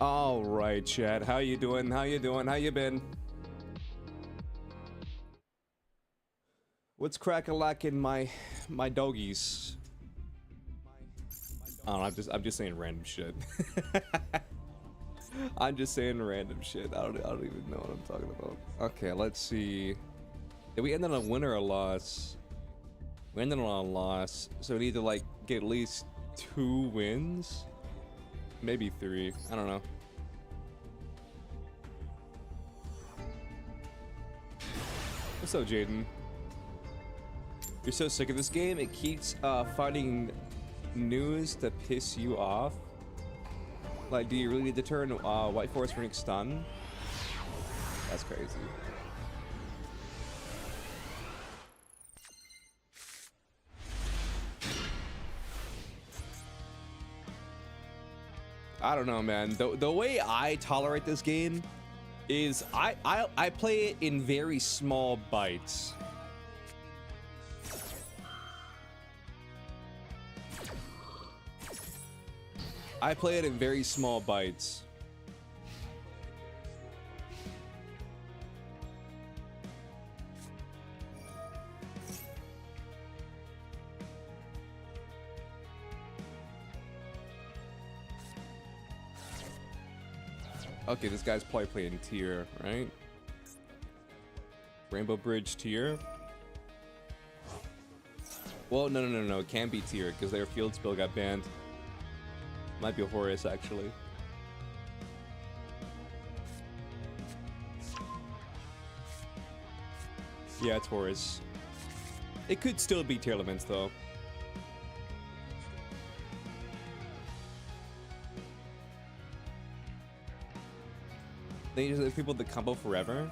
All right, Chad. How you doing? How you doing? How you been? What's crack-a-lackin' my doggies? I don't know, I'm just saying random shit. I'm just saying random shit. I don't even know what I'm talking about. Okay, let's see. Did we end on a win or a loss? We ended on a loss, so we need to like get at least 2 wins, maybe 3. I don't know. What's up, Jaden? You're so sick of this game, it keeps finding news to piss you off. Like, do you really need to turn White Forest Phoenix stun? That's crazy. I don't know, man. The way I tolerate this game is I play it in very small bites. I play it in very small bites. Okay, this guy's probably playing tier, right? Rainbow Bridge tier. Well, no. It can't be tier because their field spell got banned. Might be a Horus, actually. Yeah, it's Horus. It could still be tier elements, though. Then you just have people that combo forever,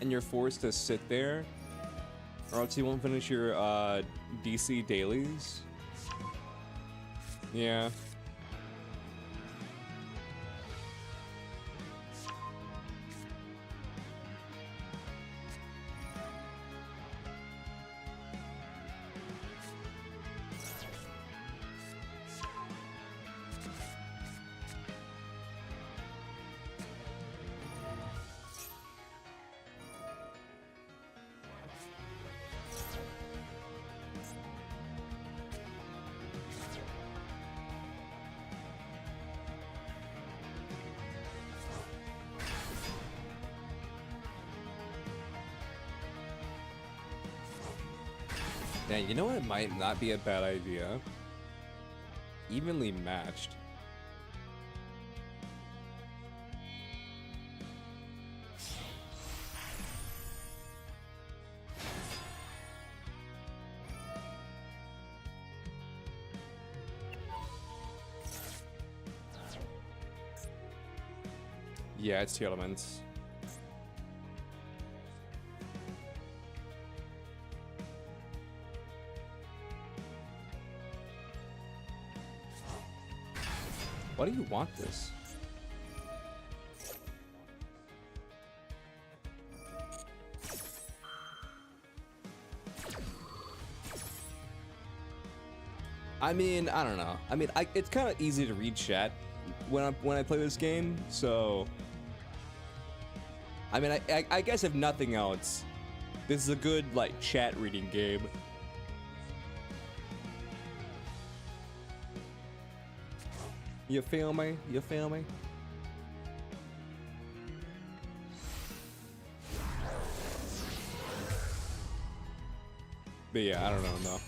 and you're forced to sit there, or else you won't finish your DC dailies. Yeah. Dang, you know what might not be a bad idea? Evenly matched. Yeah, it's 2 elements. Why do you want this? I mean, I don't know. I mean, it's kind of easy to read chat when I play this game, so I mean, I guess if nothing else, this is a good like chat reading game. You feel me? You feel me? But yeah, I don't know, no.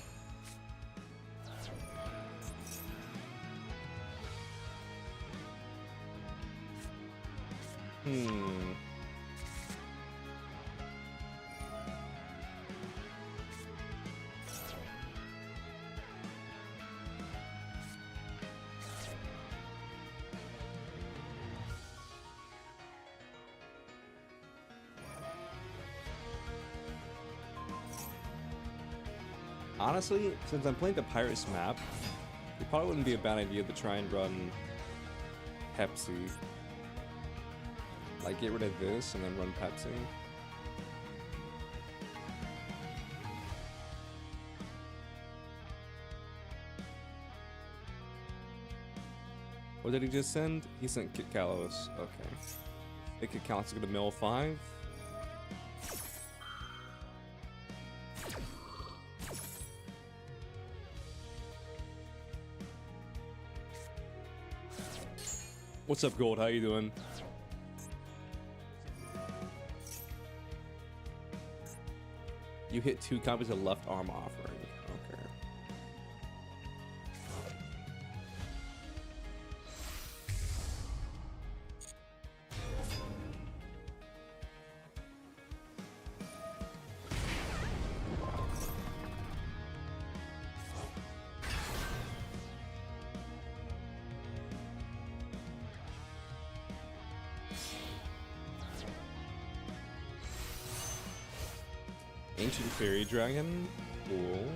Honestly, since I'm playing the Pirates map, it probably wouldn't be a bad idea to try and run Pepsi. Like, get rid of this and then run Pepsi. What did he just send? He sent Kit Kalos. Okay. I think Kit Kalos is gonna mill 5. What's up, Gold? How you doing? You hit 2 copies of left arm offering. Okay. Ancient Fairy Dragon. Cool.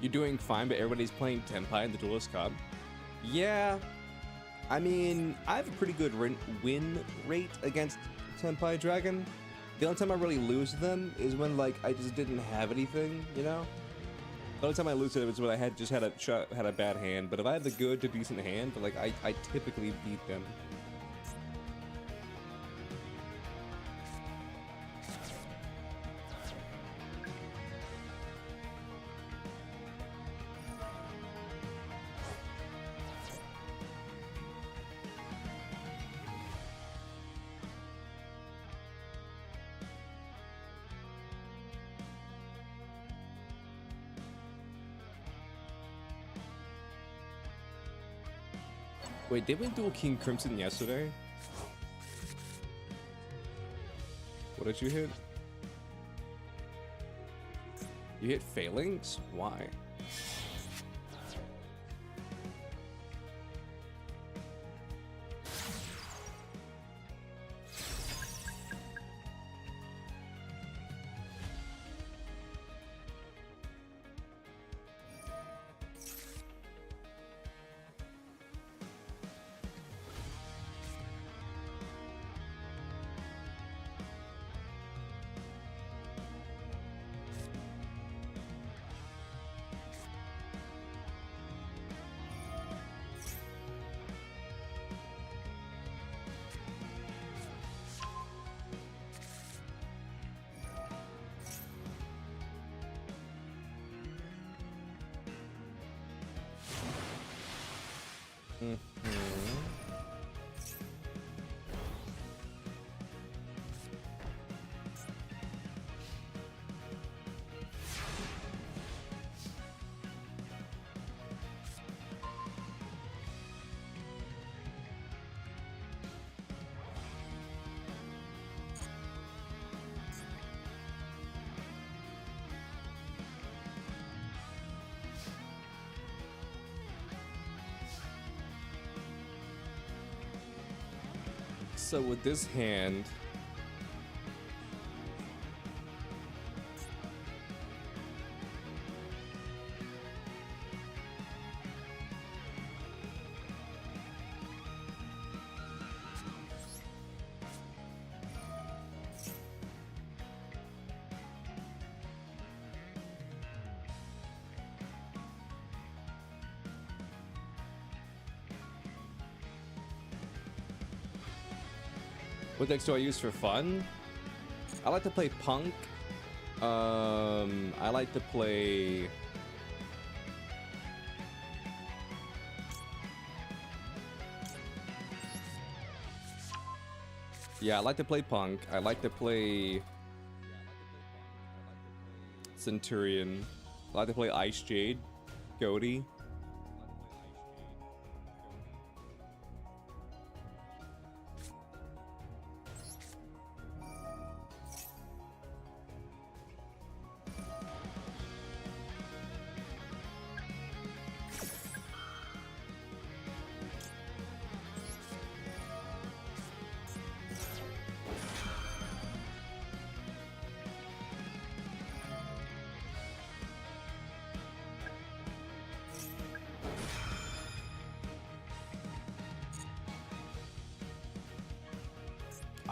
You're doing fine, but everybody's playing Tenpai in the Duelist Cup. Yeah. I mean, I have a pretty good win rate against Tenpai Dragon. The only time I really lose to them is when, like, I just didn't have anything, you know? The only time I lose to them is when I had a bad hand. But if I have the good to decent hand, like, I typically beat them. Wait, did we duel King Crimson yesterday? What did you hit? You hit Phalanx? Why? So with this hand, what decks do I use for fun? I like to play Punk. I like to play... Yeah, I like to play Punk. I like to play Centurion. I like to play Ice Jade, Goaty.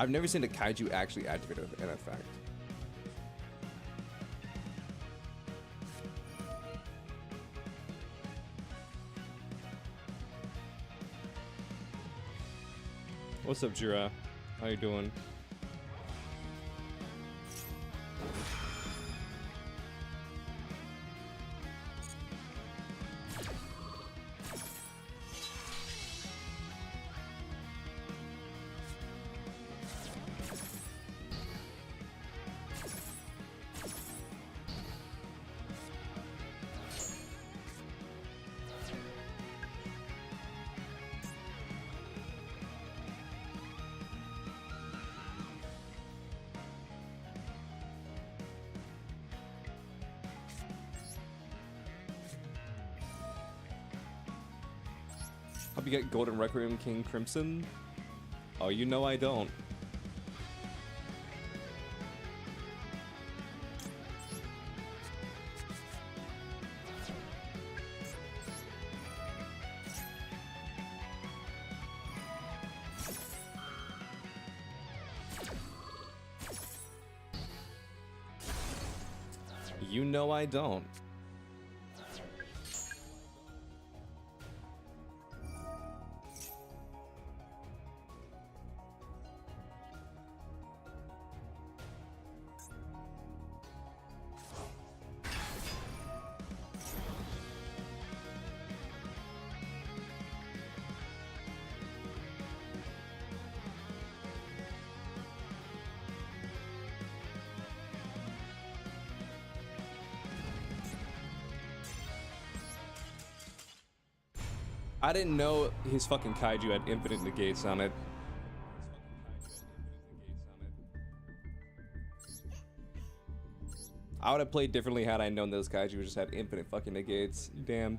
I've never seen a kaiju actually activate an effect. What's up, Jira? How you doing? Hope you get Golden Requiem King Crimson. Oh, you know I don't. You know I don't. I didn't know his fucking kaiju had infinite negates on it. I would have played differently had I known those kaiju just had infinite fucking negates. Damn.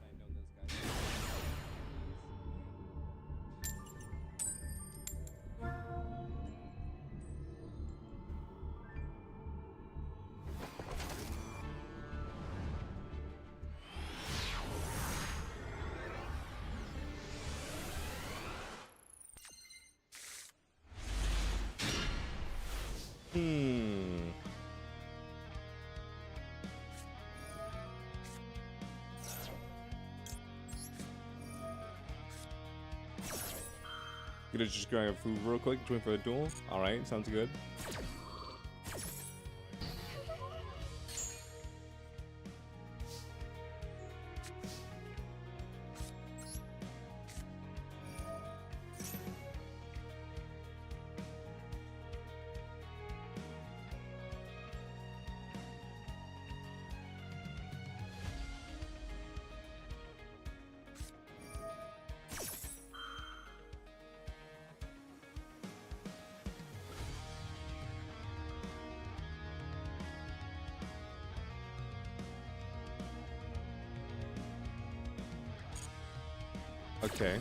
Gonna just grab food real quick, join for a duel. Alright, sounds good. Okay.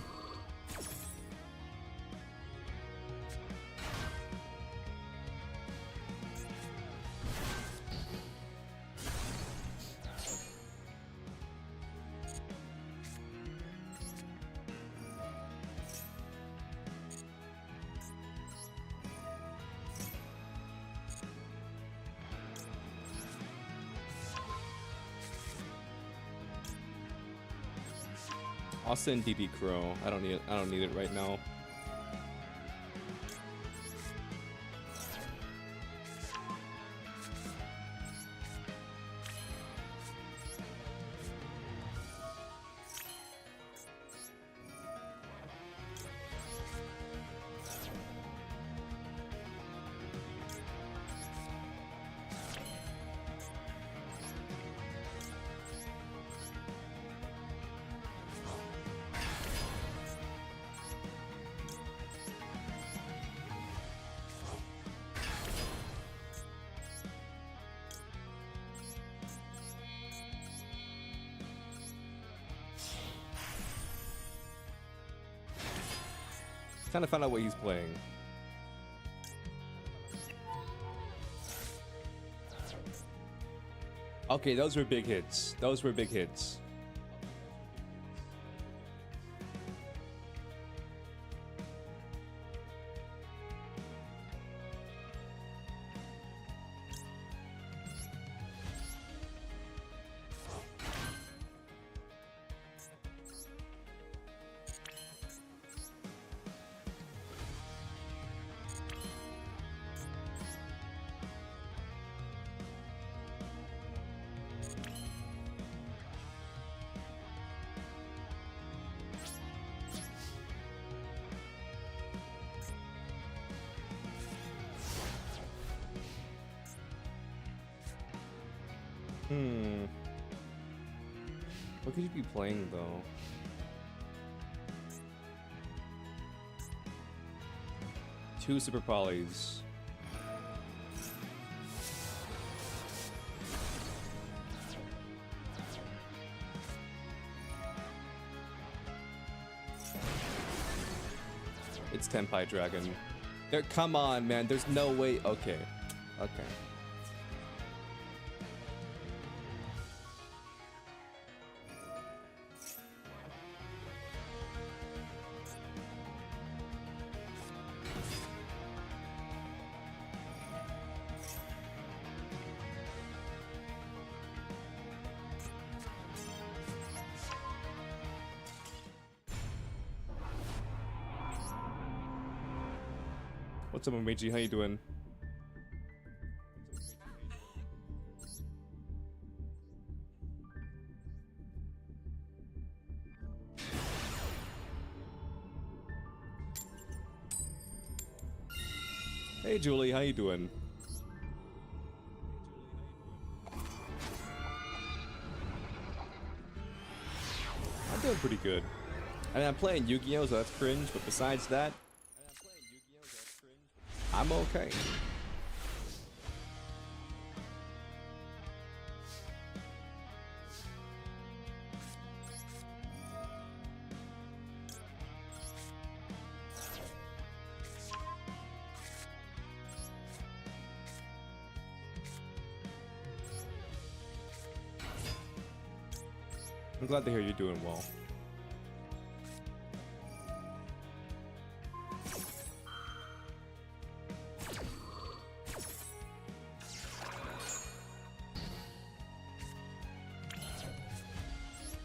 I'll send DD Crow. I don't need it right now. Trying to find out what he's playing. Okay, those were big hits. Those were big hits. Hmm. What could you be playing though? Two super polys. It's Tenpai Dragon. There, come on, man. There's no way. Okay. Okay. What's up, Meiji? How you doing? Hey, Julie. How you doing? I'm doing pretty good. I mean, I'm playing Yu-Gi-Oh, so that's cringe. But besides that, I'm okay. I'm glad to hear you're doing well.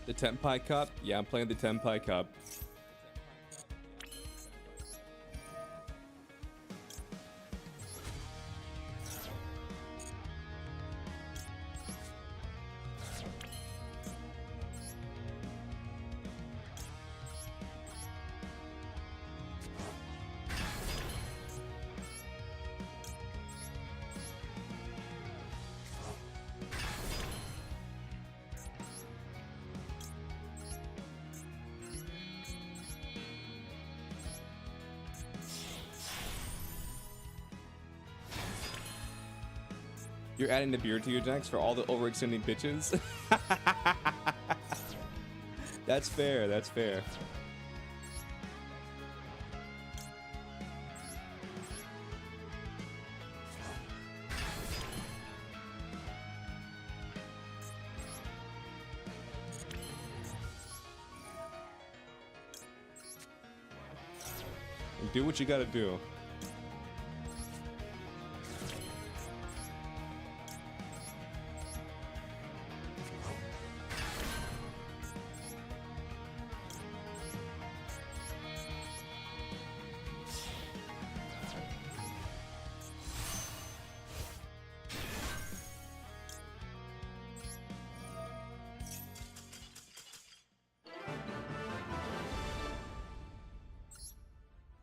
The Tenpai Cup? Yeah, I'm playing the Tenpai Cup. You're adding the beard to your decks for all the overextending bitches? That's fair, that's fair. Do what you gotta do.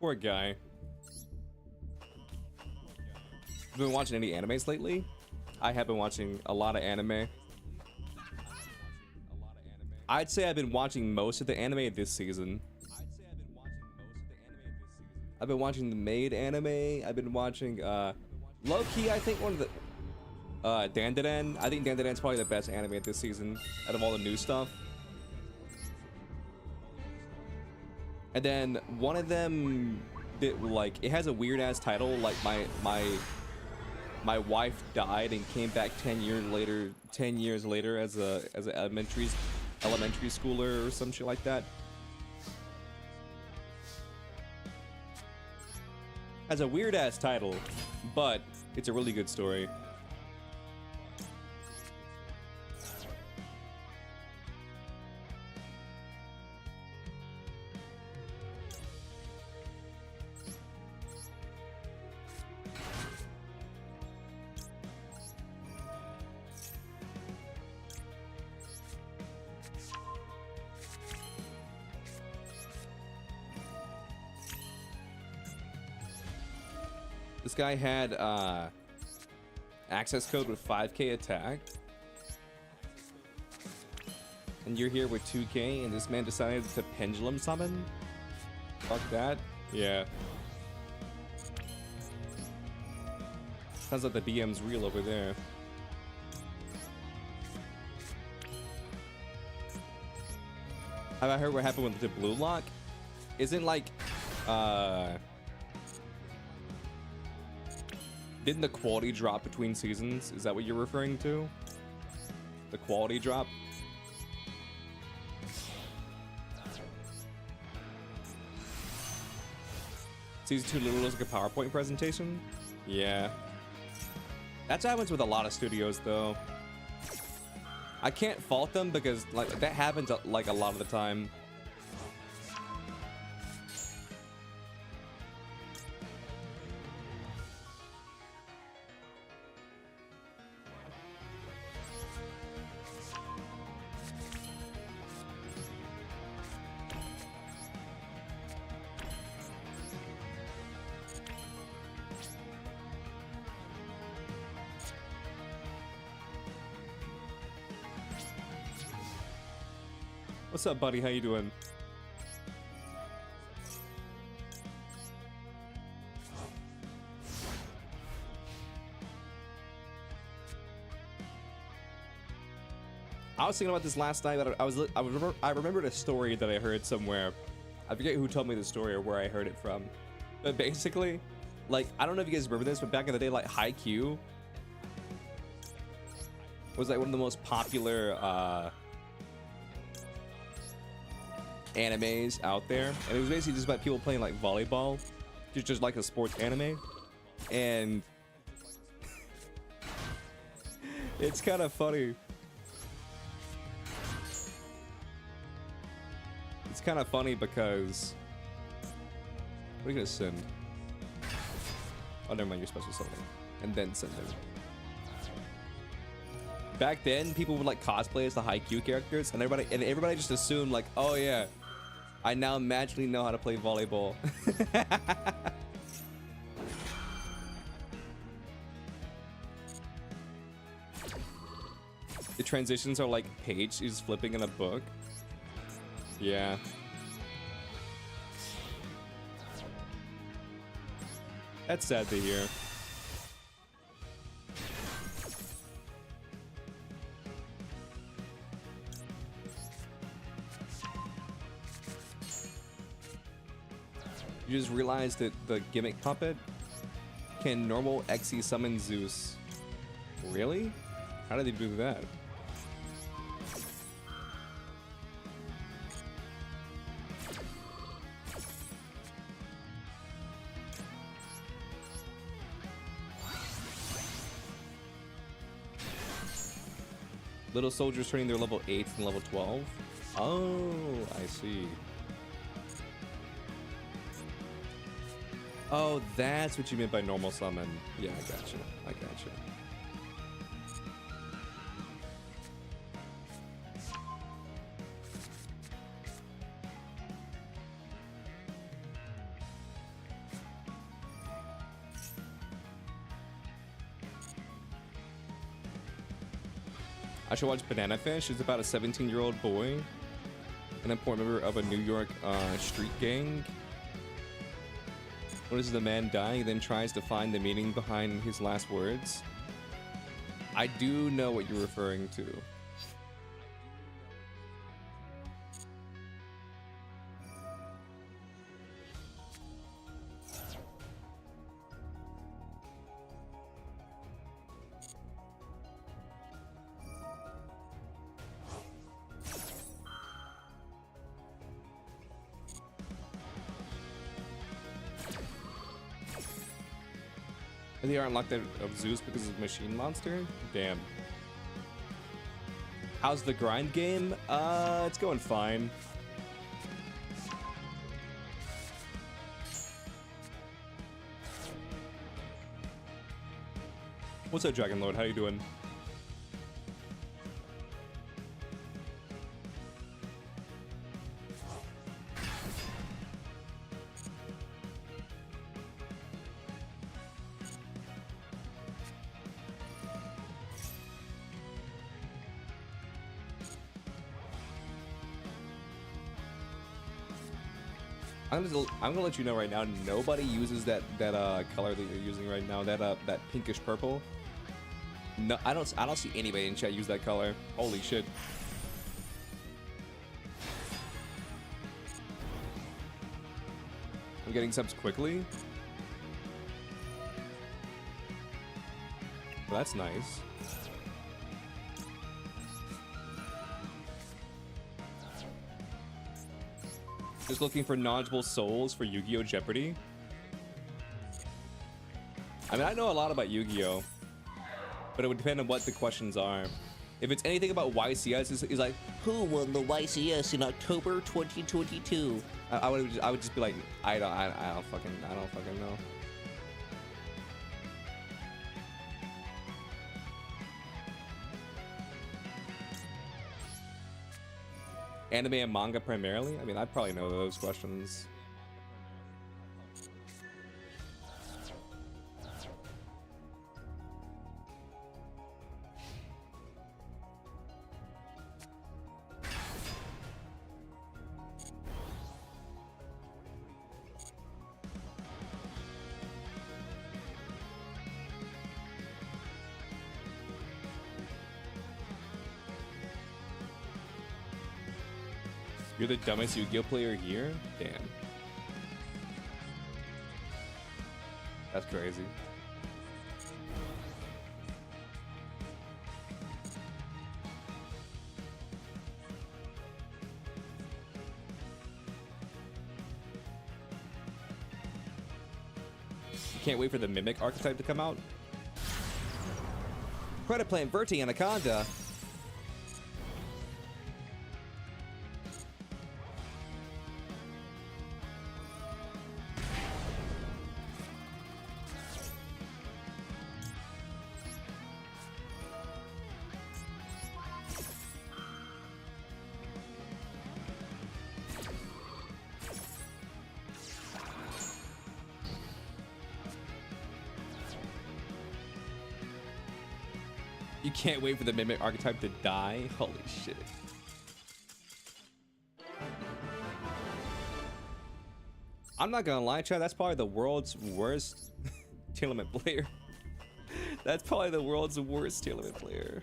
Poor guy. Been watching any animes lately? I have been watching a lot of anime. I'd say I've been watching most of the anime this season. I've been watching the Maid anime. I've been watching low-key, I think one of the Dandadan. I think Dandadan's probably the best anime this season out of all the new stuff. And then one of them that, like, it has a weird ass title, like my wife died and came back 10 years later as an elementary schooler or some shit like that. Has a weird ass title, but it's a really good story. This guy had access code with 5k attack, And you're here with 2K, and this man decided to pendulum summon? Fuck that. Yeah. Sounds like the BM's real over there. Have I heard what happened with the blue lock? Isn't like, didn't the quality drop between seasons? Is that what you're referring to? The quality drop? Season 2 literally looks like a PowerPoint presentation? Yeah. That's what happens with a lot of studios, though. I can't fault them because, like, that happens, like, a lot of the time. What's up, buddy? How you doing? I was thinking about this last night. That I remembered a story that I heard somewhere. I forget who told me the story or where I heard it from. But basically, like, I don't know if you guys remember this, but back in the day, like, Haikyuu was like one of the most popular animes out there, and it was basically just about people playing like volleyball, just like a sports anime. And it's kind of funny. It's kind of funny because what are you gonna send? Oh, never mind, you're supposed to send them and then send them. Back then, people would like cosplay as the Haikyuu characters, and everybody just assumed like, oh yeah, I now magically know how to play volleyball. The transitions are like Paige is flipping in a book. Yeah. That's sad to hear. You just realized that the gimmick puppet can normal XE summon Zeus. Really? How did they do that? Little soldiers turning their level 8 and level 12. Oh, I see. Oh, that's what you meant by normal summon. Yeah, I gotcha. I gotcha. I should watch Banana Fish. It's about a 17-year-old boy, an important member of a New York street gang. Notices the man dying, then tries to find the meaning behind his last words. I do know what you're referring to. They aren't locked out of Zeus because of Machine Monster? Damn. How's the grind game? It's going fine. What's up, Dragon Lord? How you doing? I'm gonna let you know right now. Nobody uses that color that you're using right now. That pinkish purple. No, I don't see anybody in chat use that color. Holy shit. I'm getting subs quickly. Well, that's nice. Just looking for knowledgeable souls for Yu-Gi-Oh! Jeopardy. I mean, I know a lot about Yu-Gi-Oh! But it would depend on what the questions are. If it's anything about YCS, it's like, who won the YCS in October 2022? I would just be like, I don't fucking know. Anime and manga primarily? I mean, I probably know those questions. You're the dumbest Yu-Gi-Oh player here? Damn. That's crazy. Can't wait for the Mimic archetype to come out. Credit plant Verti Anaconda. You can't wait for the Mimic archetype to die? Holy shit. I'm not gonna lie, chat, that's probably the world's worst tournament player. That's probably the world's worst tournament player.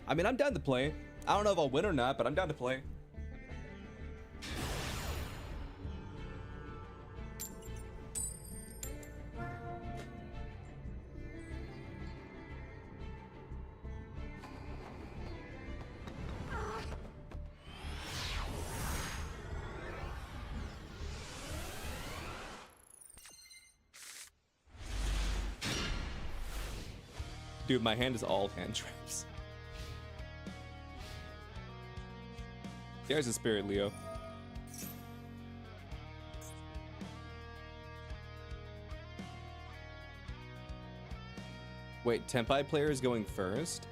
I mean, I'm down to play. I don't know if I'll win or not, but I'm down to play. Dude, my hand is all hand traps. There's a spirit, Leo. Wait, Tenpai player is going first?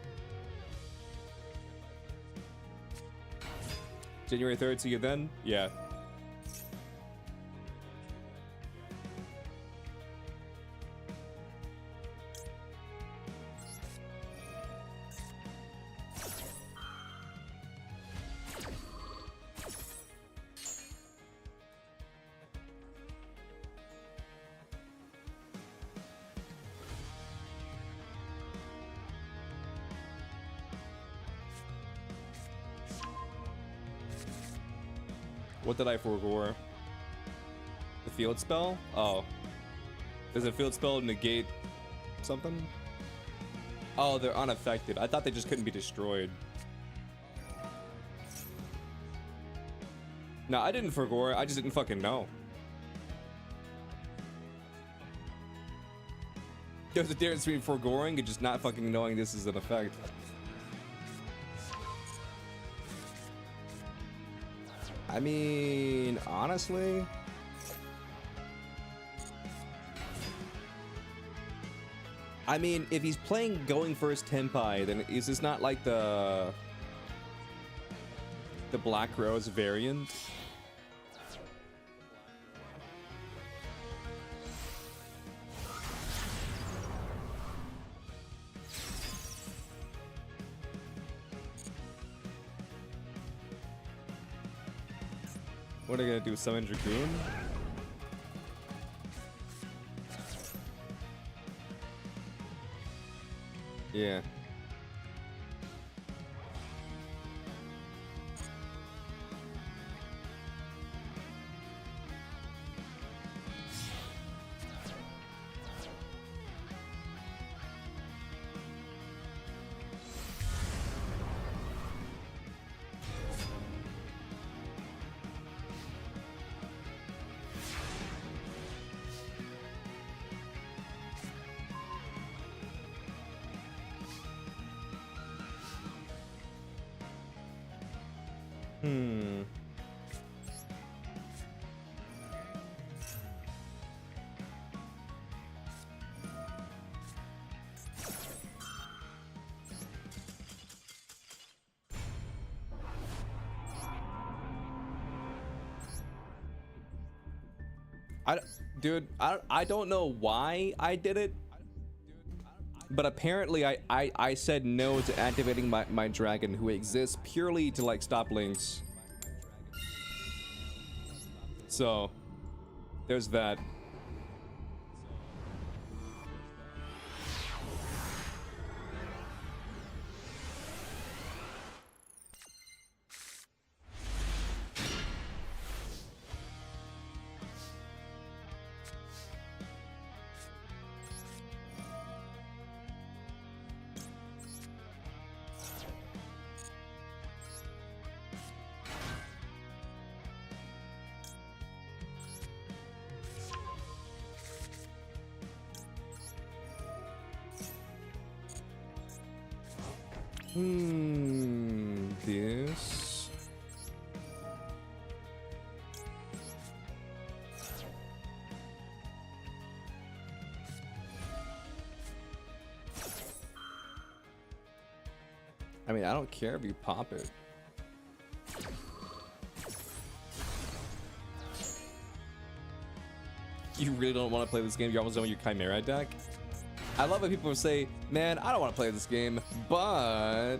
January 3rd, see you then? Yeah. What did I forego? The field spell? Oh. Does a field spell negate something? Oh, they're unaffected. I thought they just couldn't be destroyed. No, I didn't forego. I just didn't fucking know. There's a difference between foregoing and just not fucking knowing this is an effect. I mean, honestly, I mean, if he's playing going first Tenpai, then is this not like the The Black Rose variant. What are they gonna do? Summon Dragoon? Yeah. Hmm. I don't know why I did it, but apparently I said no to activating my dragon, who exists purely to like stop links. So there's that. This. I mean, I don't care if you pop it. You really don't want to play this game? You're almost done with your Chimera deck? I love when people say, man, I don't want to play this game, but...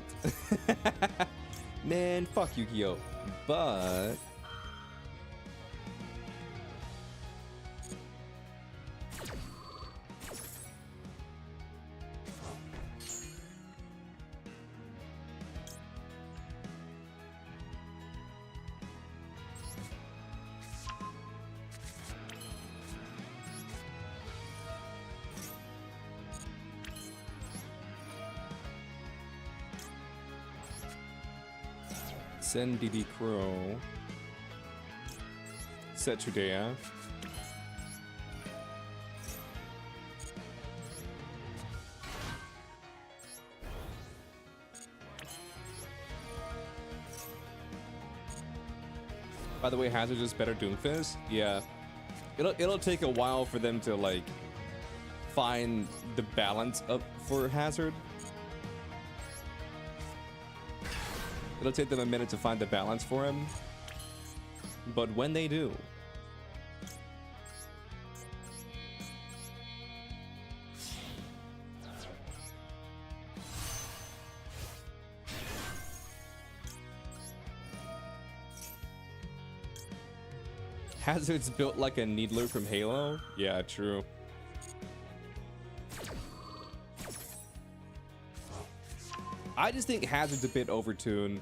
man, fuck Yu-Gi-Oh! But... Send DD Crow. Set Trudea. By the way, Hazard is better Doomfist? Yeah. It'll take a while for them to like find the balance up for Hazard. It'll take them a minute to find the balance for him, but when they do, Hazard's built like a Needler from Halo. Yeah, true. I just think Hazard's a bit overtuned.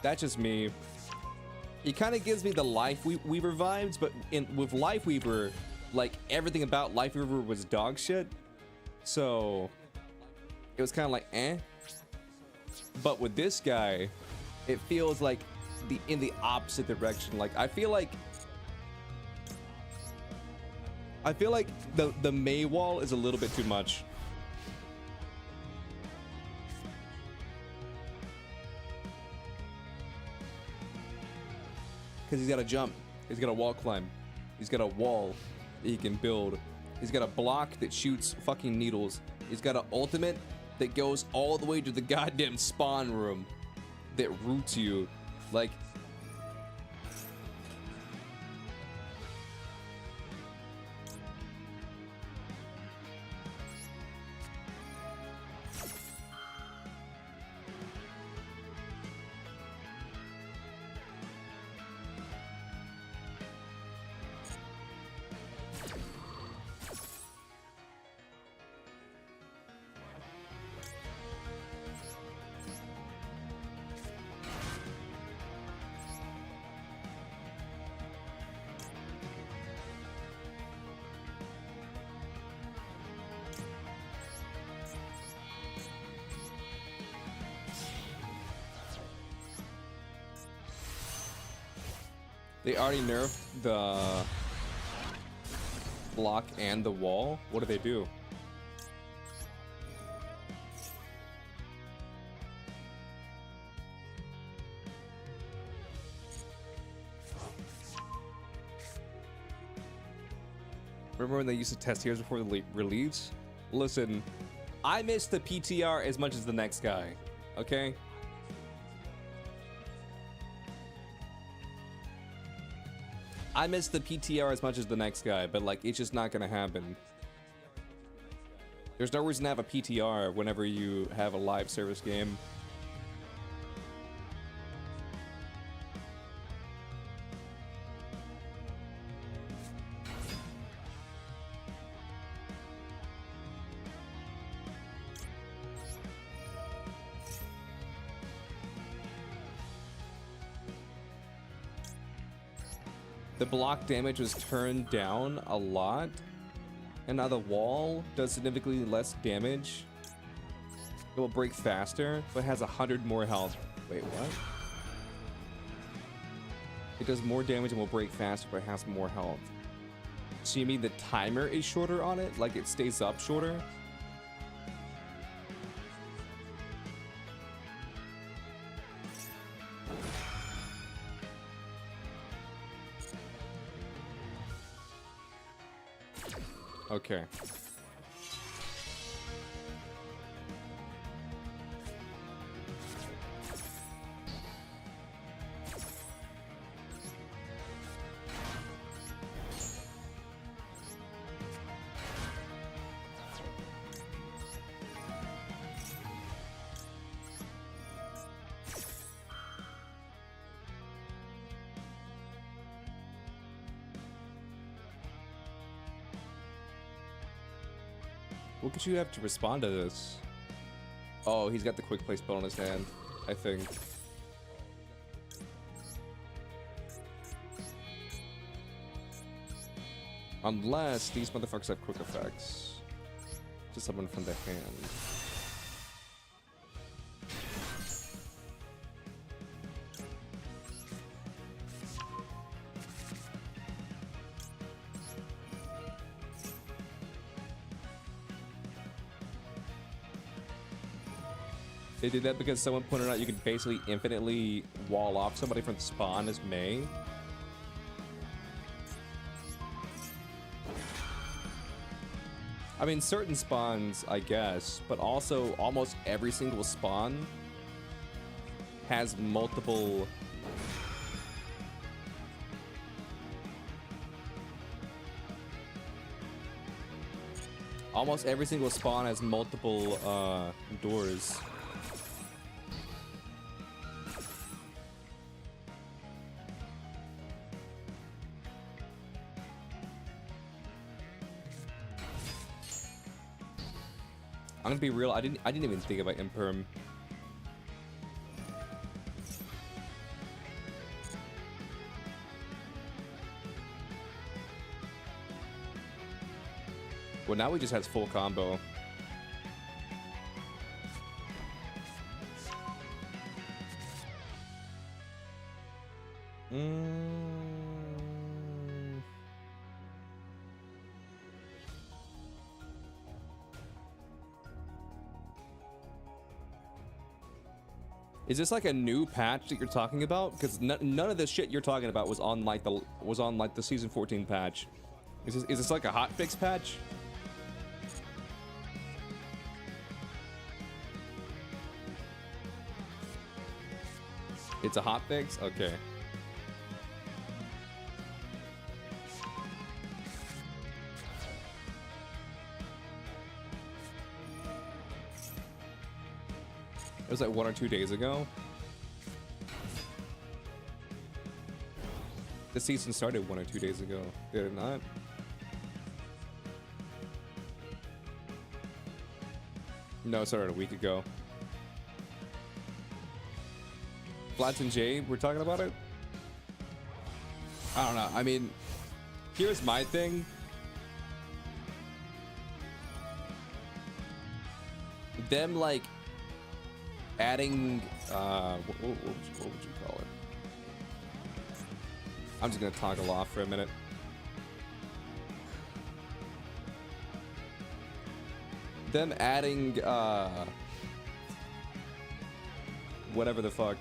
That's just me. He kind of gives me the Life Weaver vibes, but with Life Weaver, like everything about Life Weaver was dog shit. So it was kind of like eh. But with this guy, it feels like in the opposite direction. Like I feel like the May wall is a little bit too much. Because he's got a jump, he's got a wall climb, he's got a wall that he can build, he's got a block that shoots fucking needles, he's got an ultimate that goes all the way to the goddamn spawn room that roots you, Like, they already nerfed the block and the wall. What do they do? Remember when they used to test heroes before the release? Listen, I miss the PTR as much as the next guy, okay? I miss the PTR as much as the next guy, but like, it's just not gonna happen. There's no reason to have a PTR whenever you have a live service game. The block damage was turned down a lot, and now the wall does significantly less damage. It will break faster, but has 100 more health. Wait, what? It does more damage and will break faster, but it has more health. So you mean the timer is shorter on it? Like it stays up shorter? Okay. What could you have to respond to this? Oh, he's got the quick play spell in his hand, I think. Unless these motherfuckers have quick effects to summon from the hand. They did that because someone pointed out you could basically infinitely wall off somebody from the spawn as May. I mean, certain spawns, I guess, but also almost every single spawn has multiple... Almost every single spawn has multiple doors. I'm gonna be real, I didn't even think about Imperm. Well, now he just has full combo. Is this like a new patch that you're talking about? Because none of this shit you're talking about was on like the season 14 patch. Is this like a hotfix patch? It's a hot fix? Okay. It was like 1 or 2 days ago. The season started 1 or 2 days ago, did it not? No, it started a week ago. Flats and Jay, we're talking about it? I don't know. I mean, here's my thing. Them, like, adding, what would you call it? I'm just gonna toggle off for a minute. Them adding, whatever the fuck,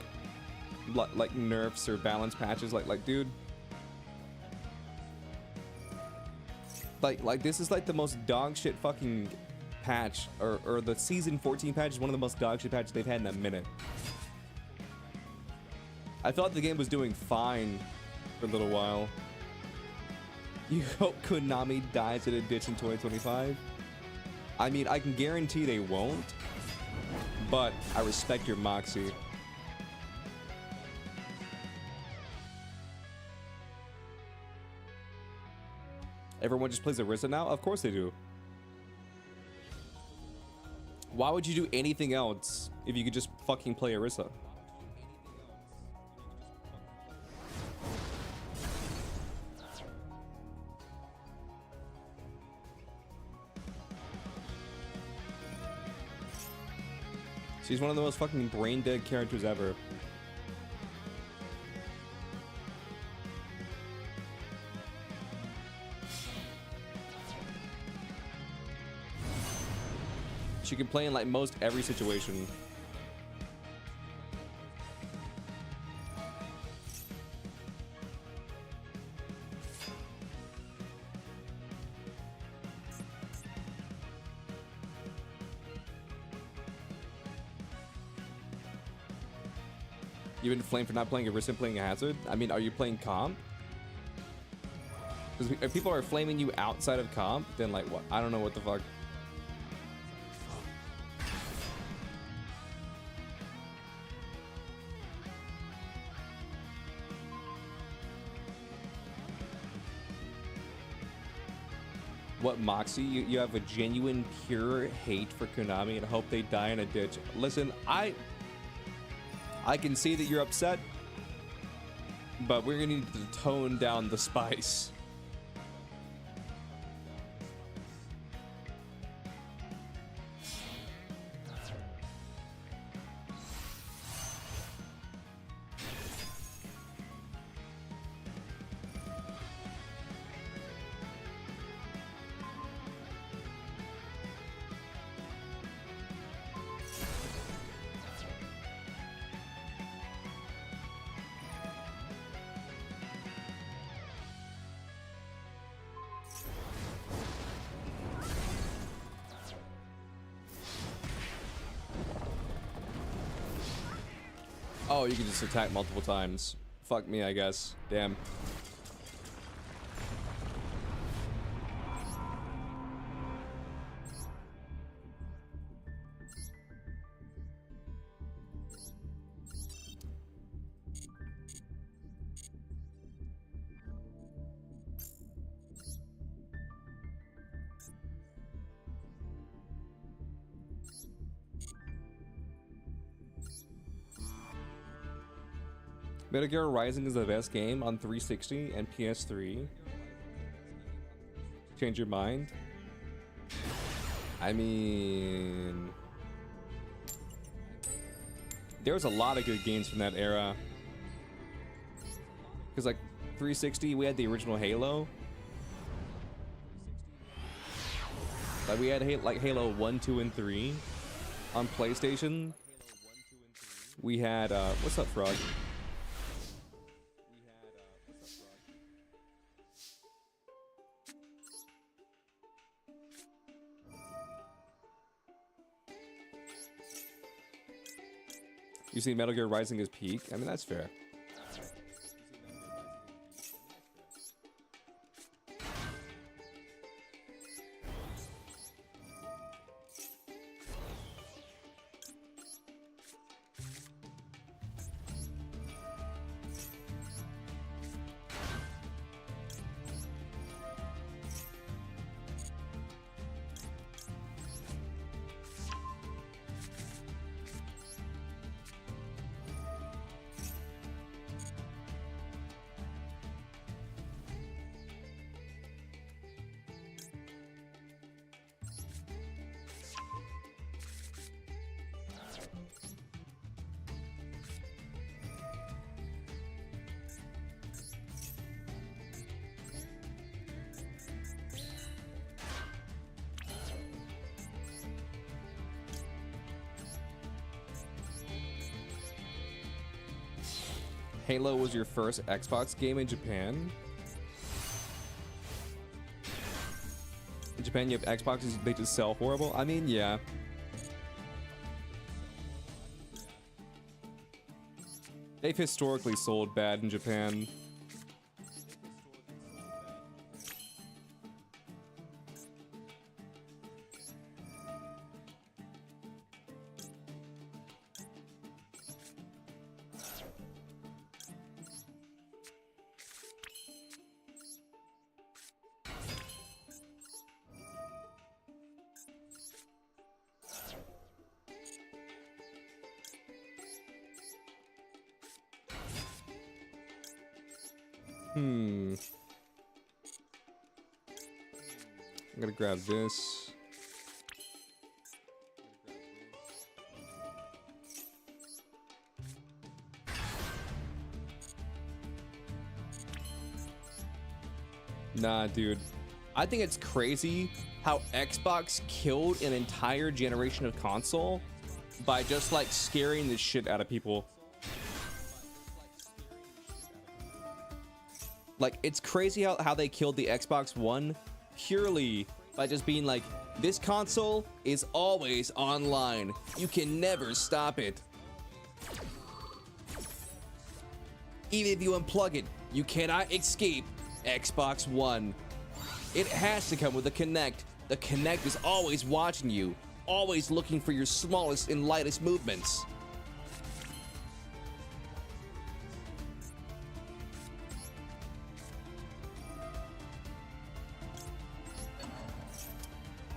like nerfs or balance patches, like, dude. Like this is like the most dog shit fucking patch, or the season 14 patch is one of the most dog shit patches they've had in a minute. I thought the game was doing fine for a little while. You hope Konami dies in a ditch in 2025? I mean, I can guarantee they won't, but I respect your moxie. Everyone just plays Arista now? Of course they do. Why would you do anything else if you could just fucking play Arista? She's one of the most fucking brain dead characters ever. She can play in like most every situation. You've been flamed for not playing Arista and playing a Hazard? I mean, are you playing comp? Because if people are flaming you outside of comp, then like what? I don't know what the fuck. What, Moxie? You have a genuine, pure hate for Konami and hope they die in a ditch. Listen, I can see that you're upset, but we're gonna need to tone down the spice. Oh, you can just attack multiple times. Fuck me, I guess. Damn. Metal Gear Rising is the best game on 360 and PS3. Change your mind? I mean, there was a lot of good games from that era. Because like 360, we had the original Halo. Like we had like Halo 1, 2, and 3 on PlayStation. We had what's up, Frog? You see Metal Gear Rising is peak? I mean, that's fair. Halo was your first Xbox game in Japan? In Japan, you have Xboxes, they just sell horrible? I mean, yeah. They've historically sold bad in Japan. I'm gonna grab this. Nah, dude. I think it's crazy how Xbox killed an entire generation of console by just like scaring the shit out of people. Like, it's crazy how they killed the Xbox One purely by just being like, this console is always online. You can never stop it. Even if you unplug it, you cannot escape Xbox One. It has to come with a Kinect. The Kinect is always watching you, always looking for your smallest and lightest movements.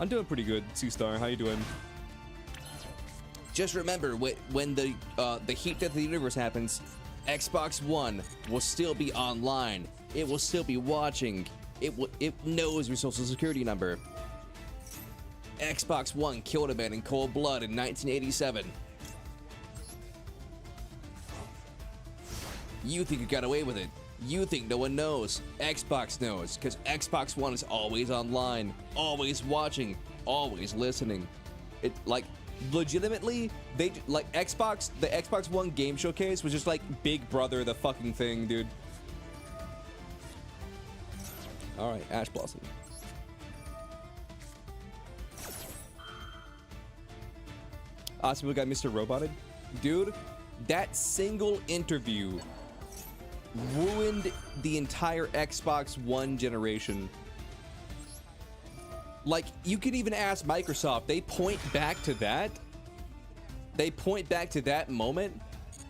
I'm doing pretty good, C-Star. How you doing? Just remember, when the heat death of the universe happens, Xbox One will still be online. It will still be watching. It knows your social security number. Xbox One killed a man in cold blood in 1987. You think you got away with it. You think no one knows. Xbox knows, because Xbox One is always online, always watching, always listening. It, like, legitimately, they, like, the Xbox One game showcase was just like Big Brother, the fucking thing, dude. Alright, Ash Blossom. Awesome, we got Mr. Roboted. Dude, that single interview ruined the entire Xbox One generation. Like, you can even ask Microsoft. They point back to that. They point back to that moment,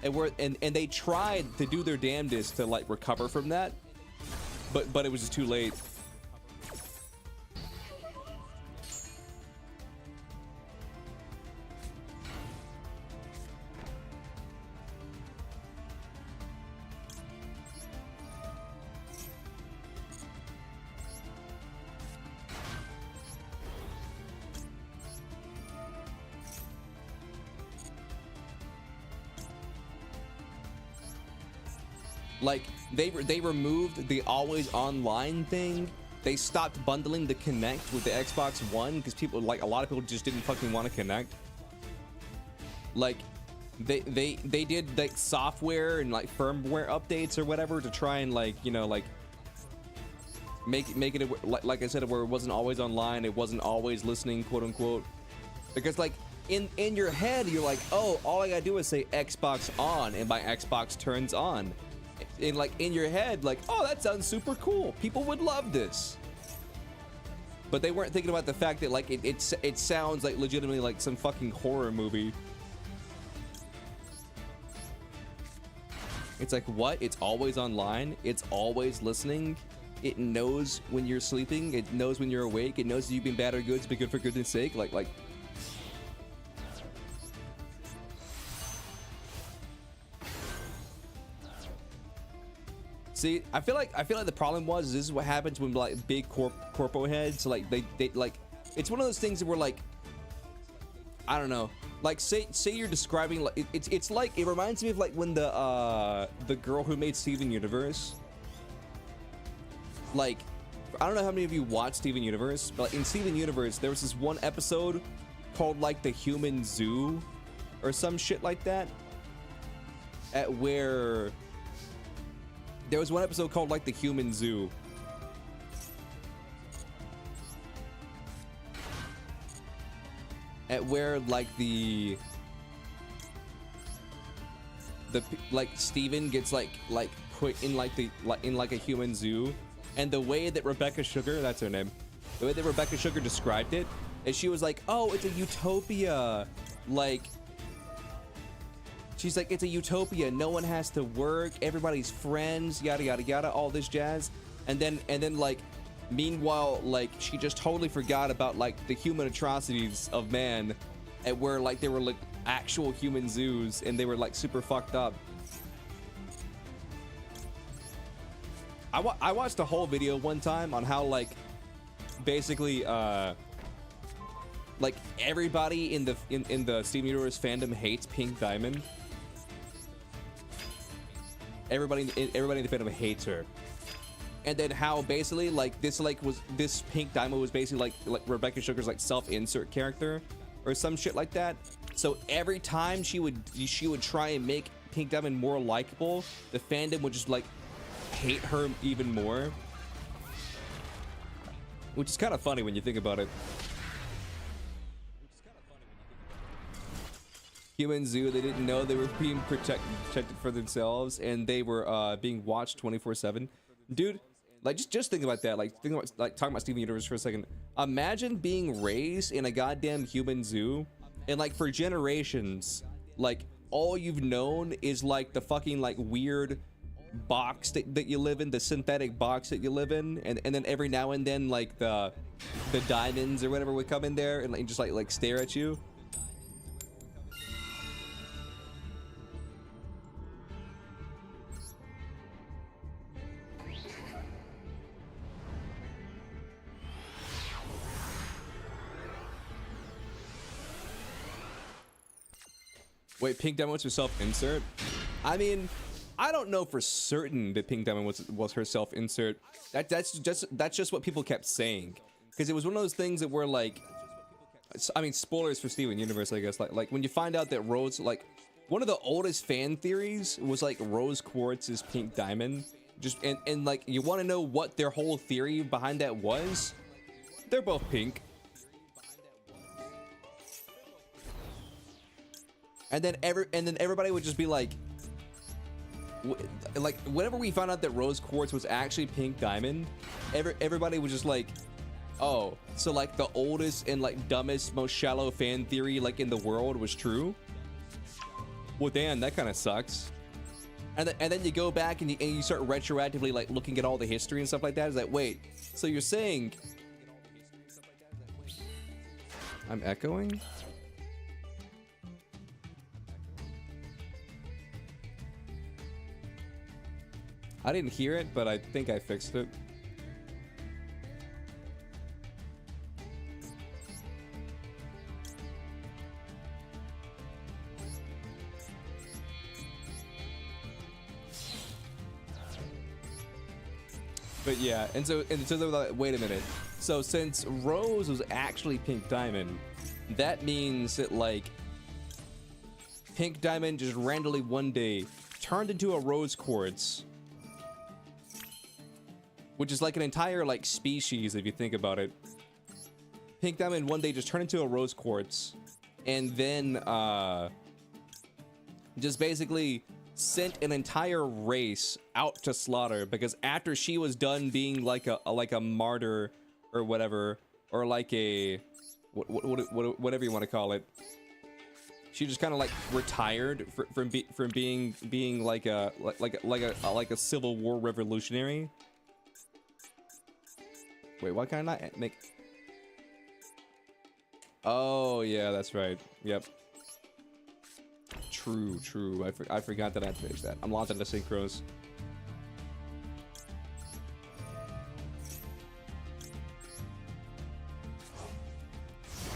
and they tried to do their damnedest to like recover from that, but it was just too late. Like, they removed the always online thing. They stopped bundling the Kinect with the Xbox One because people, like, a lot of people just didn't fucking want to connect. Like, they did like software and like firmware updates or whatever to try and, like, you know, like make it like I said, where it wasn't always online, it wasn't always listening, quote unquote. Because like in your head, you're like, oh, all I gotta do is say Xbox on, and my Xbox turns on. And like in your head, like, oh, that sounds super cool. People would love this. But they weren't thinking about the fact that like it sounds like legitimately like some fucking horror movie. It's like, what? It's always online. It's always listening. It knows when you're sleeping. It knows when you're awake. It knows you've been bad or good to be good for goodness sake. Like. See, I feel like the problem was this is what happens when like big corpo heads like they like it's one of those things that we're like, I don't know, like say you're describing like it's like it reminds me of like when the girl who made Steven Universe, like I don't know how many of you watched Steven Universe, but in Steven Universe there was this one episode called like the Human Zoo or some shit like that, at where there was one episode called like the Human Zoo. At where like the like Steven gets like put in like a human zoo, and the way that Rebecca Sugar, that's her name, the way that Rebecca Sugar described it is she was like, oh, it's a utopia, like she's like, it's a utopia, no one has to work, everybody's friends, yada yada yada, all this jazz. And then like meanwhile, like she just totally forgot about like the human atrocities of man, at where like they were like actual human zoos and they were like super fucked up. I watched a whole video one time on how like basically like everybody in the Steven Universe fandom hates Pink Diamond. Everybody in the fandom hates her, and then how basically like this Pink Diamond was basically like Rebecca Sugar's like self-insert character or some shit like that. So every time she would try and make Pink Diamond more likable, the fandom would just like hate her even more, which is kind of funny when you think about it. Human Zoo, they didn't know they were being protected for themselves, and they were being watched 24/7. Dude, like just think about that. Like think about like talking about Steven Universe for a second. Imagine being raised in a goddamn human zoo, and like for generations, like all you've known is like the fucking like weird box that you live in, the synthetic box that you live in, and then every now and then like the diamonds or whatever would come in there and like just like stare at you. Wait, Pink Diamond was her self-insert? I mean, I don't know for certain that Pink Diamond was her self-insert. That's just what people kept saying, because it was one of those things that were like, I mean, spoilers for Steven Universe, I guess. Like when you find out that Rose, like one of the oldest fan theories was like Rose Quartz is Pink Diamond. Just and like you want to know what their whole theory behind that was? They're both pink. And then everybody would just be like whenever we found out that Rose Quartz was actually Pink Diamond, everybody was just like, oh, so like the oldest and like dumbest, most shallow fan theory like in the world was true. Well, damn, that kind of sucks. And then you go back and you start retroactively like looking at all the history and stuff like that. Is like, wait, so you're saying I'm echoing? I didn't hear it, but I think I fixed it. But yeah, and so they're like, wait a minute. So since Rose was actually Pink Diamond, that means that like Pink Diamond just randomly one day turned into a Rose Quartz, which is like an entire like species if you think about it. Pink Diamond one day just turned into a Rose Quartz, and then just basically sent an entire race out to slaughter, because after she was done being like a martyr or whatever, or like a whatever you want to call it, she just kind of like retired from being like a Civil War revolutionary. Wait, why can I not make? Oh yeah, that's right. Yep. True. I forgot that I activated that. I'm launching the synchros.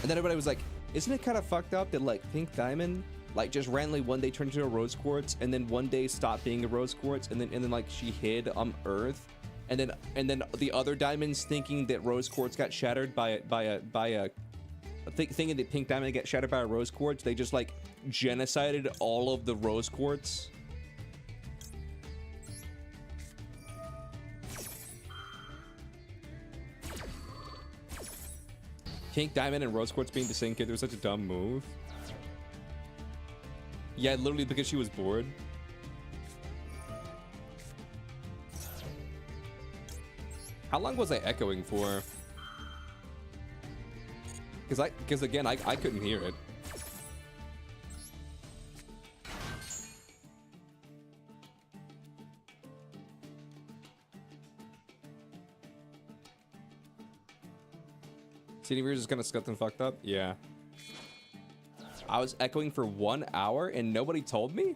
And then everybody was like, isn't it kind of fucked up that like Pink Diamond like just randomly one day turned into a rose quartz, and then one day stopped being a rose quartz, and then like she hid on Earth, and then the other diamonds, thinking that rose quartz got shattered thinking that Pink Diamond got shattered by a rose quartz, they just like genocided all of the rose quartz. Pink Diamond and rose quartz being the same kid was such a dumb move. Yeah, literally because she was bored. How long was I echoing for? Because again, I couldn't hear it. CD Rears is gonna scut and fucked up? Yeah. I was echoing for 1 hour and nobody told me?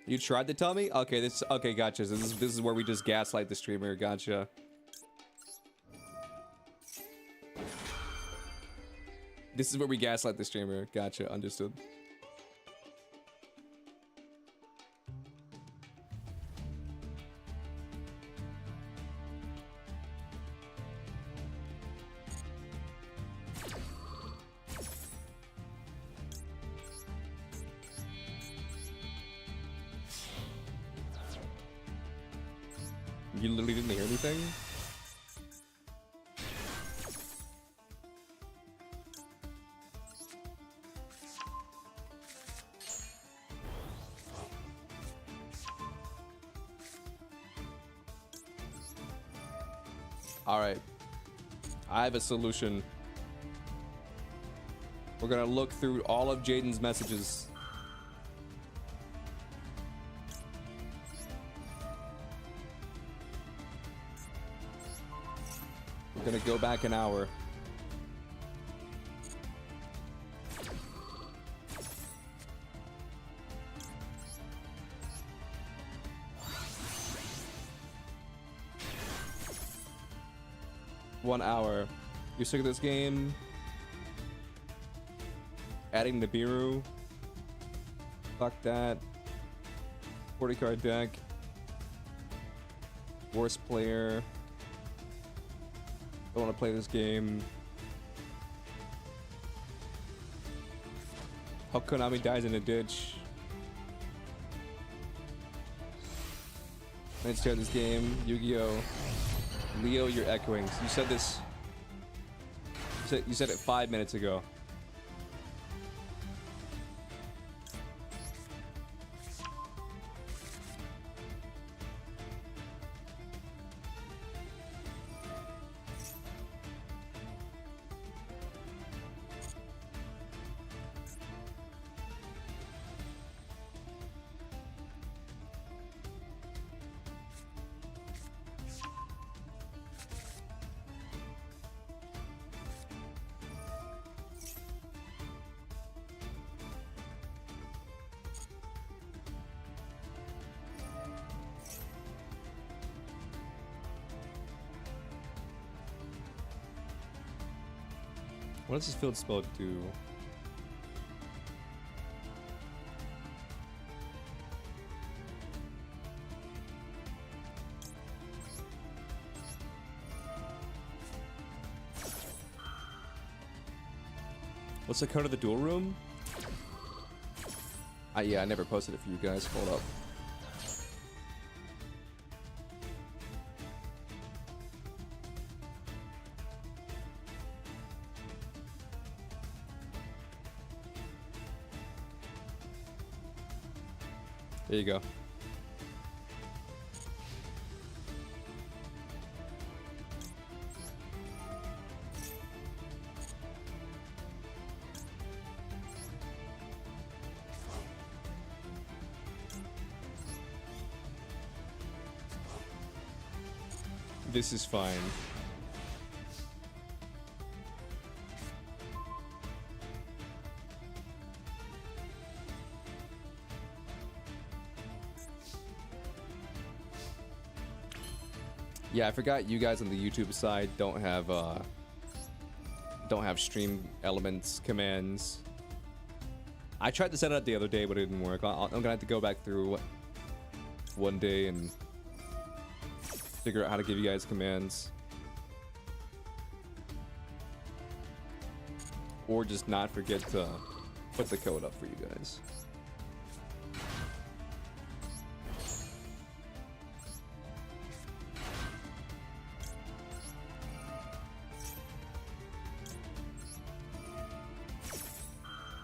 You tried to tell me? Okay, okay, gotcha. So this is where we just gaslight the streamer, gotcha. This is where we gaslight the streamer, gotcha, understood. You literally didn't hear anything? Alright. I have a solution. We're gonna look through all of Jaden's messages. We're gonna go back an hour. One hour. You sick of this game? Adding Nibiru? Fuck that. 40 card deck. Worst player. Don't want to play this game. How Konami dies in a ditch. Let's start this game. Yu-Gi-Oh! Leo, you're echoing. So you said this. You said it 5 minutes ago. What does this field spell do? What's the code of the duel room? Yeah, I never posted it for you guys. Hold up. There you go. This is fine. Yeah, I forgot you guys on the YouTube side don't have stream elements commands. I tried to set it up the other day, but it didn't work. I'm gonna have to go back through one day and figure out how to give you guys commands. Or just not forget to put the code up for you guys.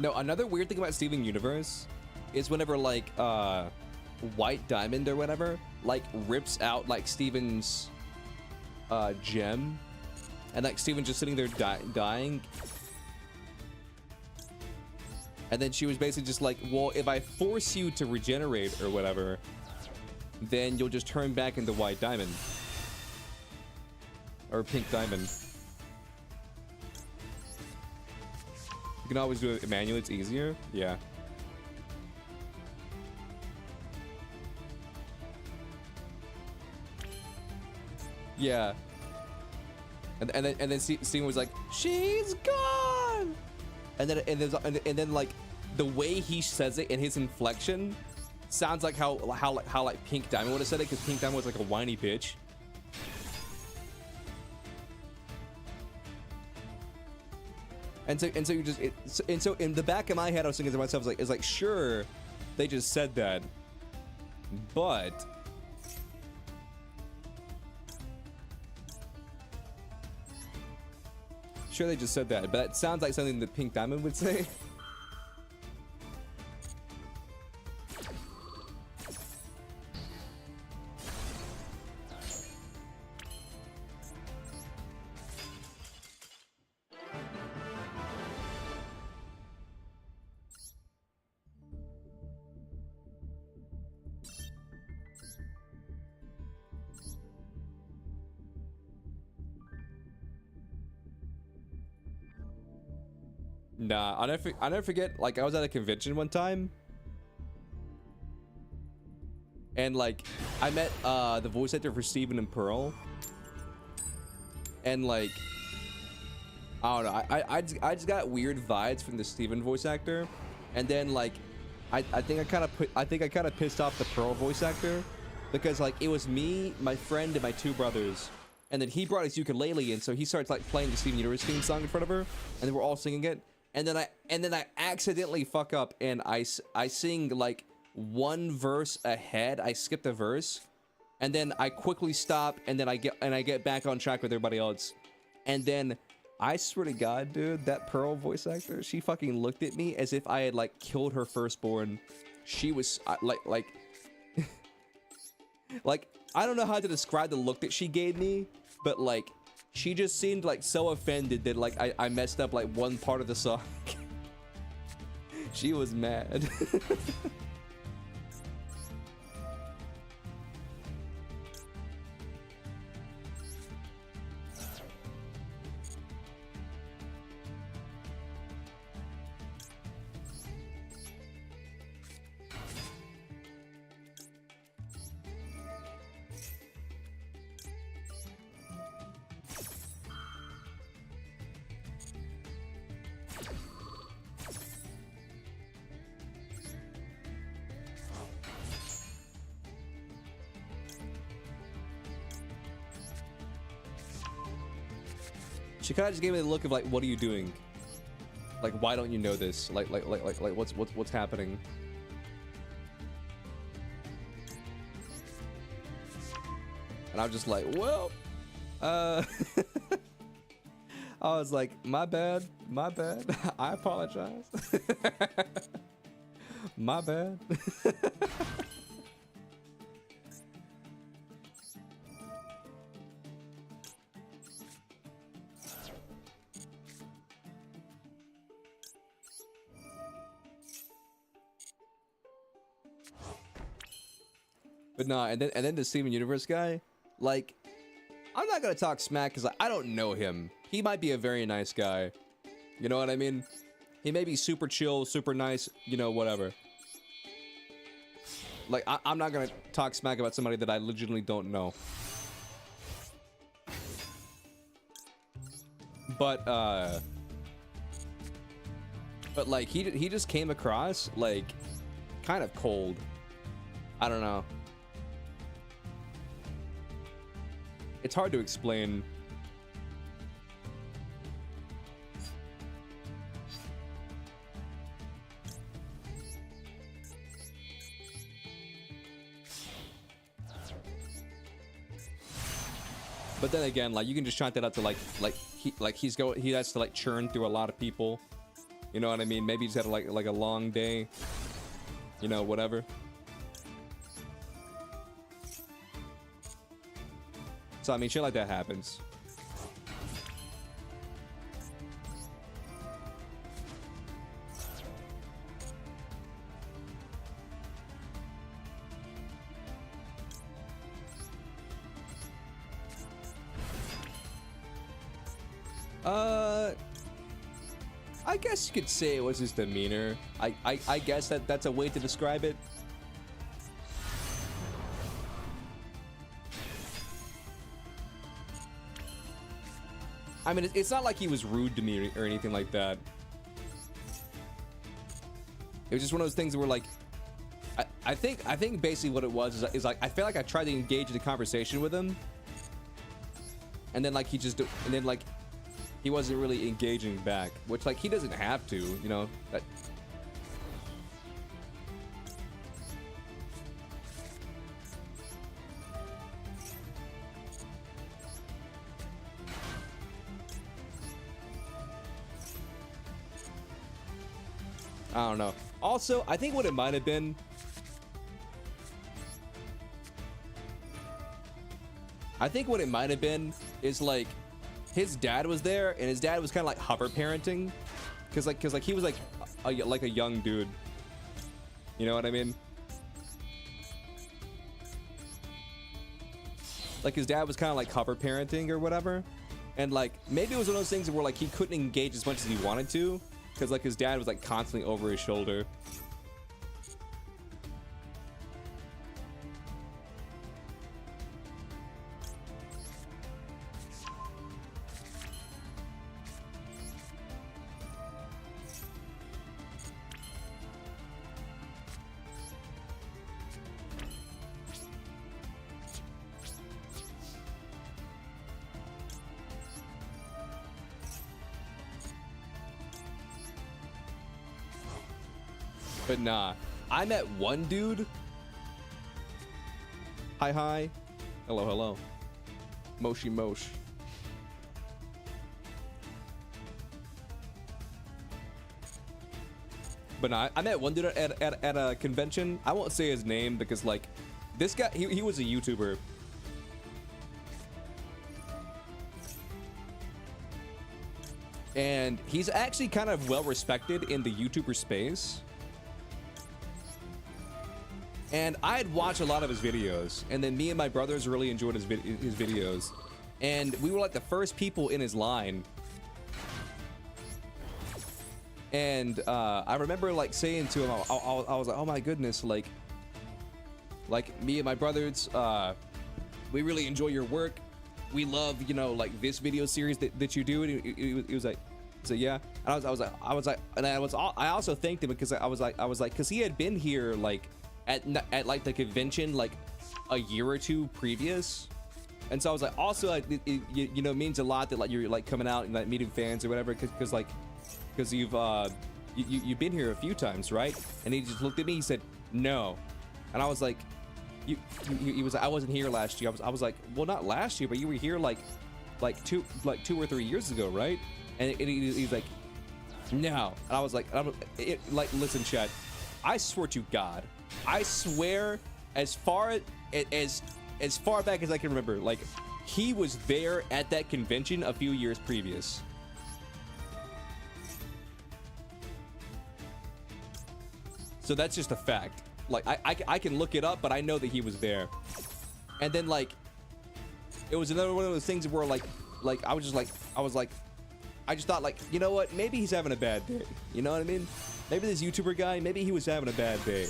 No, another weird thing about Steven Universe is whenever like White Diamond or whatever like rips out like Steven's gem, and like Steven just sitting there dying, and then she was basically just like, well, if I force you to regenerate or whatever, then you'll just turn back into White Diamond or Pink Diamond. You can always do it manually, it's easier. Yeah. Yeah. And then Steven was like, she's gone. And then like the way he says it in his inflection sounds like how like Pink Diamond would have said it, because Pink Diamond was like a whiny bitch. And so you just so in the back of my head I was thinking to myself, it's like sure, they just said that, but sure they just said that, but it sounds like something that Pink Diamond would say. Nah, I'll never forget, like, I was at a convention one time, and, like, I met, the voice actor for Steven and Pearl, and, like, I don't know, I just got weird vibes from the Steven voice actor, and then, like, I think I kind of pissed off the Pearl voice actor, because, like, it was me, my friend, and my two brothers, and then he brought his ukulele, and so he starts, like, playing the Steven Universe theme song in front of her, and then we're all singing it. And then I accidentally fuck up and I sing like one verse ahead. I skipped a verse, and then I quickly stop, and then I get back on track with everybody else. And then I swear to God, dude, that Pearl voice actor, she fucking looked at me as if I had like killed her firstborn. She was like like I don't know how to describe the look that she gave me, but like she just seemed like so offended that like I messed up like one part of the song. She was mad. She kind of just gave me the look of like, what are you doing? Like, why don't you know this? Like what's happening? And I was just like, well, I was like, my bad. I apologize. My bad. But nah, and then the Steven Universe guy, like, I'm not gonna talk smack because I don't know him. He might be a very nice guy. You know what I mean? He may be super chill, super nice, you know, whatever. Like, I'm not gonna talk smack about somebody that I legitimately don't know. But like, he just came across, like, kind of cold. I don't know. It's hard to explain. But then again, like, you can just chant that out to he has to like churn through a lot of people. You know what I mean? Maybe he's had like a long day. You know, whatever. So I mean, shit like that happens. I guess you could say it was his demeanor. I guess that's a way to describe it. I mean, it's not like he was rude to me or anything like that. It was just one of those things where, like, I think basically what it was is like, I feel like I tried to engage in a conversation with him, and then like he wasn't really engaging back, which, like, he doesn't have to, you know. That, I don't know. Also, I think what it might have been, is like his dad was there, and his dad was kind of like hover parenting, cause he was like a young dude. You know what I mean? Like, his dad was kind of like hover parenting or whatever, and like maybe it was one of those things where like he couldn't engage as much as he wanted to, because like his dad was like constantly over his shoulder. But nah, I met one dude. Hi. Hello. Moshi Mosh. But nah, I met one dude at a convention. I won't say his name because, like, this guy, he was a YouTuber. And he's actually kind of well respected in the YouTuber space. And I had watched a lot of his videos, and then me and my brothers really enjoyed his videos, and we were like the first people in his line. And I remember like saying to him, I was like, oh my goodness, like me and my brothers, we really enjoy your work. We love, you know, like this video series that you do. And he was like, yeah. And I was like, and I also thanked him because I was like, because he had been here like at like the convention like a year or two previous, and so I was like, also like you know, it means a lot that like you're like coming out and like meeting fans or whatever, because you've been here a few times, right? And he just looked at me, he said no, and I was like, he was, I wasn't here last year. I was like, well, not last year, but you were here like 2 or 3 years ago, right? And he's like, no. And I was like, like, listen, chat, I swear to God, I swear, as far back as I can remember, like, he was there at that convention a few years previous. So that's just a fact. Like, I can look it up, but I know that he was there. And then, like, it was another one of those things where, like I was like, I just thought, like, you know what? Maybe he's having a bad day. You know what I mean? Maybe this YouTuber guy, maybe he was having a bad day.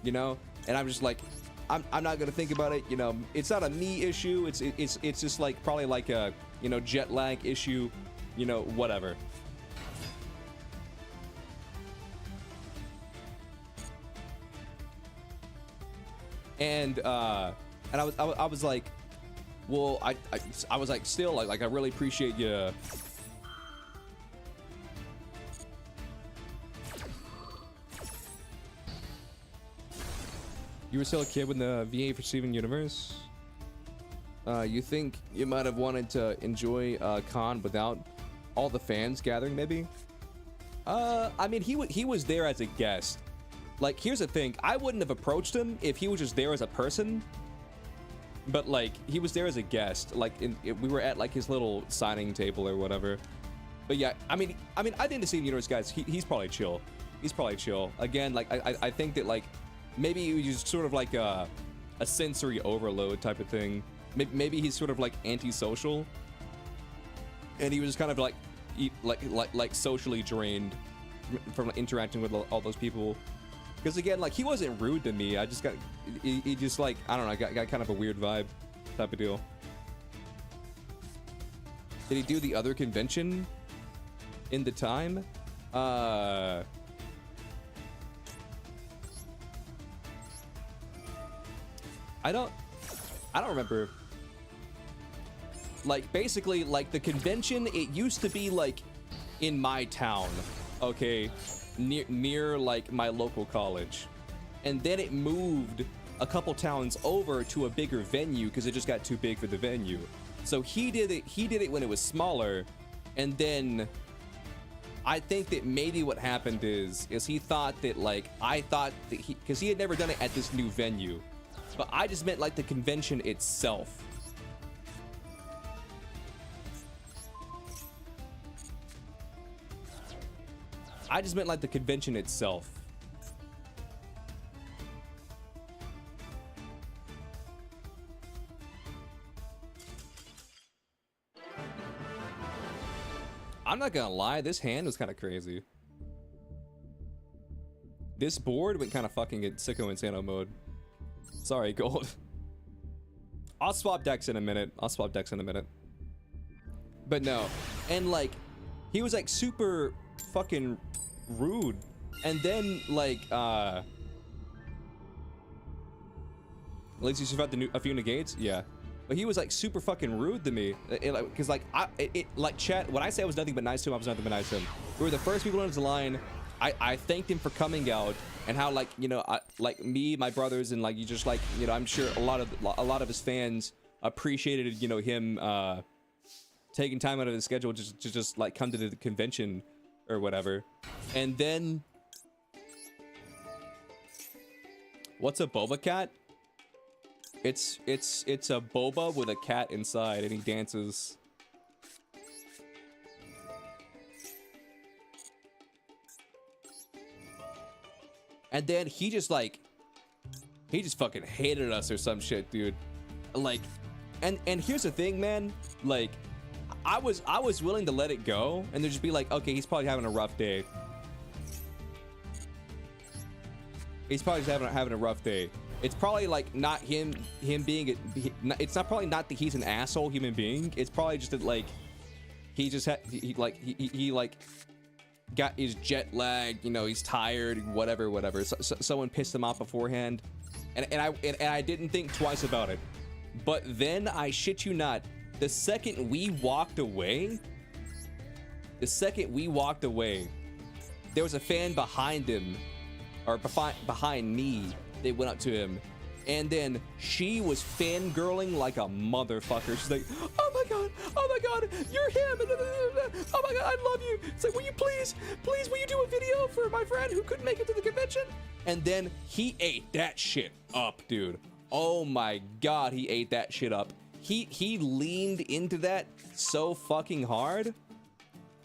You know? And I'm just like, I'm not gonna think about it. You know, it's not a me issue. It's just like probably like a, you know, jet lag issue. You know, whatever. And I was like, well, I was like, still like I really appreciate you. You were still a kid when the VA for Steven Universe. You think you might have wanted to enjoy con without all the fans gathering, maybe? I mean, he was there as a guest. Like, here's the thing, I wouldn't have approached him if he was just there as a person. But like, he was there as a guest. Like, we were at like his little signing table or whatever. But yeah, I mean, I think the Steven Universe guys, he's probably chill. He's probably chill. Again, like I think that like maybe he was just sort of like a sensory overload type of thing. Maybe he's sort of like antisocial, and he was just kind of like socially drained from interacting with all those people. Because again, like, he wasn't rude to me. I just got, he just like, I don't know, got kind of a weird vibe type of deal. Did he do the other convention in the time? I don't remember. Like, basically, like, the convention, it used to be like in my town, okay, near like my local college, and then it moved a couple towns over to a bigger venue because it just got too big for the venue. So he did it when it was smaller, and then I think that maybe what happened is he thought that, like, I thought that because he had never done it at this new venue, but I just meant like the convention itself. I just meant like the convention itself. I'm not gonna lie, this hand was kind of crazy. This board went kind of fucking in Sicko Insano mode. Sorry, Gold. I'll swap decks in a minute. But no. And like, he was like super fucking rude. And then like, at least you survived a few negates? Yeah. But he was like super fucking rude to me. Cause like, like, chat, when I say I was nothing but nice to him, I was nothing but nice to him. We were the first people in his line. I thanked him for coming out, and how, like, you know, like me, my brothers, and like, you just, like, you know, I'm sure a lot of his fans appreciated, you know, him taking time out of his schedule to just like come to the convention or whatever. And then, what's a boba cat? It's a boba with a cat inside, and he dances. And then he just fucking hated us or some shit, dude. Like, and here's the thing, man. Like, I was willing to let it go and then just be like, okay, he's probably having a rough day. He's probably just having a rough day. It's probably like not him being it's not probably not that he's an asshole human being. It's probably just that, like, he just had he got his jet lag, you know, he's tired, whatever. So, someone pissed him off beforehand, and I didn't think twice about it. But then, I shit you not, the second we walked away, there was a fan behind him, or behind me. They went up to him, And then she was fangirling like a motherfucker. She's like, oh my god, you're him. Oh my god, I love you. It's like, will you please, will you do a video for my friend who couldn't make it to the convention? And then he ate that shit up, dude. Oh my god, he ate that shit up. He leaned into that so fucking hard.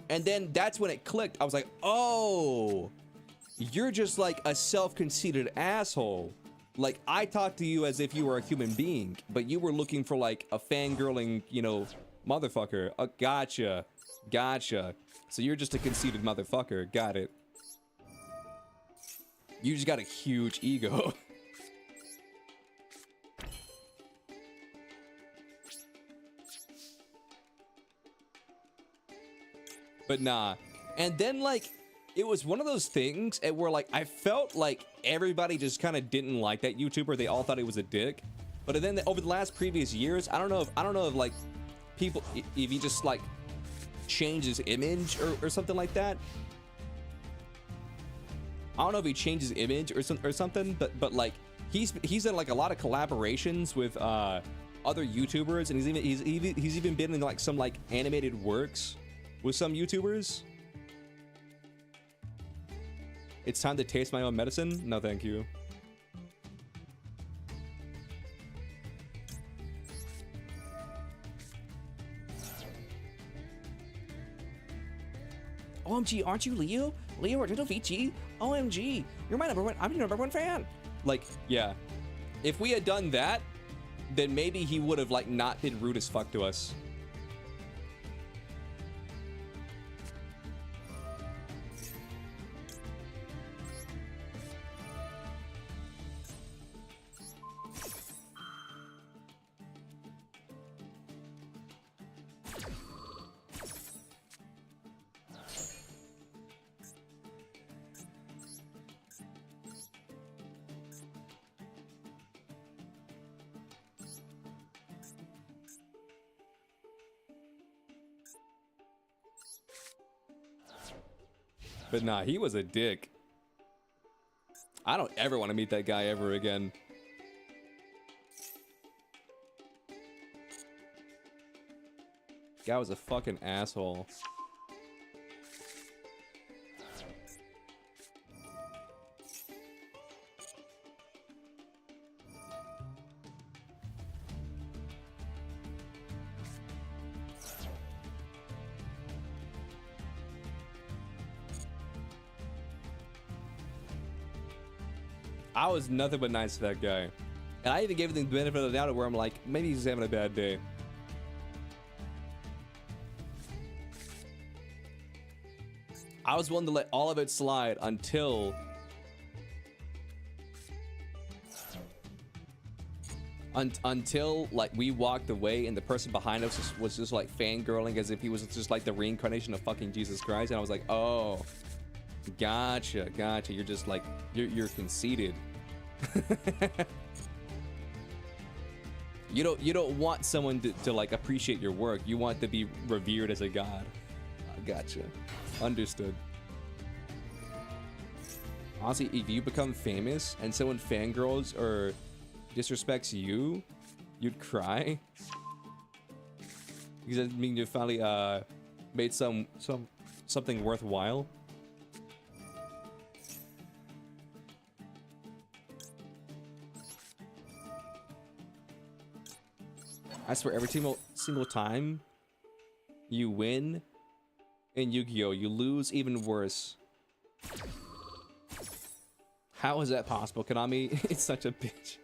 And then that's when it clicked. I was like, oh, you're just like a self-conceited asshole. Like, I talked to you as if you were a human being, but you were looking for like a fangirling, you know, motherfucker. Gotcha. So you're just a conceited motherfucker. Got it. You just got a huge ego. But nah. And then like, it was one of those things where like, I felt like everybody just kind of didn't like that YouTuber. They all thought he was a dick. But then over the last previous years, I don't know if like people, if he just like changed his image or something like that. I don't know if he changed his image or something, but like he's done like a lot of collaborations with other YouTubers, and he's even been in like some like animated works with some YouTubers. It's time to taste my own medicine? No, thank you. OMG, aren't you Leo? Leo Argento VG? OMG, you're my number one. I'm your number one fan. Like, yeah. If we had done that, then maybe he would have like not been rude as fuck to us. But nah, he was a dick. I don't ever want to meet that guy ever again. Guy was a fucking asshole. I was nothing but nice to that guy. And I even gave him the benefit of the doubt where I'm like, maybe he's having a bad day. I was willing to let all of it slide until like we walked away and the person behind us was just like fangirling as if he was just like the reincarnation of fucking Jesus Christ. And I was like, oh, gotcha. You're just like, you're conceited. You don't want someone to like appreciate your work. You want to be revered as a god. Gotcha. Understood. Honestly, if you become famous and someone fangirls or disrespects you, you'd cry. Because that means you finally made something worthwhile. I swear, every single time you win in Yu-Gi-Oh, you lose even worse. How is that possible? Konami is such a bitch.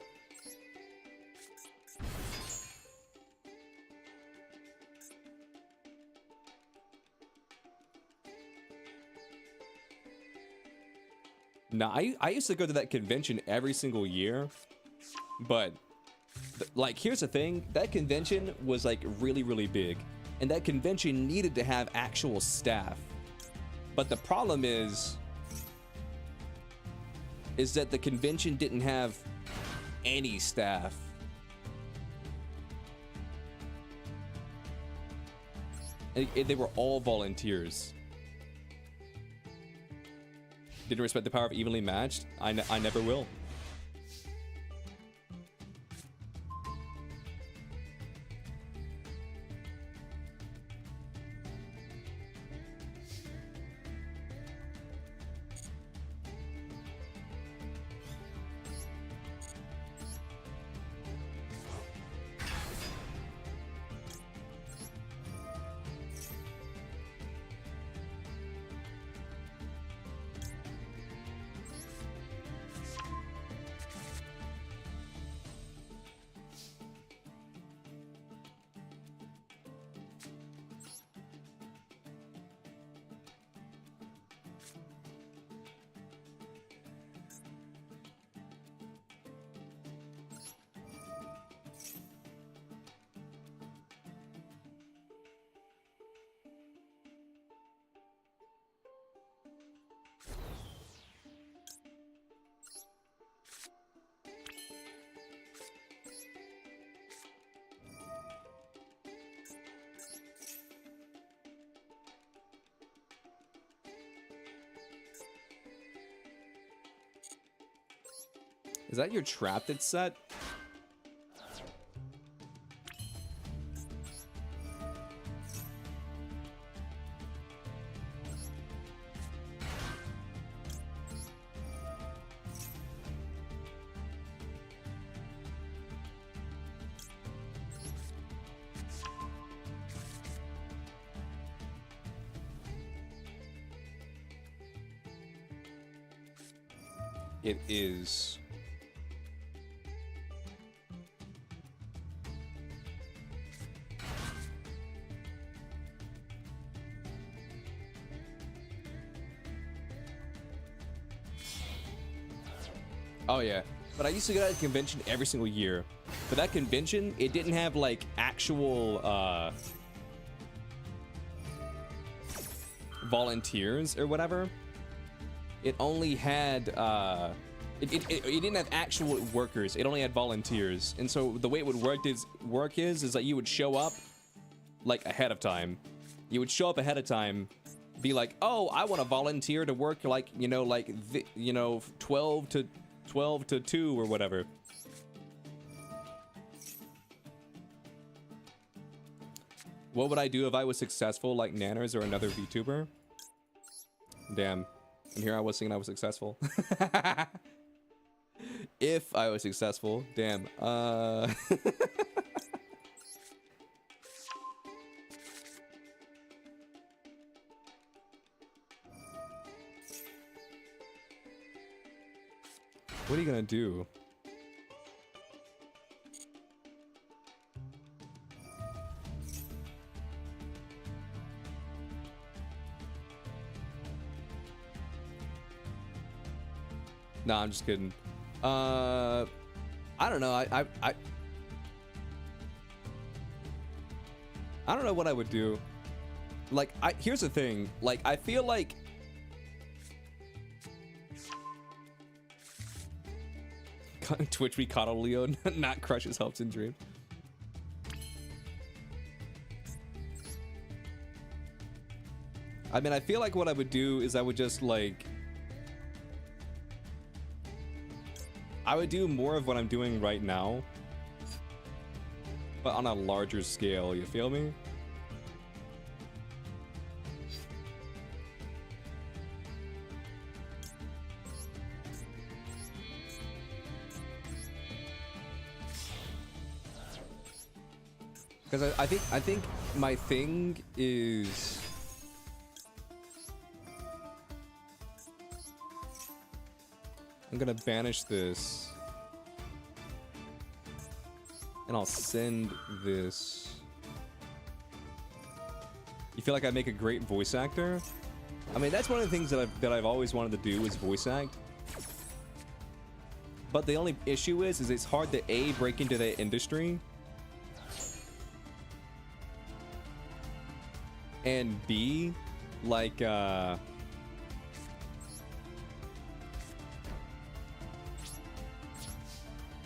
Nah, I used to go to that convention every single year, but like, here's the thing, that convention was like really big, and that convention needed to have actual staff. But the problem is that the convention didn't have any staff. And they were all volunteers. Didn't respect the power of evenly matched. I never will. Is that your trap that's set? It is. Oh yeah, but I used to go to a convention every single year. But that convention, it didn't have like actual volunteers or whatever. It only had it didn't have actual workers. It only had volunteers. And so the way it would work is that you would show up like ahead of time. You would show up ahead of time, be like, oh, I want to volunteer to work like 12 to 2 or whatever. What would I do if I was successful like Nanners or another VTuber? Damn. And here I was thinking I was successful. If I was successful, damn. What are you gonna do? Nah, I'm just kidding. I don't know. I don't know what I would do. Like, here's the thing. Like, I feel like Twitch we coddle Leo, not crush his hopes and dreams. I mean, I feel like what I would do is I would just like I would do more of what I'm doing right now, but on a larger scale, you feel me? Because I think my thing is I'm gonna banish this and I'll send this. You feel like I make a great voice actor? I mean, that's one of the things that I've always wanted to do is voice act. But the only issue is it's hard to A, break into the industry, and B, like, I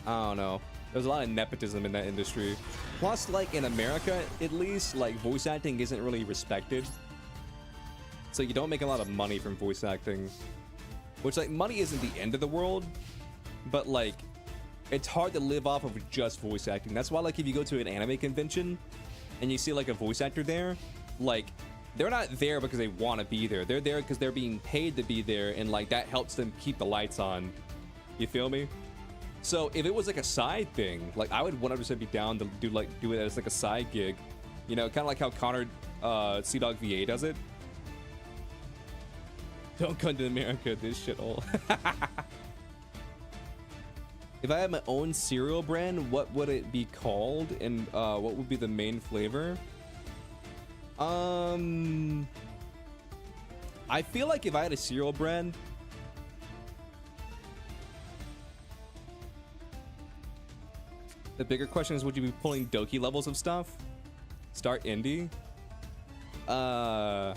don't know. There's a lot of nepotism in that industry. Plus, like, in America, at least, like, voice acting isn't really respected. So you don't make a lot of money from voice acting. Which, like, money isn't the end of the world, but, like, it's hard to live off of just voice acting. That's why, like, if you go to an anime convention and you see, like, a voice actor there, like, they're not there because they want to be there. They're there because they're being paid to be there, and, like, that helps them keep the lights on. You feel me? So if it was like a side thing, like, I would 100% be down to do it as like a side gig, you know, kind of like how Connor Seadog VA does it. Don't come to America, this shithole. If I had my own cereal brand, what would it be called, and what would be the main flavor? I feel like if I had a cereal brand, the bigger question is, would you be pulling Doki levels of stuff? Start indie? I'm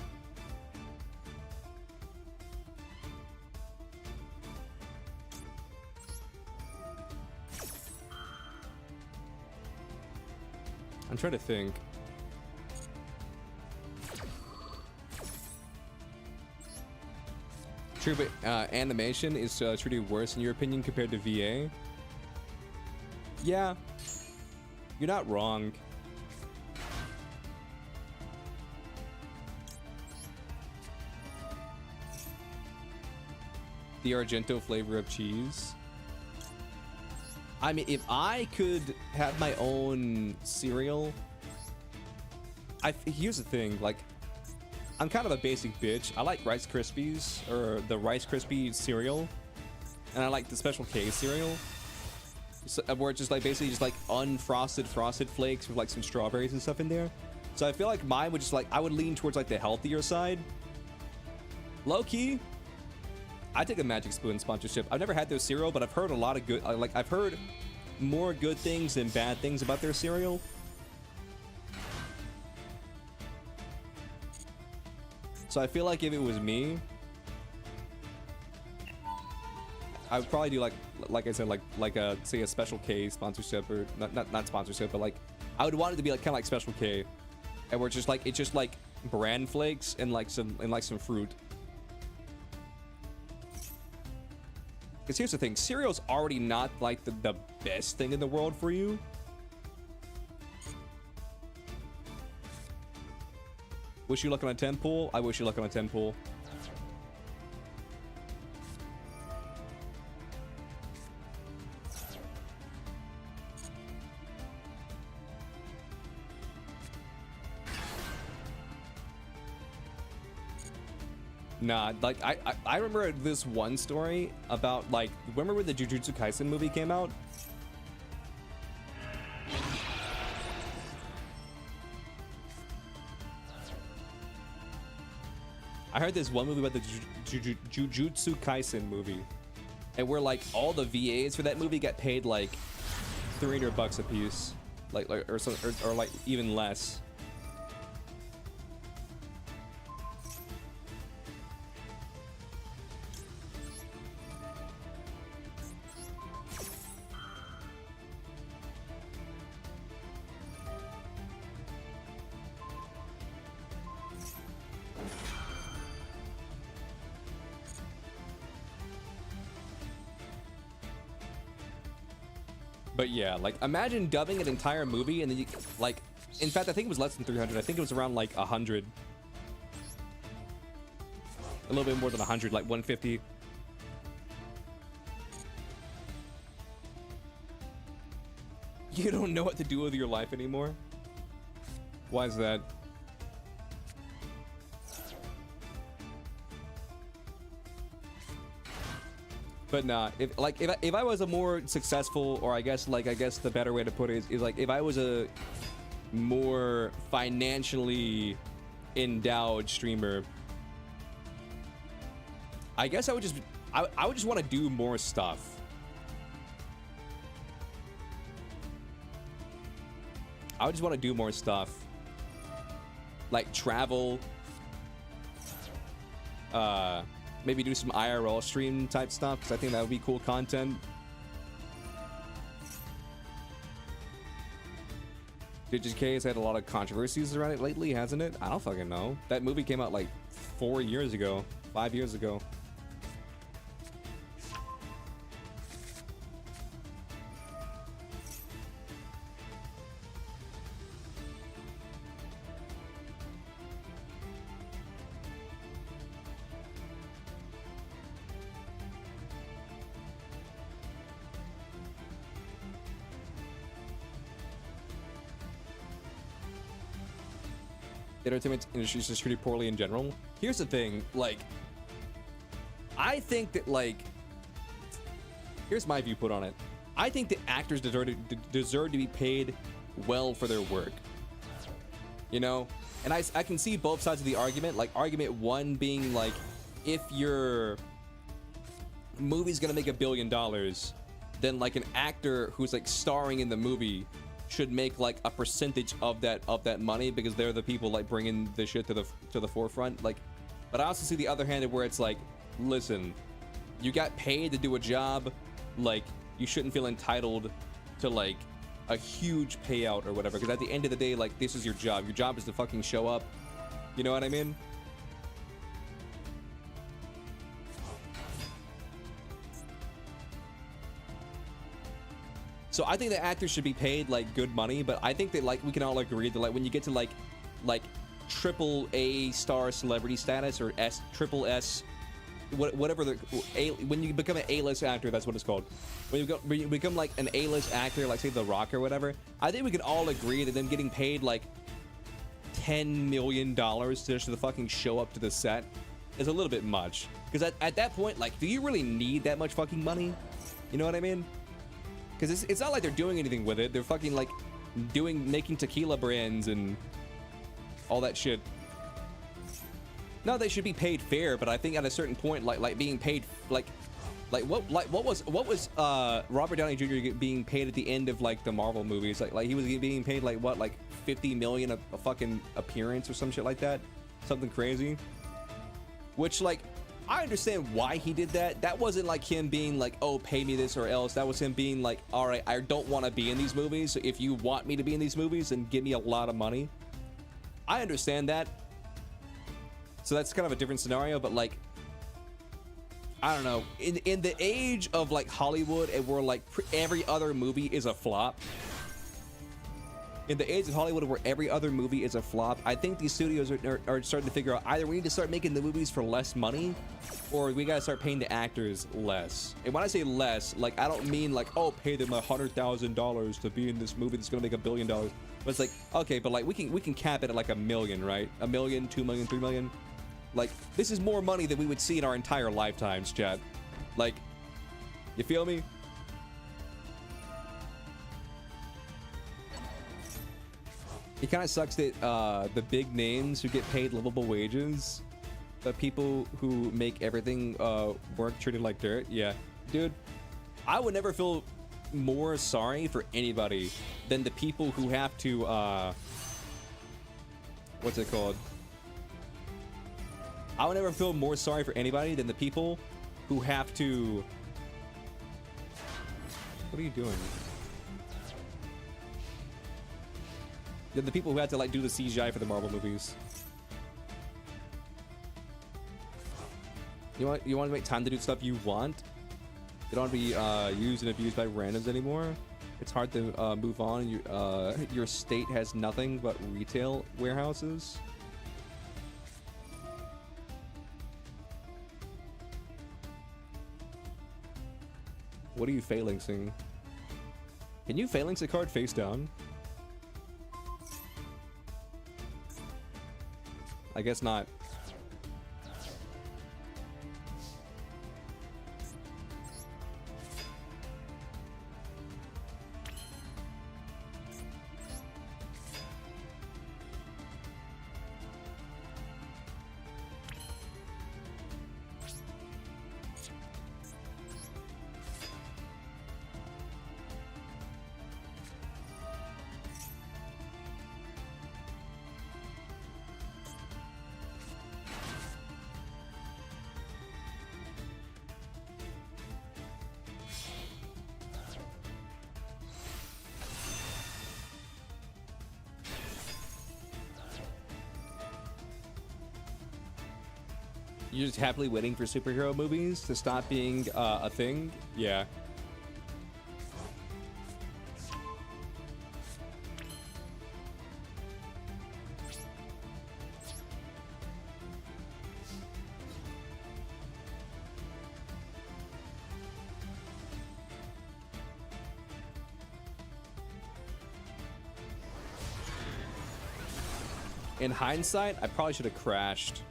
trying to think. True, but animation is treated worse in your opinion compared to VA. Yeah, you're not wrong. The Argento flavor of cheese. I mean, if I could have my own cereal, here's the thing, like, I'm kind of a basic bitch. I like Rice Krispies, or the Rice Krispie cereal, and I like the Special K cereal, so, where it's just like basically just like unfrosted frosted flakes with like some strawberries and stuff in there. So I feel like mine would just like, I would lean towards like the healthier side. Low key, I take a Magic Spoon sponsorship. I've never had their cereal, but I've heard a lot of good, like I've heard more good things than bad things about their cereal. So I feel like if it was me, I would probably do like I said, like a, say, a Special K sponsorship, or not sponsorship, but like I would want it to be like kind of like Special K, and where it's just like bran flakes and like some fruit. Because here's the thing, cereal's already not like the best thing in the world for you. Wish you luck on a 10 pull? I wish you luck on a 10 pull. Nah, like I remember this one story about, like, remember when the Jujutsu Kaisen movie came out? I heard this one movie about the Jujutsu Kaisen movie, and where like all the VAs for that movie got paid like $300 a piece, like or like even less. But yeah, like imagine dubbing an entire movie and then you, like, in fact, I think it was less than 300. I think it was around like 100. A little bit more than 100, like 150. You don't know what to do with your life anymore? Why is that? But nah, if I was a more successful, or I guess the better way to put it is like if I was a more financially endowed streamer, I guess I would just want to do more stuff. I would just want to do more stuff, like travel, maybe do some IRL stream type stuff, because I think that would be cool content. DJK has had a lot of controversies around it lately, hasn't it? I don't fucking know. That movie came out like 4 years ago, 5 years ago. The entertainment industry is just treated poorly in general. Here's the thing, like, I think that, like, here's my viewpoint on it. I think that actors deserve to be paid well for their work, you know? And I can see both sides of the argument. Like, argument one being like, if your movie's gonna make $1 billion, then like an actor who's like starring in the movie should make like a percentage of that money, because they're the people like bringing the shit to the forefront. Like, but I also see the other hand where it's like, listen, you got paid to do a job, like you shouldn't feel entitled to like a huge payout or whatever, because at the end of the day, like, this is your job. Your job is to fucking show up. You know what I mean? So I think the actors should be paid like good money, but I think that like we can all agree that like when you get to like triple A star celebrity status or triple S, whatever when you become an A-list actor, that's what it's called. When you become like an A-list actor, like say The Rock or whatever, I think we can all agree that them getting paid like $10 million just to fucking show up to the set is a little bit much. Because at that point, like, do you really need that much fucking money? You know what I mean? Because it's not like they're doing anything with it. They're fucking like making tequila brands and all that shit. No, they should be paid fair, but I think at a certain point, like being paid what was Robert Downey Jr. being paid at the end of like the Marvel movies? Like he was being paid like what, like 50 million a fucking appearance or some shit like that, something crazy. Which like I understand why he did that. That wasn't like him being like, oh, pay me this or else. That was him being like, all right, I don't want to be in these movies. So if you want me to be in these movies, then give me a lot of money. I understand that. So that's kind of a different scenario, but like, I don't know. In the age of like Hollywood, and where like every other movie is a flop. In the age of Hollywood where every other movie is a flop, I think these studios are starting to figure out either we need to start making the movies for less money, or we gotta start paying the actors less. And when I say less, like I don't mean like, oh, pay them $100,000 to be in this movie that's gonna make $1 billion. But it's like, okay, but like we can cap it at like $1 million, right? $1 million, 2 million, 3 million. Like this is more money than we would see in our entire lifetimes, chat. Like, you feel me? It kind of sucks that the big names who get paid livable wages, the people who make everything work treated like dirt. Yeah, dude, I would never feel more sorry for anybody than the people who have to what's it called? I would never feel more sorry for anybody than the people who have to. What are you doing? Than the people who had to like do the CGI for the Marvel movies. You want to make time to do stuff you want? You don't want to be used and abused by randoms anymore. It's hard to move on. Your state has nothing but retail warehouses. What are you phalanxing? Can you phalanx a card face down? I guess not. You're just happily waiting for superhero movies to stop being a thing? Yeah. In hindsight, I probably should have crashed.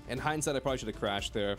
In hindsight, I probably should have crashed there.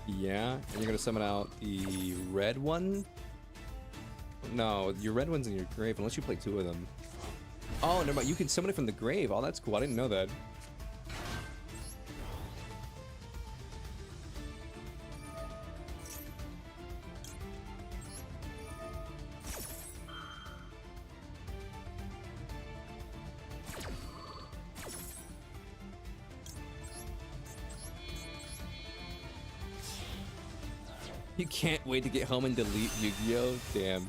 Yeah, and you're gonna summon out the red one? No, your red one's in your grave, unless you play 2 of them. Oh, never mind. You can summon it from the grave. Oh, that's cool. I didn't know that. You can't wait to get home and delete Yu-Gi-Oh! Damn.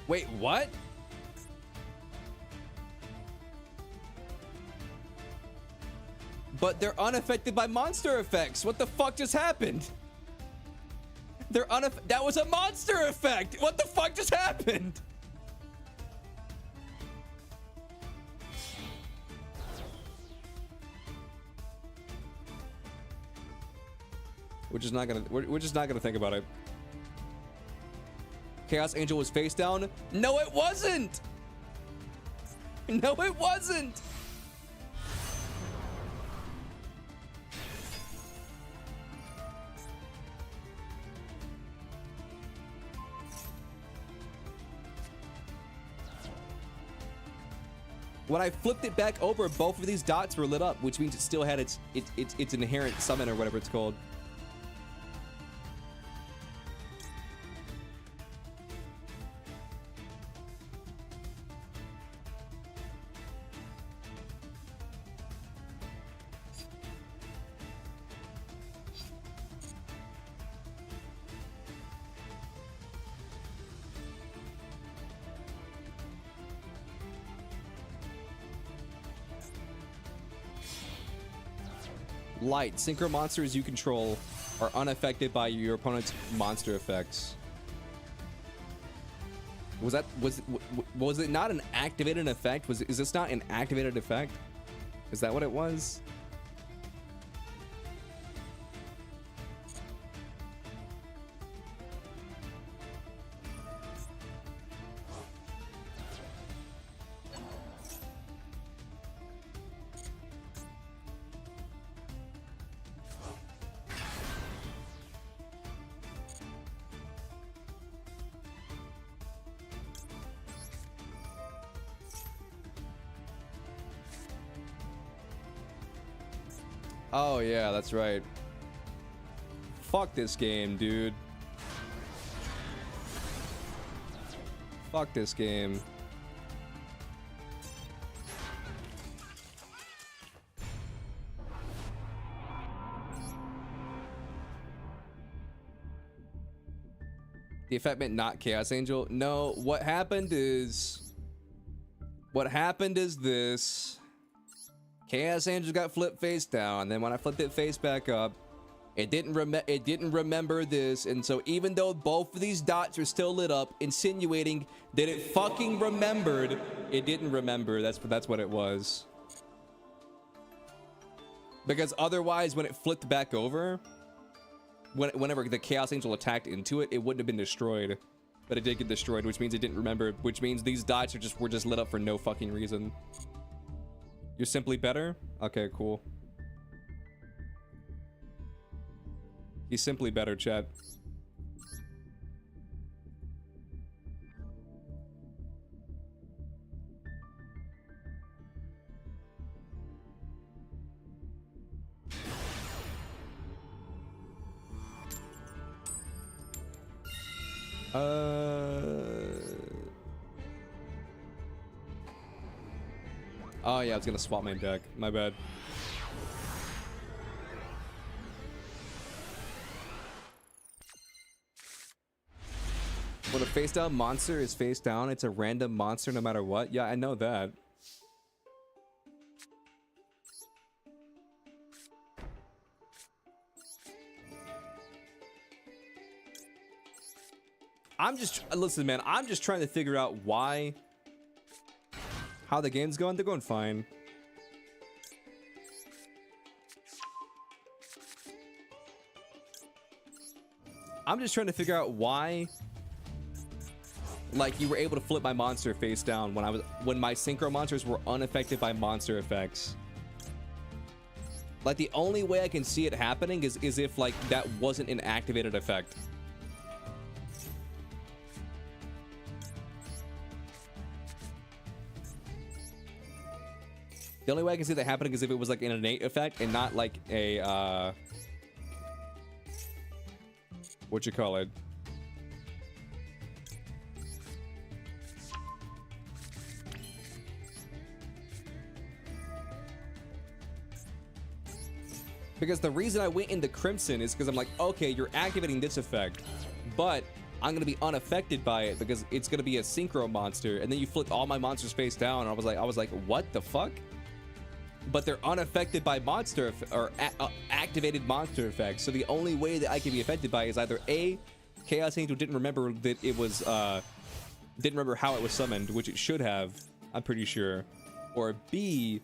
Wait, what? But they're unaffected by monster effects. What the fuck just happened? They're that was a monster effect. What the fuck just happened? We're just not gonna think about it. Chaos Angel was face down. No, it wasn't. No, it wasn't. When I flipped it back over, both of these dots were lit up, which means it still had its inherent summon or whatever it's called. Light. Synchro monsters you control are unaffected by your opponent's monster effects. Was it not an activated effect? Is this not an activated effect? Is that what it was? Oh yeah, that's right. Fuck this game, dude. Fuck this game. The effect meant not Chaos Angel. No, what happened is this. Chaos Angel got flipped face down. Then when I flipped it face back up, it didn't remember this, and so even though both of these dots are still lit up, insinuating that it fucking remembered, it didn't remember. That's what it was. Because otherwise, when it flipped back over, whenever the Chaos Angel attacked into it, it wouldn't have been destroyed. But it did get destroyed, which means it didn't remember. Which means these dots were just lit up for no fucking reason. You're simply better? Okay, cool. He's simply better, chat. Oh yeah, I was gonna swap my deck. My bad. When a face down monster is face down, it's a random monster no matter what. Yeah, I know that. Listen, man, I'm just trying to figure out how the game's going. They're going fine. I'm just trying to figure out why like you were able to flip my monster face down when my synchro monsters were unaffected by monster effects. Like the only way I can see it happening is if like that wasn't an activated effect. The only way I can see that happening is if it was like an innate effect and not like a what you call it? Because the reason I went into Crimson is because I'm like, okay, you're activating this effect, but I'm gonna be unaffected by it because it's gonna be a synchro monster, and then you flipped all my monsters face down, and I was like, what the fuck? But they're unaffected by monster or activated monster effects. So the only way that I can be affected by is either A, Chaos Angel didn't remember that it was didn't remember how it was summoned, which it should have, I'm pretty sure, or B,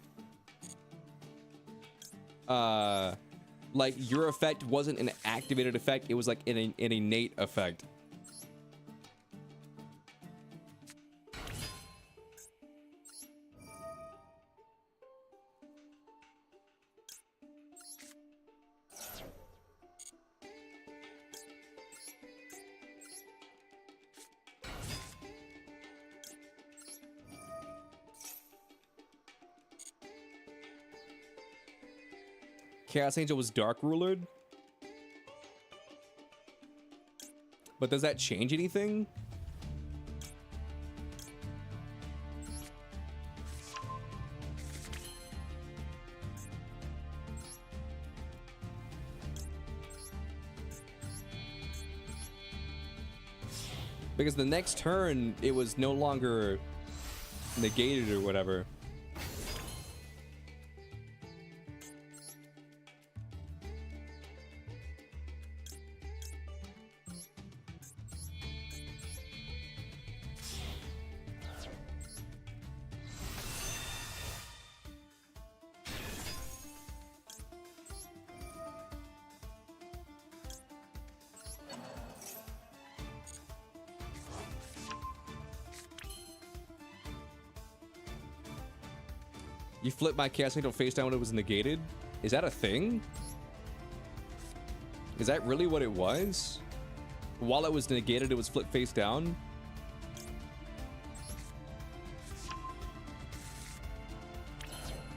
like your effect wasn't an activated effect, it was like an innate effect. Chaos Angel was Dark Rulered? But does that change anything? Because the next turn, it was no longer negated or whatever. You flipped my Chaos Angel face down when it was negated? Is that a thing? Is that really what it was? While it was negated, it was flipped face down?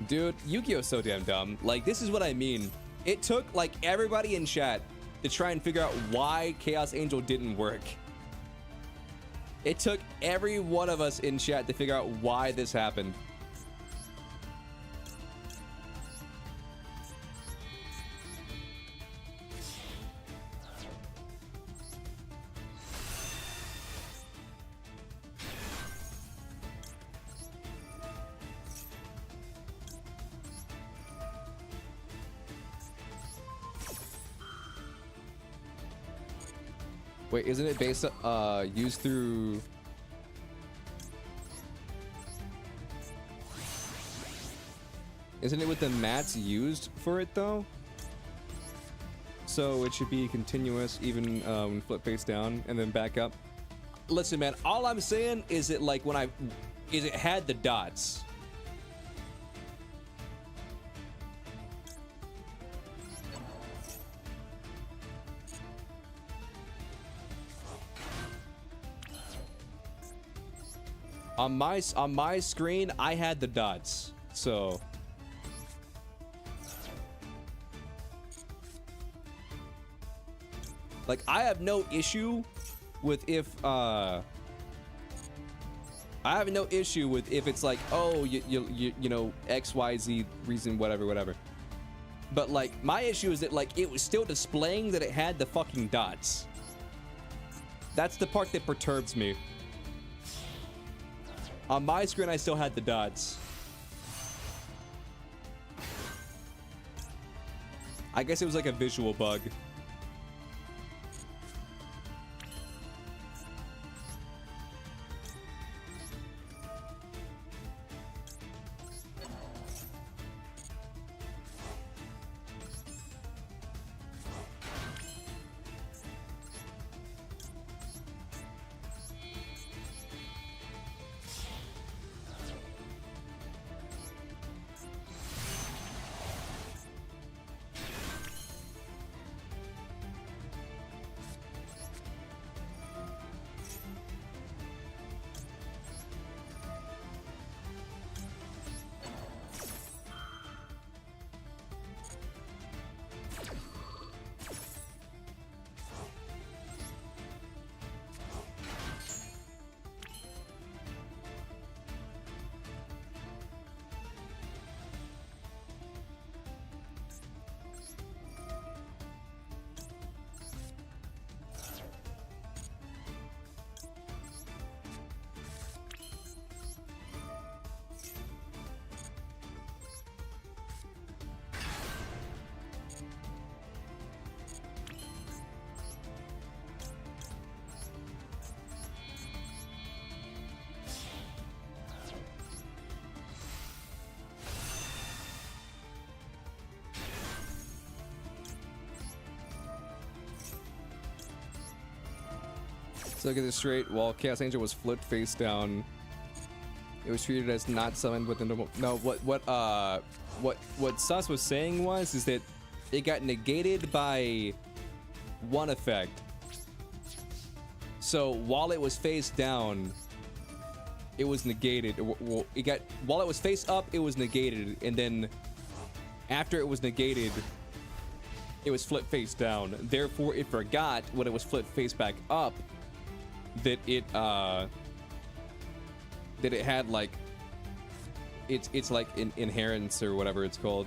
Dude, Yu-Gi-Oh's so damn dumb. Like, this is what I mean. It took, like, everybody in chat to try and figure out why Chaos Angel didn't work. It took every one of us in chat to figure out why this happened. Wait, isn't it based used through? Isn't it with the mats used for it though? So it should be continuous even when flip face down and then back up. Listen, man, all I'm saying is that like when it had the dots. On my screen, I had the dots, so like I have no issue with if it's like, oh, you know, XYZ reason, whatever. But like my issue is that like it was still displaying that it had the fucking dots. That's the part that perturbs me. On my screen, I still had the dots. I guess it was like a visual bug. So get this straight. While Chaos Angel was flipped face down, it was treated as not summoned with the normal. No, what Sus was saying is that it got negated by one effect. So while it was face down, it was negated. Well, while it was face up, it was negated, and then after it was negated, it was flipped face down. Therefore, it forgot when it was flipped face back up that it had like it's like inherence or whatever it's called.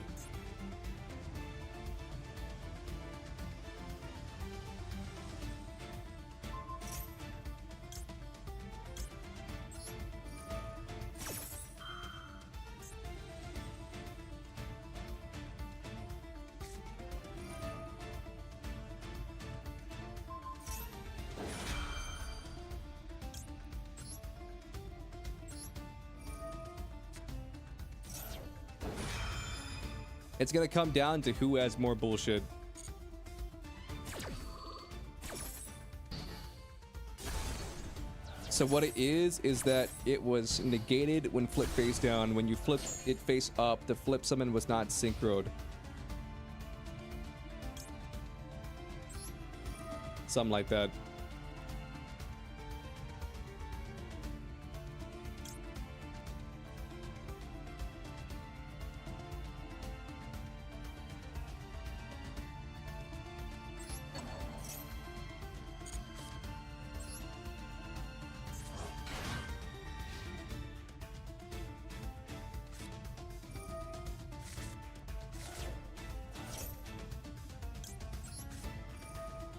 It's gonna come down to who has more bullshit. So what it is that it was negated when flip face down. When you flip it face up, the flip summon was not synchroed. Something like that.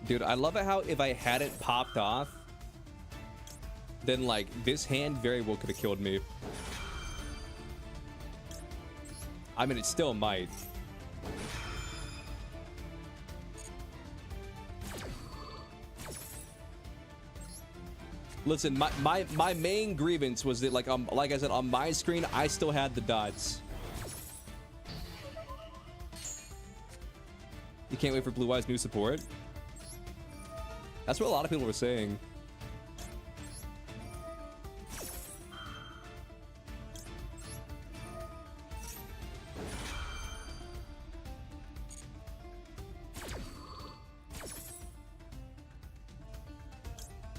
Dude, I love it how if I hadn't popped off, then like this hand very well could have killed me. I mean, it still might. Listen, my main grievance was that like I said, on my screen, I still had the dots. You can't wait for Blue Eyes' new support? That's what a lot of people were saying.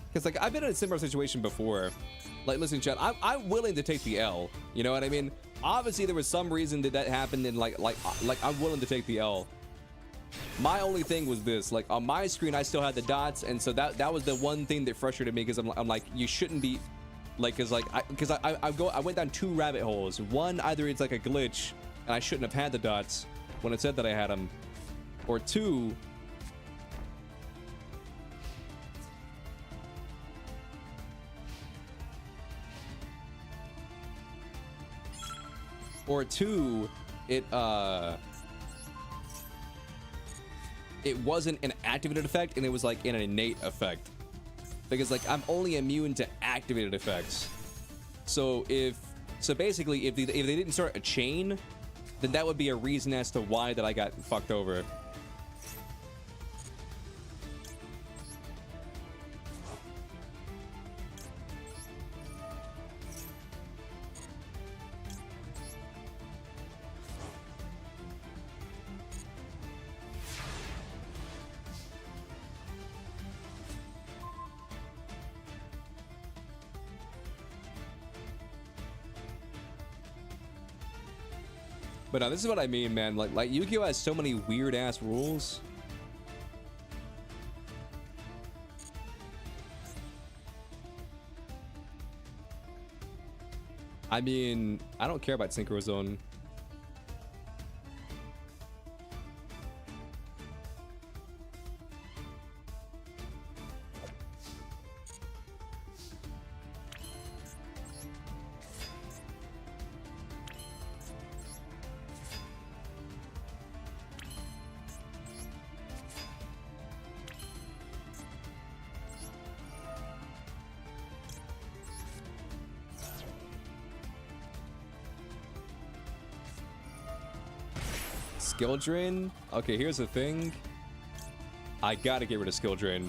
Because like I've been in a similar situation before. Like, listen, chat, I'm willing to take the L. You know what I mean? Obviously, there was some reason that happened, and like I'm willing to take the L. My only thing was this, like on my screen I still had the dots, and so that was the one thing that frustrated me, because I'm like, you shouldn't be like, because I went down two rabbit holes. One, either it's like a glitch and I shouldn't have had the dots when it said that I had them, or two, it wasn't an activated effect, and it was like an innate effect, because like I'm only immune to activated effects. So basically if they didn't start a chain, then that would be a reason as to why that I got fucked over. But no, this is what I mean, man. Like Yu-Gi-Oh has so many weird ass rules. I mean, I don't care about Synchro Zone. Skill drain? Okay, here's the thing. I gotta get rid of skill drain.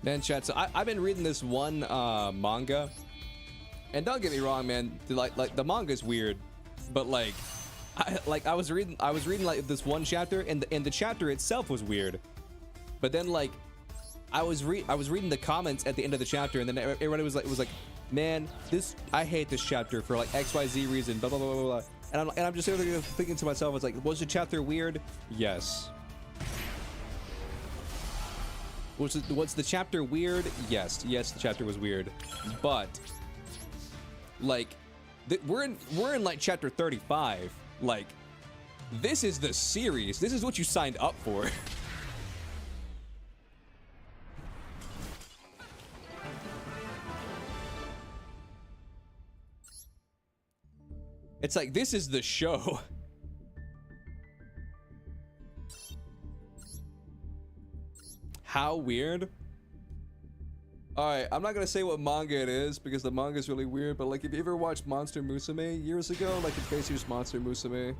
Man, chat. So I've been reading this one manga, and don't get me wrong, man. Like the manga is weird, but like I was reading like this one chapter, and the chapter itself was weird. But then like I was reading the comments at the end of the chapter, and then everybody was like, man, I hate this chapter for like XYZ reason, blah blah blah blah blah. And I'm just thinking to myself, it's like, was the chapter weird? Yes. Was the chapter weird? Yes, the chapter was weird. But like we're in like chapter 35. Like, this is the series. This is what you signed up for. It's like, this is the show. How weird. Alright, I'm not gonna say what manga it is because the manga is really weird, but like, if you ever watched Monster Musume years ago, like, it's basically just Monster Musume.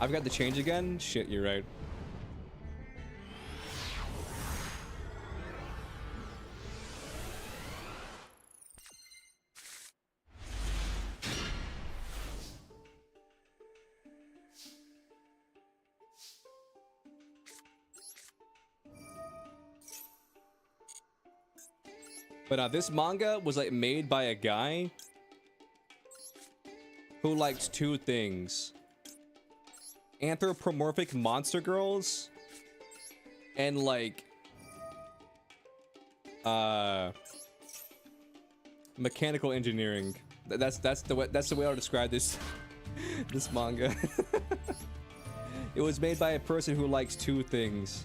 I've got the change again? Shit, you're right. But this manga was like made by a guy who liked two things: anthropomorphic monster girls and like mechanical engineering. That's the way I'll describe this this manga. It was made by a person who likes two things,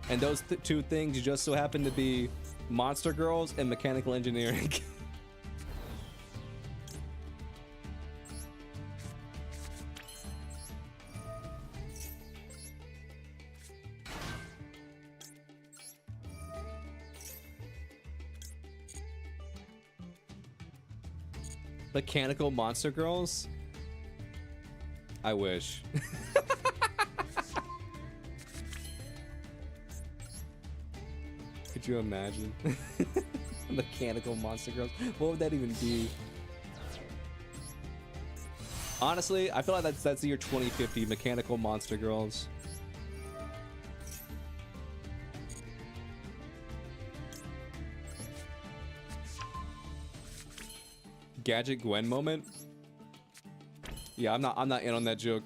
and those two things just so happen to be monster girls and mechanical engineering. Mechanical monster girls? I wish. Could you imagine? Mechanical monster girls? What would that even be? Honestly, I feel like that's the year 2050, mechanical monster girls. Gadget Gwen moment? Yeah, I'm not in on that joke.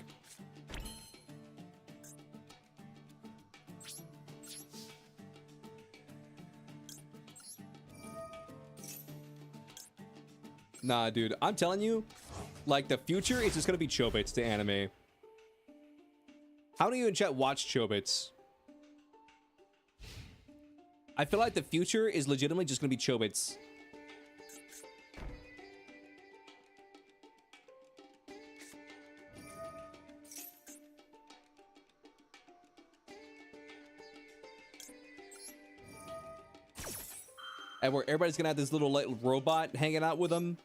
Nah, dude, I'm telling you, like, the future is just gonna be Chobits to anime. How many of you in chat watch Chobits? I feel like the future is legitimately just gonna be Chobits. And where everybody's gonna have this little like robot hanging out with them,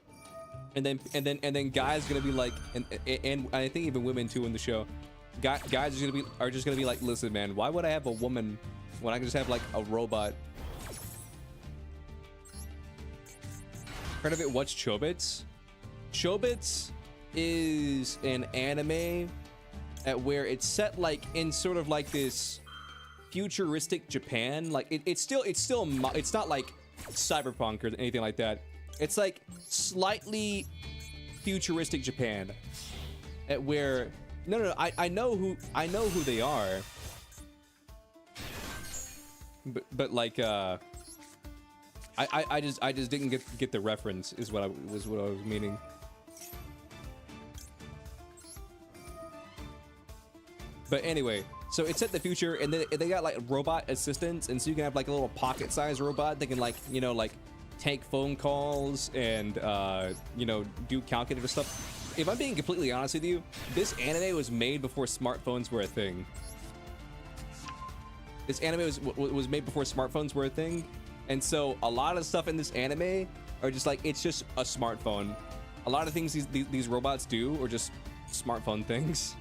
and then guys gonna be like, and I think even women too in the show, guys are just gonna be like, listen, man, why would I have a woman when I can just have like a robot? Heard of it? What's Chobits? Chobits is an anime at where it's set like in sort of like this futuristic Japan. Like it's not like cyberpunk or anything like that. It's like slightly futuristic Japan at where I know who they are, but like I just didn't get the reference is what I was meaning. But anyway, so it's set in the future, and they got like robot assistants, and so you can have like a little pocket-sized robot that can like, you know, like take phone calls and you know, do calculative stuff. If I'm being completely honest with you, this anime was made before smartphones were a thing. This anime was made before smartphones were a thing, and so a lot of stuff in this anime are just like, it's just a smartphone. A lot of things these robots do are just smartphone things.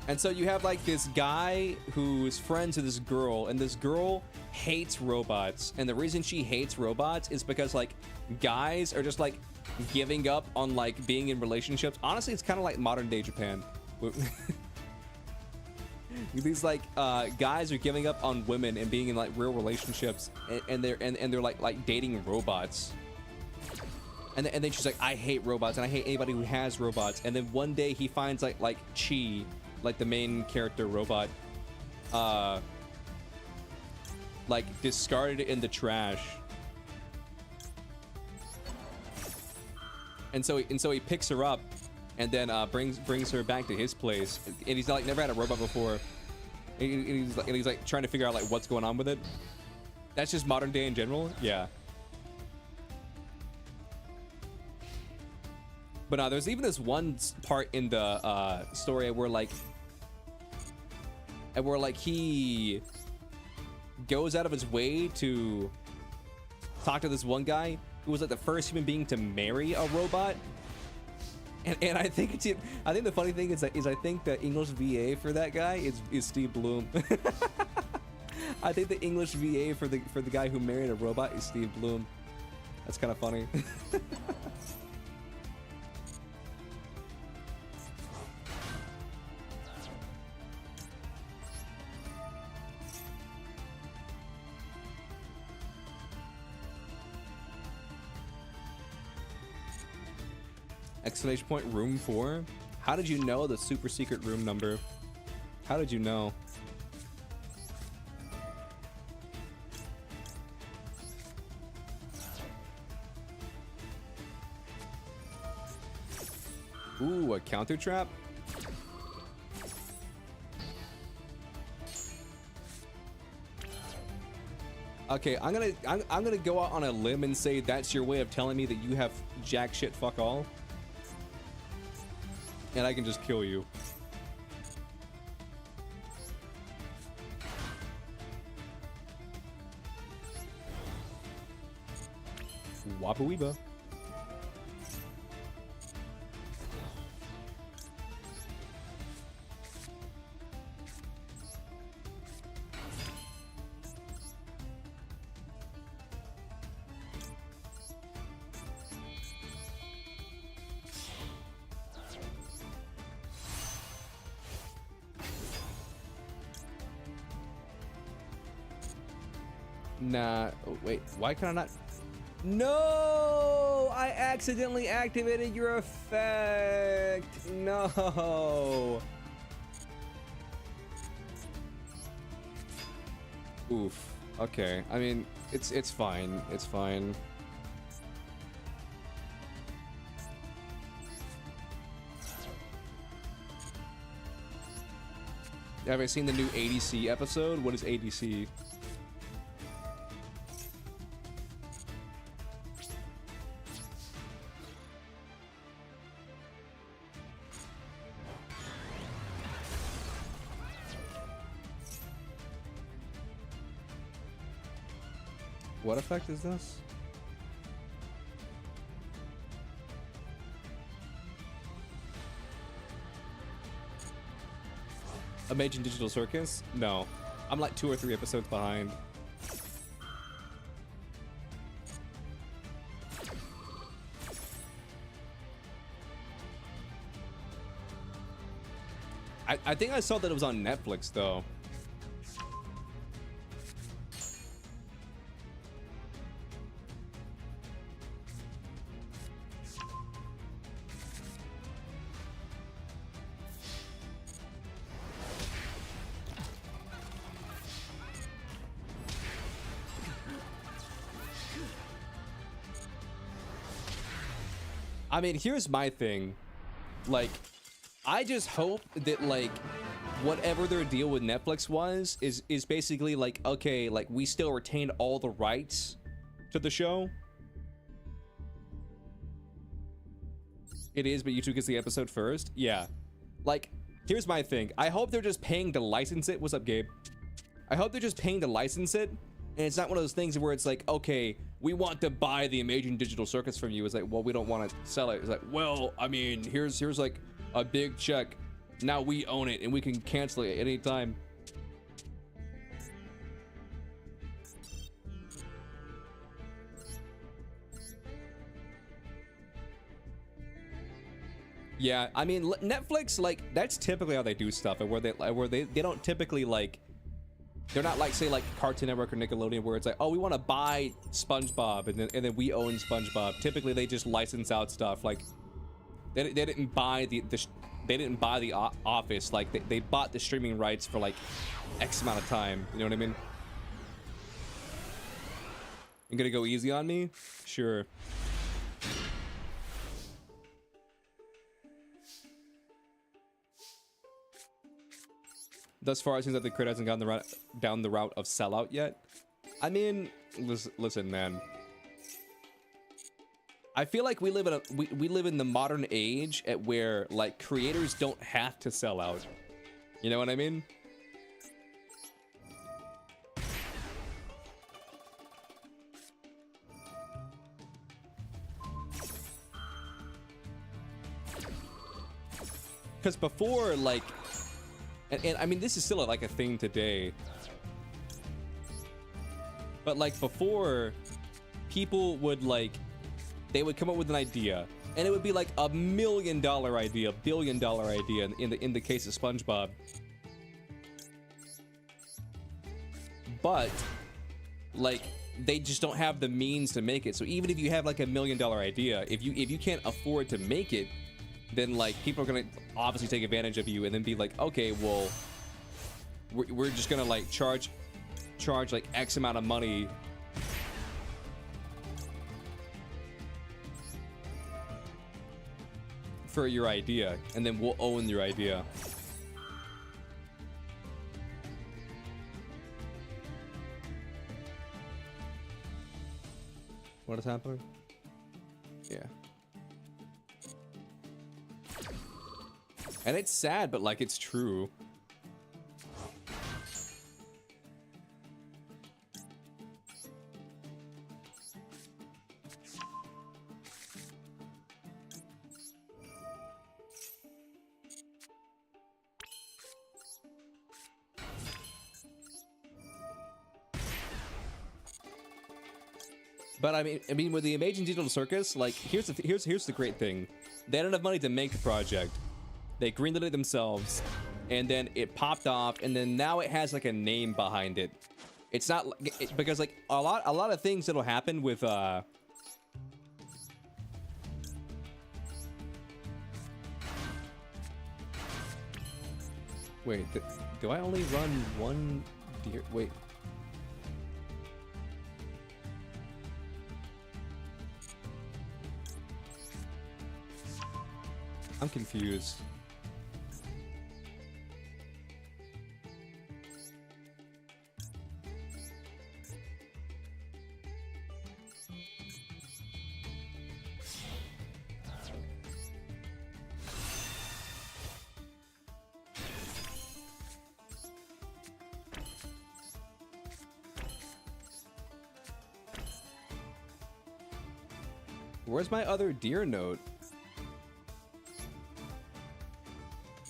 And so you have like this guy who's friends with this girl, and this girl hates robots. And the reason she hates robots is because like guys are just like giving up on like being in relationships. Honestly, it's kind of like modern day Japan. These like guys are giving up on women and being in like real relationships, and they're like dating robots. And then she's like, I hate robots and I hate anybody who has robots. And then one day he finds like Chi, like the main character robot, like discarded in the trash. And so he picks her up and then brings her back to his place. And he's like never had a robot before. And he's like trying to figure out like what's going on with it. That's just modern day in general. Yeah. But there's even this one part in the story where like he goes out of his way to talk to this one guy who was like the first human being to marry a robot. And I think the funny thing is I think the English VA for that guy is Steve Bloom. I think the English VA for the guy who married a robot is Steve Bloom. That's kind of funny. Exclamation point room 4. How did you know the super secret room number? How did you know? Ooh, a counter trap. Okay, I'm gonna go out on a limb and say that's your way of telling me that you have jack shit fuck all. And I can just kill you. Wappa weeba. Nah, wait, why can I not? No, I accidentally activated your effect. No. Oof. Okay. I mean, it's fine. It's fine. Have I seen the new ADC episode? What is ADC? What effect is this? Imagine Digital Circus? No. I'm like 2 or 3 episodes behind. I think I saw that it was on Netflix though. I mean, here's my thing. Like, I just hope that like whatever their deal with Netflix was is basically like, okay, like we still retained all the rights to the show. It is, but YouTube gets the episode first. Yeah. Like, here's my thing. I hope they're just paying to license it. What's up, Gabe? I hope they're just paying to license it And it's not one of those things where it's like, okay, we want to buy the Amazing Digital Circus from you. It's like, well, we don't want to sell it. It's like, well, I mean, here's like a big check. Now we own it and we can cancel it at any time. Yeah, I mean, Netflix, like, that's typically how they do stuff, and where they don't typically, like, they're not like, say, like Cartoon Network or Nickelodeon, where it's like, oh, we want to buy SpongeBob, and then we own SpongeBob. Typically, they just license out stuff. Like, they didn't buy the Office. Like, they bought the streaming rights for like X amount of time. You know what I mean? You gonna go easy on me? Sure. Thus far, it seems that the crit hasn't gone down the route of sellout yet. I mean, listen, man. I feel like we live in the modern age at where like creators don't have to sell out. You know what I mean? Because before, like. And I mean, this is still like a thing today. But like before, people would like, they would come up with an idea, and it would be like $1 million idea, $1 billion idea in the case of SpongeBob. But like, they just don't have the means to make it. So even if you have like $1 million idea, if you can't afford to make it, then like people are gonna obviously take advantage of you and then be like, okay, well, we're just gonna like charge like X amount of money for your idea, and then we'll own your idea. What is happening? Yeah. And it's sad, but like it's true. But I mean, with the Amazing Digital Circus, like here's the great thing: they had enough money to make the project. They greenlit it themselves, and then it popped off, and then now it has like a name behind it. It's not because like a lot of things that'll happen with wait, do I only run one deer? Wait. I'm confused. Where's my other deer note?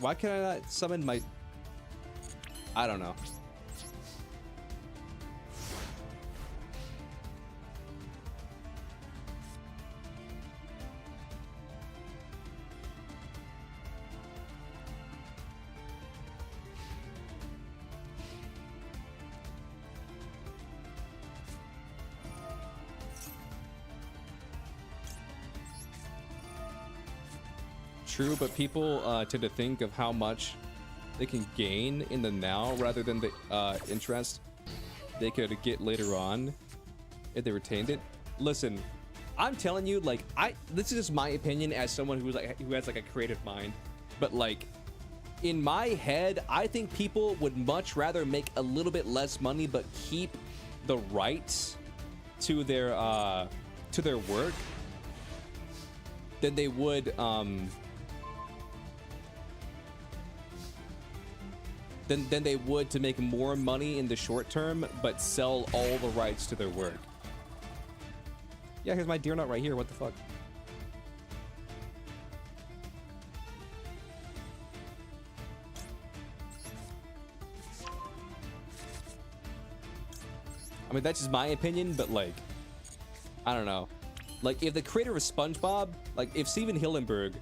Why can I not summon my... I don't know. True, but people tend to think of how much they can gain in the now rather than the interest they could get later on if they retained it. Listen, I'm telling you, like, this is just my opinion as someone who has like a creative mind, but like in my head, I think people would much rather make a little bit less money but keep the rights to their work than they would than they would to make more money in the short term, but sell all the rights to their work. Yeah, here's my deer nut right here. What the fuck? I mean, that's just my opinion, but like, I don't know. Like, if the creator of SpongeBob, like, if Steven Hillenburg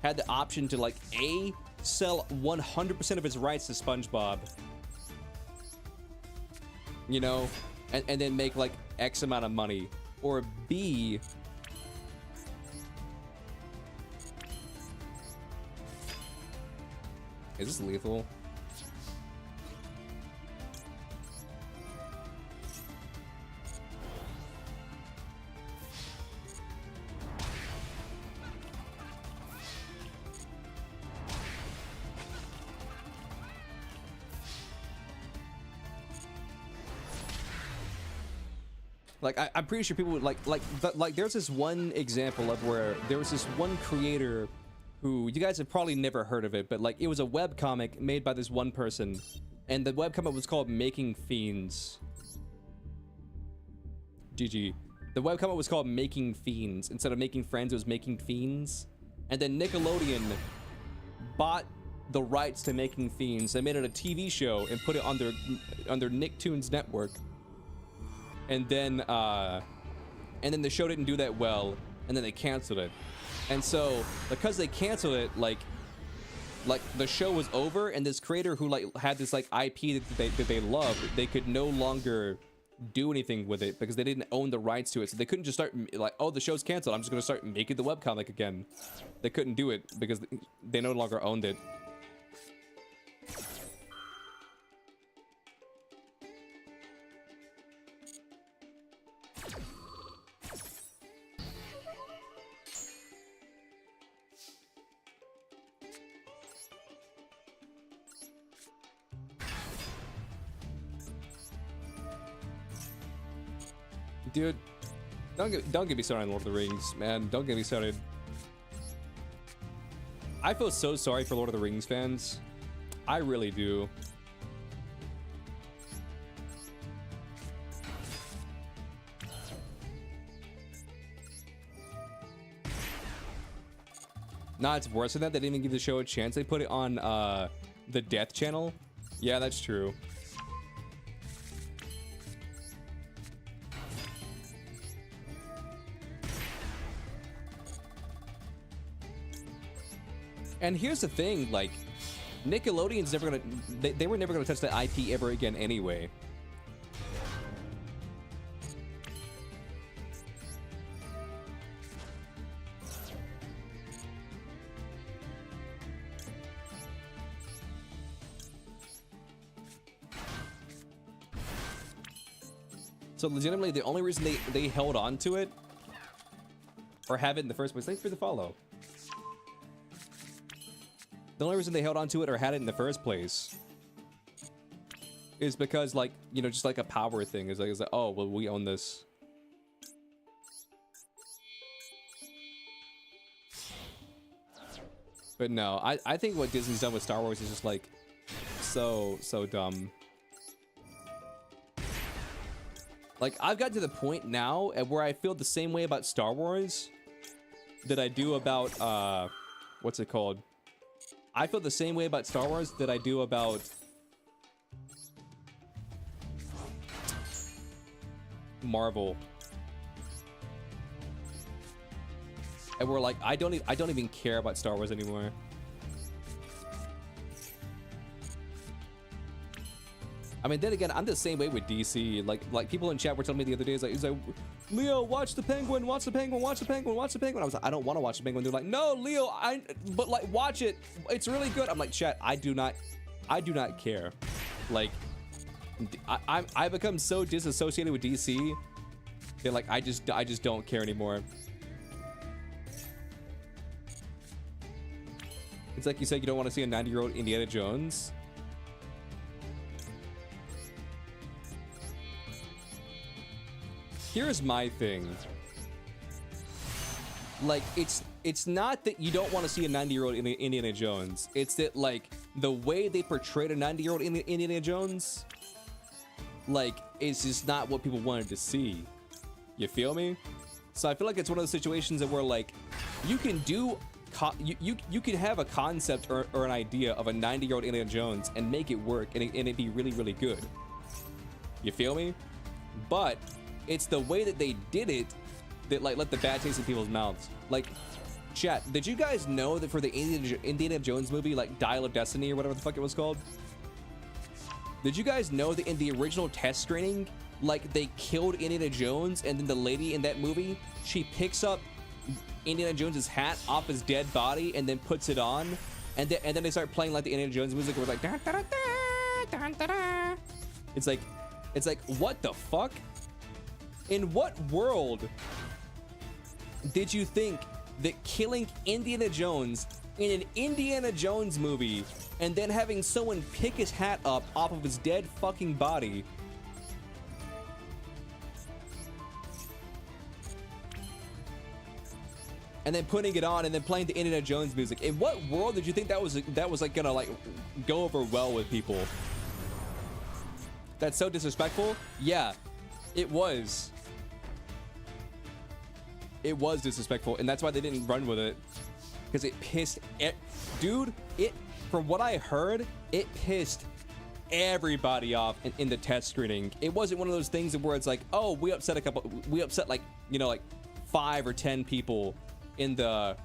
had the option to, like, A, sell 100% of his rights to SpongeBob, you know, and then make, like, X amount of money, or B, is this lethal? Like, I'm pretty sure people would like there's this one example of where there was this one creator who, you guys have probably never heard of it, but like, it was a webcomic made by this one person, and the webcomic was called Making Fiends. GG. The webcomic was called Making Fiends. Instead of Making Friends, it was Making Fiends. And then Nickelodeon bought the rights to Making Fiends. They made it a TV show and put it on their Nicktoons network. And then the show didn't do that well, and then they canceled it. And so, because they canceled it, like the show was over, and this creator who like had this like IP that they loved, they could no longer do anything with it because they didn't own the rights to it. So they couldn't just start like, oh, the show's canceled, I'm just gonna start making the webcomic again. They couldn't do it because they no longer owned it. Dude, don't get me started on Lord of the Rings, man. Don't get me started. I feel so sorry for Lord of the Rings fans. I really do. Nah, it's worse than that. They didn't even give the show a chance. They put it on the Death Channel. Yeah, that's true. And here's the thing, like, Nickelodeon's never gonna, they were never gonna touch that IP ever again anyway. So legitimately, the only reason they held on to it, or have it in the first place, thanks for the follow. The only reason they held on to it or had it in the first place is because, like, you know, just like a power thing. It's like, oh, well, we own this. But no, I think what Disney's done with Star Wars is just like so dumb. Like, I've got to the point now at where I feel the same way about Star Wars that I do about what's it called? I feel the same way about Star Wars that I do about Marvel. And we're like, I don't even care about Star Wars anymore. I mean, then again, I'm the same way with DC. Like people in chat were telling me the other day, he's like, Leo, watch the Penguin, watch the Penguin, watch the Penguin, watch the Penguin. I was like, I don't want to watch the Penguin. They're like, no, Leo, but like, watch it. It's really good. I'm like, chat, I do not care. Like, I become so disassociated with DC that like, I just don't care anymore. It's like you said, you don't want to see a 90-year-old Indiana Jones. Here's my thing. Like, it's not that you don't want to see a 90-year-old Indiana Jones. It's that, like, the way they portrayed a 90-year-old Indiana Jones, like, it's just not what people wanted to see. You feel me? So I feel like it's one of those situations that where, like, you can do, you can have a concept or an idea of a 90-year-old Indiana Jones and make it work and it be really, really good. You feel me? But it's the way that they did it that, like, let the bad taste in people's mouths. Like, chat, did you guys know that for the Indiana Jones movie, like Dial of Destiny or whatever the fuck it was called? Did you guys know that in the original test screening, like, they killed Indiana Jones, and then the lady in that movie, she picks up Indiana Jones's hat off his dead body and then puts it on, and then they start playing like the Indiana Jones music where it's like da, da, da, da, da, da. It's like what the fuck? In what world did you think that killing Indiana Jones in an Indiana Jones movie and then having someone pick his hat up off of his dead fucking body and then putting it on and then playing the Indiana Jones music, in what world did you think that was like gonna like go over well with people? That's so disrespectful. Yeah, it was. It was disrespectful, and that's why they didn't run with it, because it pissed dude, from what I heard, it pissed everybody off in the test screening. It wasn't one of those things where it's like, oh, we upset like, you know, like 5 or 10 people in the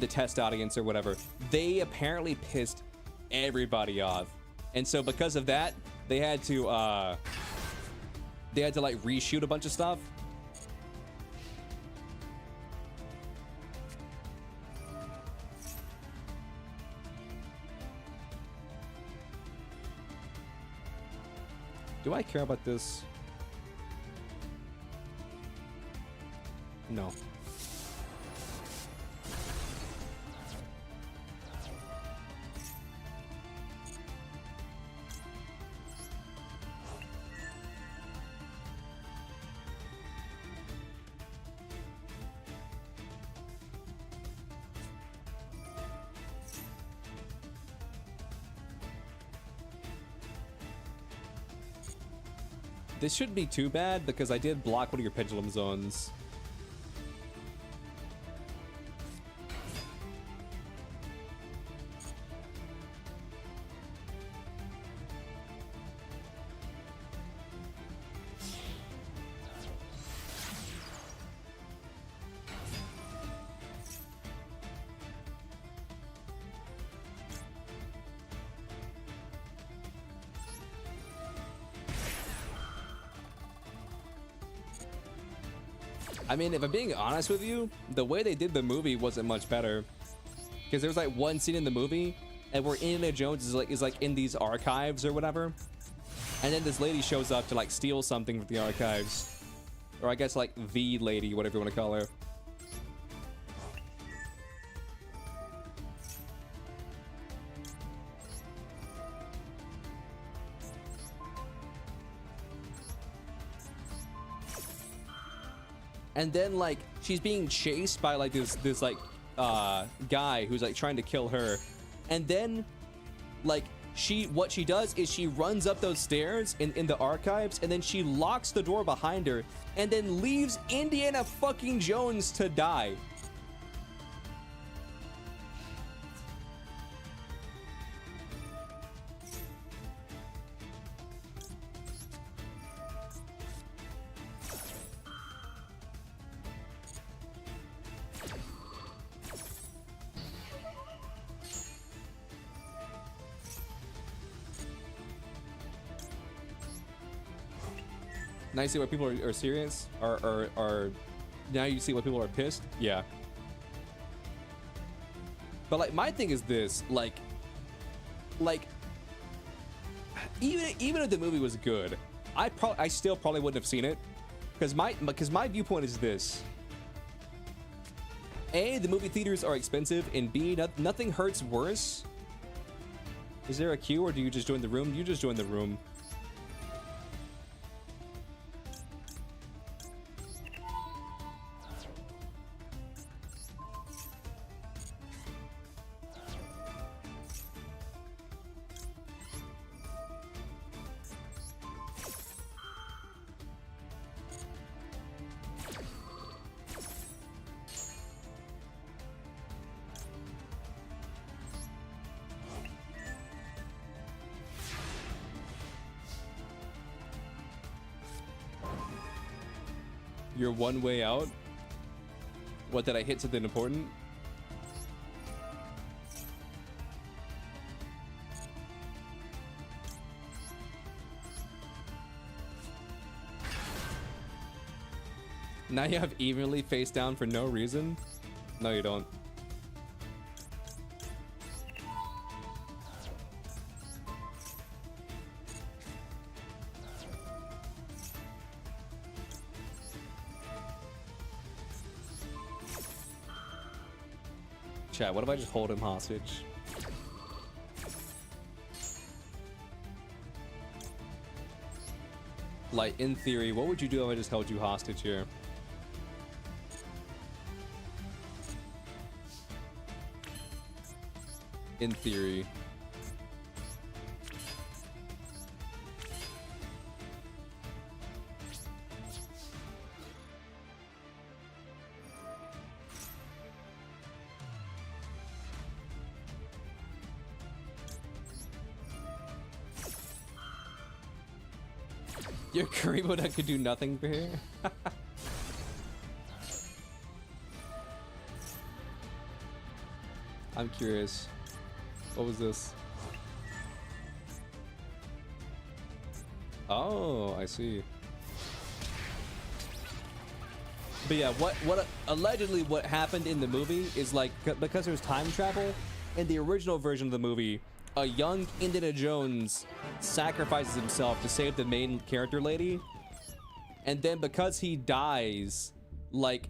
test audience or whatever. They apparently pissed everybody off, and so because of that, they had to like reshoot a bunch of stuff. Do I care about this? No. This shouldn't be too bad because I did block one of your pendulum zones. I mean, if I'm being honest with you, the way they did the movie wasn't much better. Because there's like one scene in the movie and where Indiana Jones is like in these archives or whatever. And then this lady shows up to like steal something from the archives. Or I guess like the lady, whatever you want to call her. And then like she's being chased by like this like guy who's like trying to kill her, and then like what she does is she runs up those stairs in the archives, and then she locks the door behind her and then leaves Indiana fucking Jones to die. Now you see why people are serious? Are now you see why people are pissed? Yeah. But like my thing is this, like even if the movie was good, I still probably wouldn't have seen it. Because my viewpoint is this. A, the movie theaters are expensive, and B, nothing hurts worse. Is there a queue, or do you just join the room? You just join the room. You're one way out. What, did I hit something important? Now you have evenly face down for no reason? No, you don't. Chat, what if I just hold him hostage? Like, in theory, what would you do if I just held you hostage here? In theory. Your Karibo that could do nothing for here? I'm curious. What was this? Oh, I see. But yeah, what allegedly what happened in the movie is like, because there's time travel in the original version of the movie, a young Indiana Jones sacrifices himself to save the main character lady, and then because he dies, like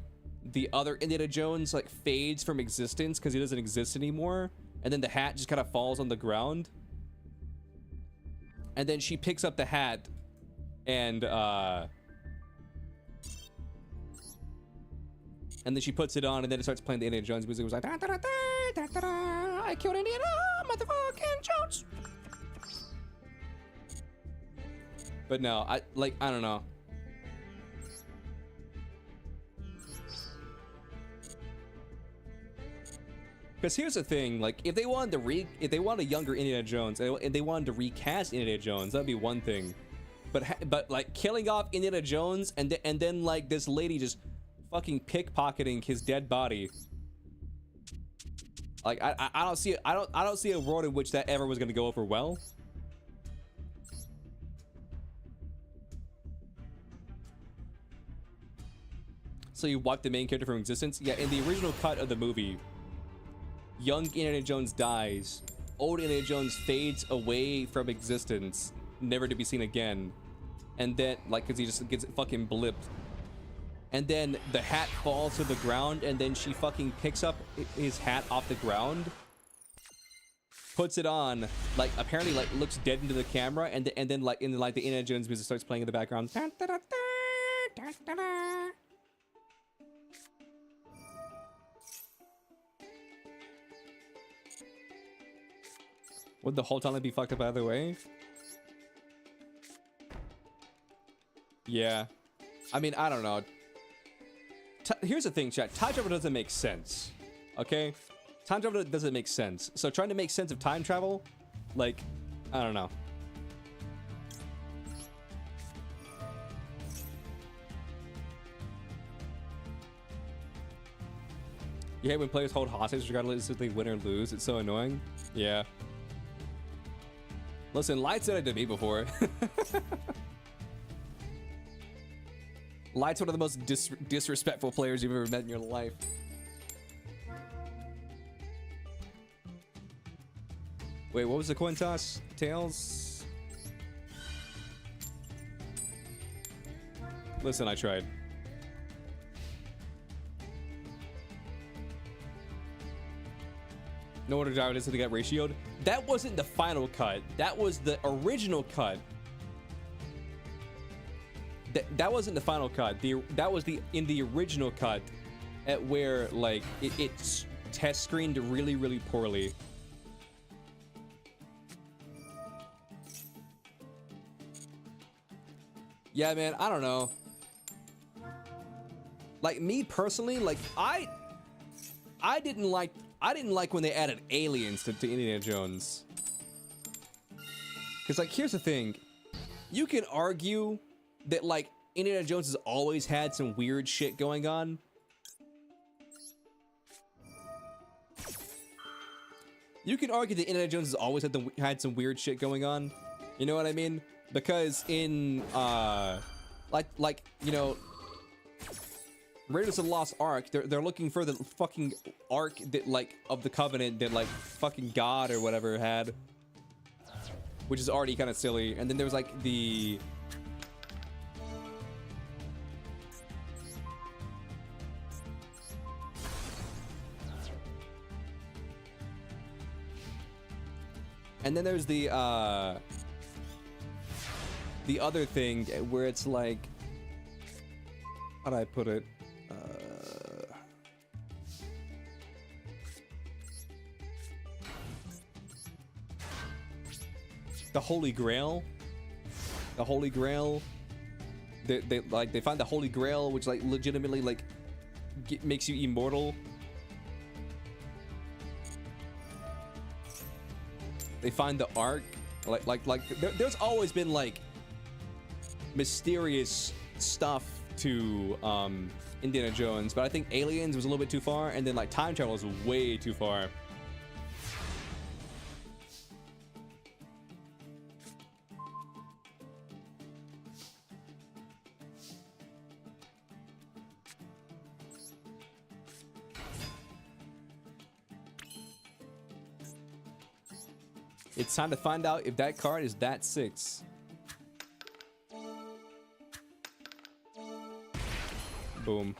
the other Indiana Jones like fades from existence because he doesn't exist anymore, and then the hat just kind of falls on the ground, and then she picks up the hat and then she puts it on, and then it starts playing the Indiana Jones music. It was like, da, da, da, da, da, da, I killed Indiana, motherfucking Jones. But no, I don't know. Because here's the thing, like, if they wanted a younger Indiana Jones and they wanted to recast Indiana Jones, that'd be one thing. But like killing off Indiana Jones and then like this lady just fucking pickpocketing his dead body. Like I don't see a world in which that ever was gonna go over well. So you wipe the main character from existence? Yeah, in the original cut of the movie, young Indiana Jones dies, old Indiana Jones fades away from existence, never to be seen again, and then like because he just gets fucking blipped. And then the hat falls to the ground, and then she fucking picks up his hat off the ground, puts it on, like apparently like looks dead into the camera, and then like the Indiana Jones music starts playing in the background. Would the whole time be fucked up either way? Yeah, I mean, I don't know. Here's the thing, chat. Time travel doesn't make sense. Okay? Time travel doesn't make sense. So trying to make sense of time travel, like, I don't know. You hate when players hold hostage regardless if they win or lose. It's so annoying. Yeah. Listen, Light said it to me before. Light's one of the most disrespectful players you've ever met in your life. Wait, what was the coin toss? Tails? Listen, I tried. No wonder Gyro doesn't get ratioed. That wasn't the final cut. That was the original cut. That wasn't the final cut. That was in the original cut, at where like it test screened really, really poorly. Yeah, man, I don't know. Like me personally, like I didn't like when they added aliens to Indiana Jones. Cause like here's the thing, you can argue that like Indiana Jones has always had some weird shit going on. You can argue that Indiana Jones has always had some weird shit going on. You know what I mean? Because in like you know, Raiders of the Lost Ark, they're looking for the fucking Ark that like of the Covenant that like fucking God or whatever had, which is already kind of silly. And then there was like the the other thing where it's like, how do I put it? The Holy Grail. The Holy Grail. They find the Holy Grail, which like legitimately like makes you immortal. They find the Ark. There's always been like mysterious stuff to Indiana Jones, but I think Aliens was a little bit too far, and then like time travel is way too far. It's time to find out if that card is that 6. Boom.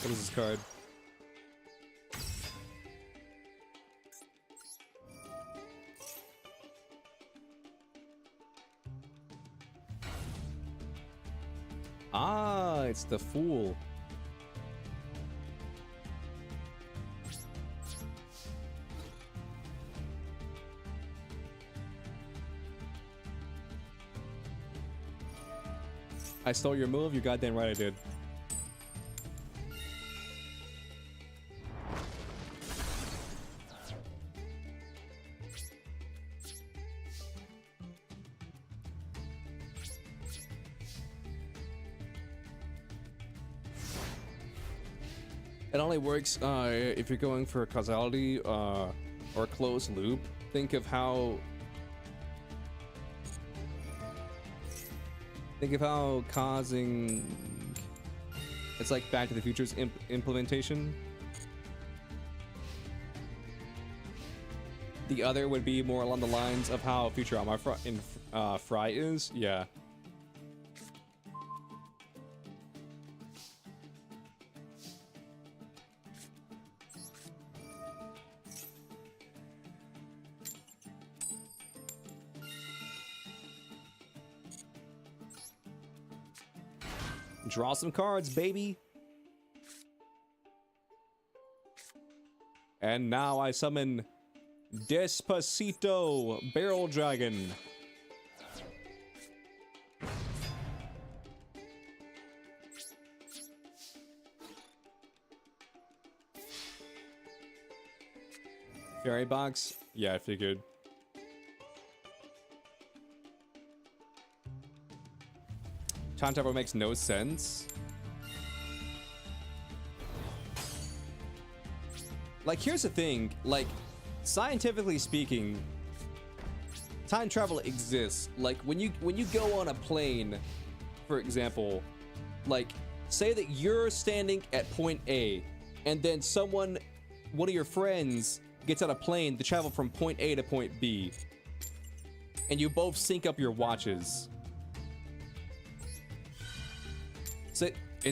What is this card? Ah, it's the Fool. I stole your move, you're goddamn right I did. It only works if you're going for causality or a closed loop. Think of how causing, it's like Back to the Future's implementation. The other would be more along the lines of how Futurama Fry is. Yeah. Draw some cards, baby. And now I summon Despacito Barrel Dragon. Fairy box? Yeah, I figured. Time travel makes no sense. Like, here's the thing, like, scientifically speaking, time travel exists. Like, when you go on a plane, for example, like, say that you're standing at point A, and then one of your friends gets on a plane to travel from point A to point B, and you both sync up your watches.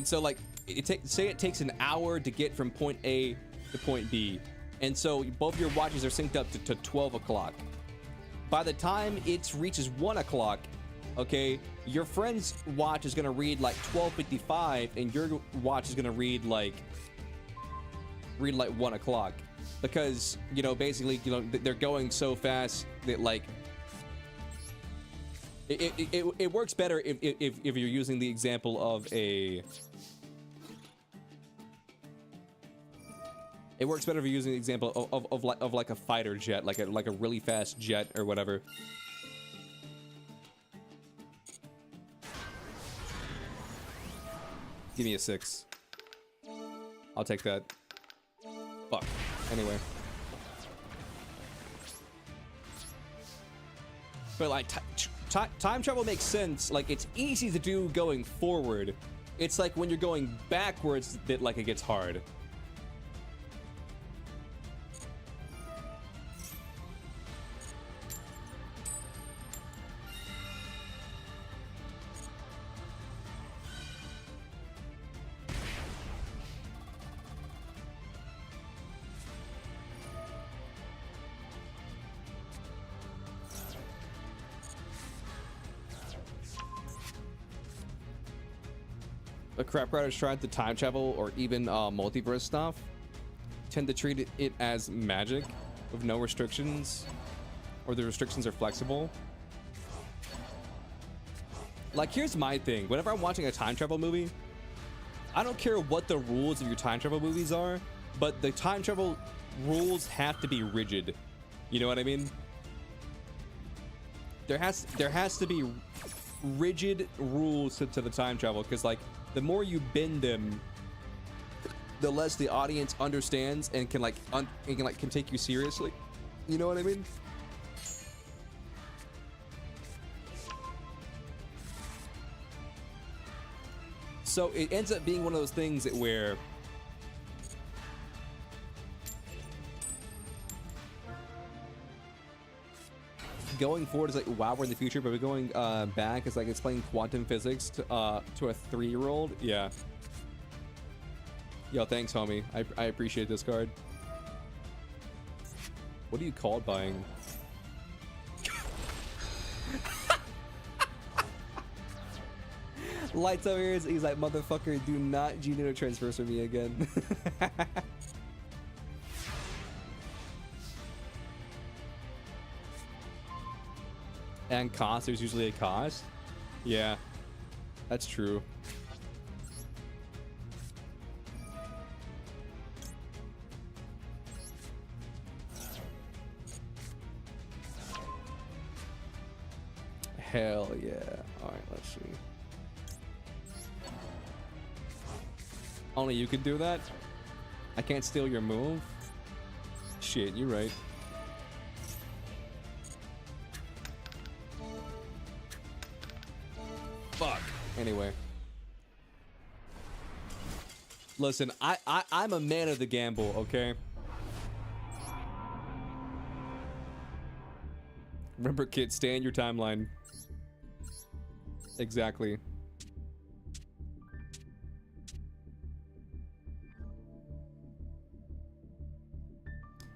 So like, say it takes an hour to get from point A to point B, and so both your watches are synced up to 12 o'clock. By the time it reaches 1 o'clock, okay, your friend's watch is gonna read like 12:55, and your watch is gonna read like 1 o'clock, because, you know, basically, you know, they're going so fast that like it works better if you're using the example of It works better if you're using the example of like a fighter jet, like a really fast jet or whatever. Give me a 6. I'll take that. Fuck. Anyway. But like time travel makes sense. Like it's easy to do going forward. It's like when you're going backwards that like it gets hard. The crap writers tried to time travel or even multiverse stuff tend to treat it as magic with no restrictions, or the restrictions are flexible. Like, here's my thing. Whenever I'm watching a time travel movie, I don't care what the rules of your time travel movies are, but the time travel rules have to be rigid. You know what I mean? There has to be rigid rules to the time travel, because like the more you bend them, the less the audience understands and can can take you seriously. You know what I mean? So it ends up being one of those things that where going forward is like, wow, we're in the future, but going back is like explaining quantum physics to a 3-year-old. Yeah. Yo, thanks, homie. I appreciate this card. What are you called buying? Lights over here. He's like, motherfucker, do not Gino transfers for me again. And cost, there's usually a cost. Yeah, that's true. Hell yeah. All right, let's see. Only you can do that? I can't steal your move? Shit, you're right. Fuck. Anyway. Listen, I'm a man of the gamble, okay? Remember, kid, stay in your timeline. Exactly.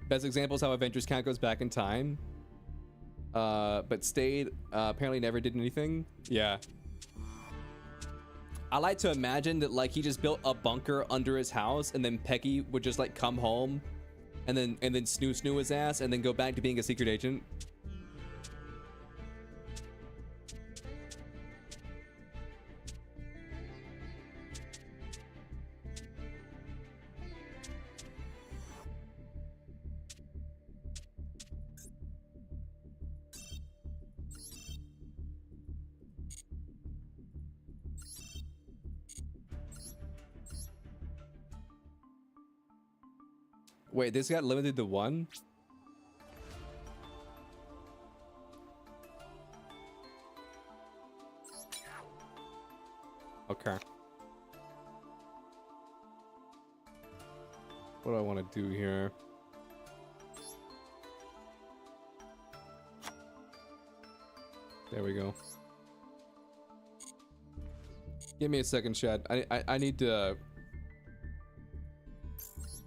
Best example is how Avengers count goes back in time. But stayed, apparently never did anything. Yeah. I like to imagine that like he just built a bunker under his house, and then Peggy would just like come home and then snoo his ass and then go back to being a secret agent. Wait, this got limited to 1? Okay. What do I want to do here? There we go. Give me a second, chat. I need to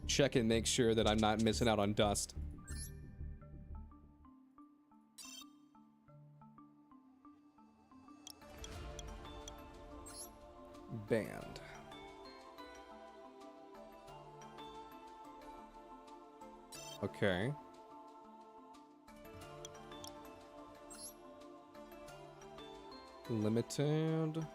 check and make sure that I'm not missing out on dust. Banned. Okay. Limited.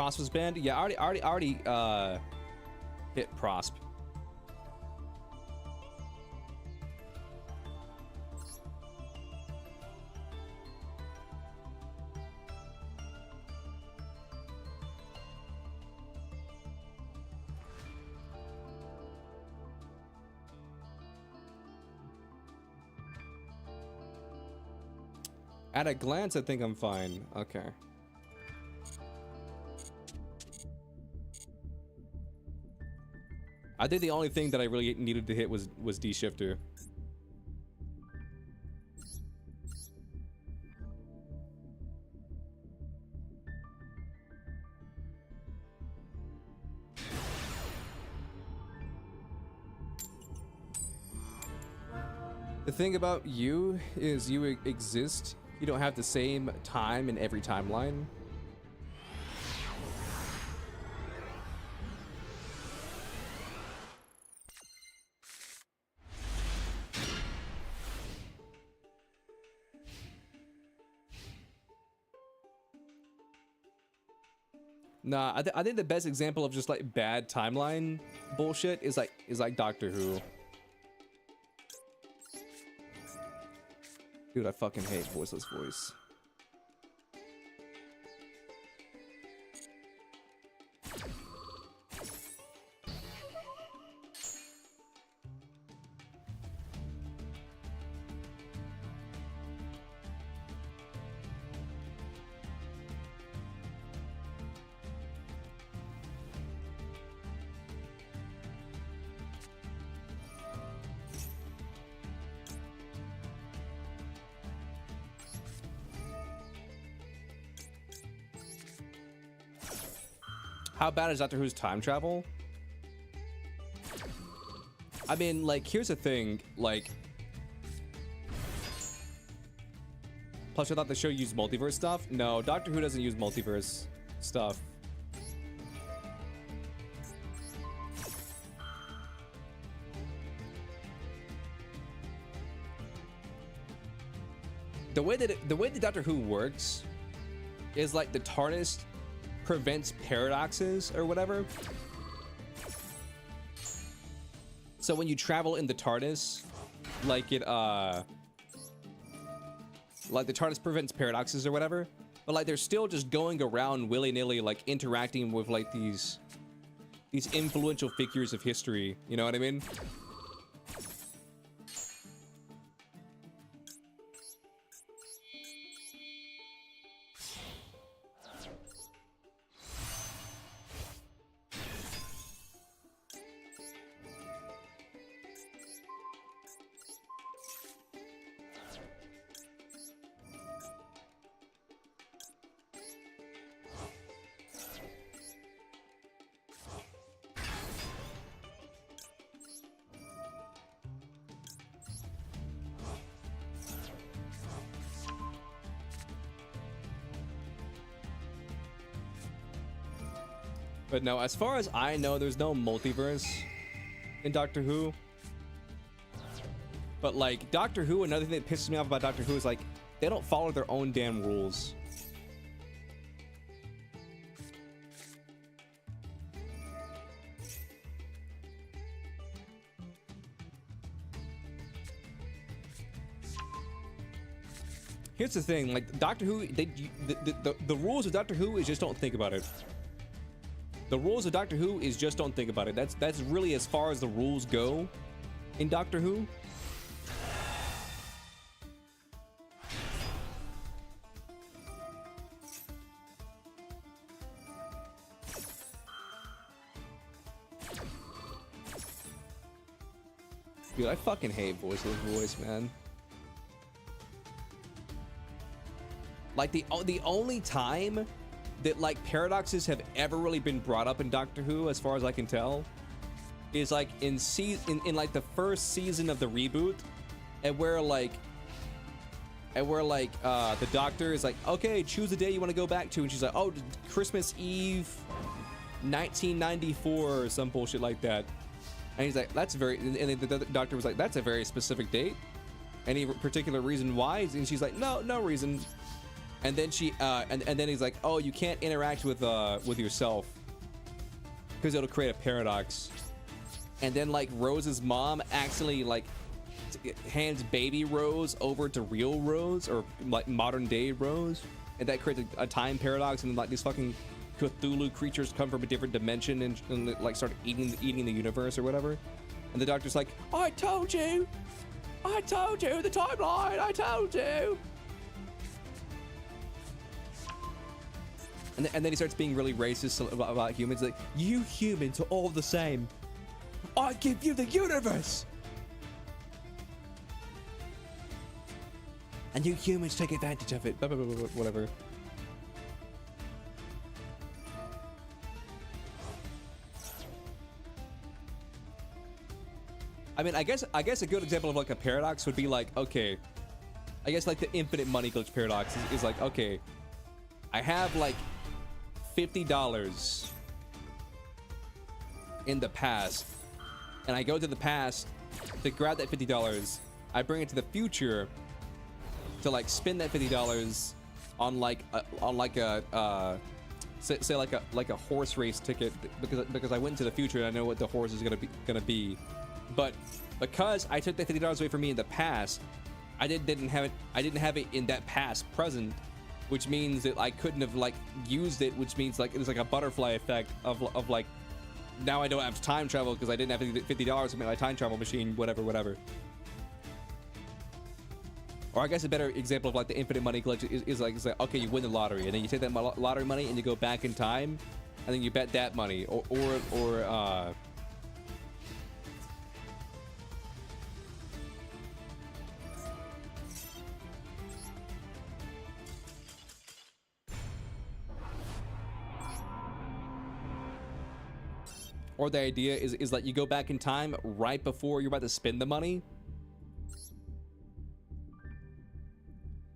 Prosp was banned? Yeah, I already hit Prosp. At a glance, I think I'm fine. Okay. I think the only thing that I really needed to hit was D-shifter. The thing about you is you exist. You don't have the same time in every timeline. Nah, I think the best example of just like bad timeline bullshit is like Doctor Who. Dude, I fucking hate voiceless voice. How bad is Doctor Who's time travel? I mean, like, here's the thing, like... Plus, I thought the show used multiverse stuff. No, Doctor Who doesn't use multiverse stuff. The way that Doctor Who works is like the TARDIS prevents paradoxes or whatever. So when you travel in the TARDIS, like the TARDIS prevents paradoxes or whatever, but like they're still just going around willy-nilly, like interacting with like these influential figures of history, you know what I mean? But no, as far as I know, there's no multiverse in Doctor Who. But like Doctor Who, another thing that pisses me off about Doctor Who is like they don't follow their own damn rules. Here's the thing, like Doctor Who, the rules of Doctor Who is just don't think about it. The rules of Doctor Who is just don't think about it. That's really as far as the rules go in Doctor Who. Dude, I fucking hate voiceless voice, man. Like the only time that like paradoxes have ever really been brought up in Doctor Who, as far as I can tell, is like in like the first season of the reboot, and where the Doctor is like, okay, choose the day you want to go back to, and she's like, oh, Christmas Eve 1994 or some bullshit like that, and he's like, that's very, and the Doctor was like, that's a very specific date. Any particular reason why? And she's like, no reason. And then she and then he's like, oh, you can't interact with yourself because it'll create a paradox. And then like Rose's mom accidentally like hands baby Rose over to real Rose, or like modern day Rose, and that creates a time paradox, and like these fucking Cthulhu creatures come from a different dimension and like start eating the universe or whatever. And the doctor's like, I told you the timeline, I told you. And then he starts being really racist about humans, like, you humans are all the same. I give you the universe. And you humans take advantage of it. Blah, blah, blah, blah, whatever. I mean, I guess a good example of like a paradox would be like, okay, I guess like the infinite money glitch paradox is like, okay, I have like $50 in the past, and I go to the past to grab that $50. I bring it to the future to like spend that $50 on like a say like a horse race ticket, because I went into the future and I know what the horse is gonna be. But because I took that $50 away from me in the past, I didn't have it in that past present, which means that I couldn't have like used it, which means like it was like a butterfly effect of like, now I don't have time travel because I didn't have $50 to make my time travel machine, whatever. Or I guess a better example of like the infinite money glitch is like, okay, you win the lottery and then you take that lottery money and you go back in time and then you bet that money, or the idea is like you go back in time right before you're about to spend the money.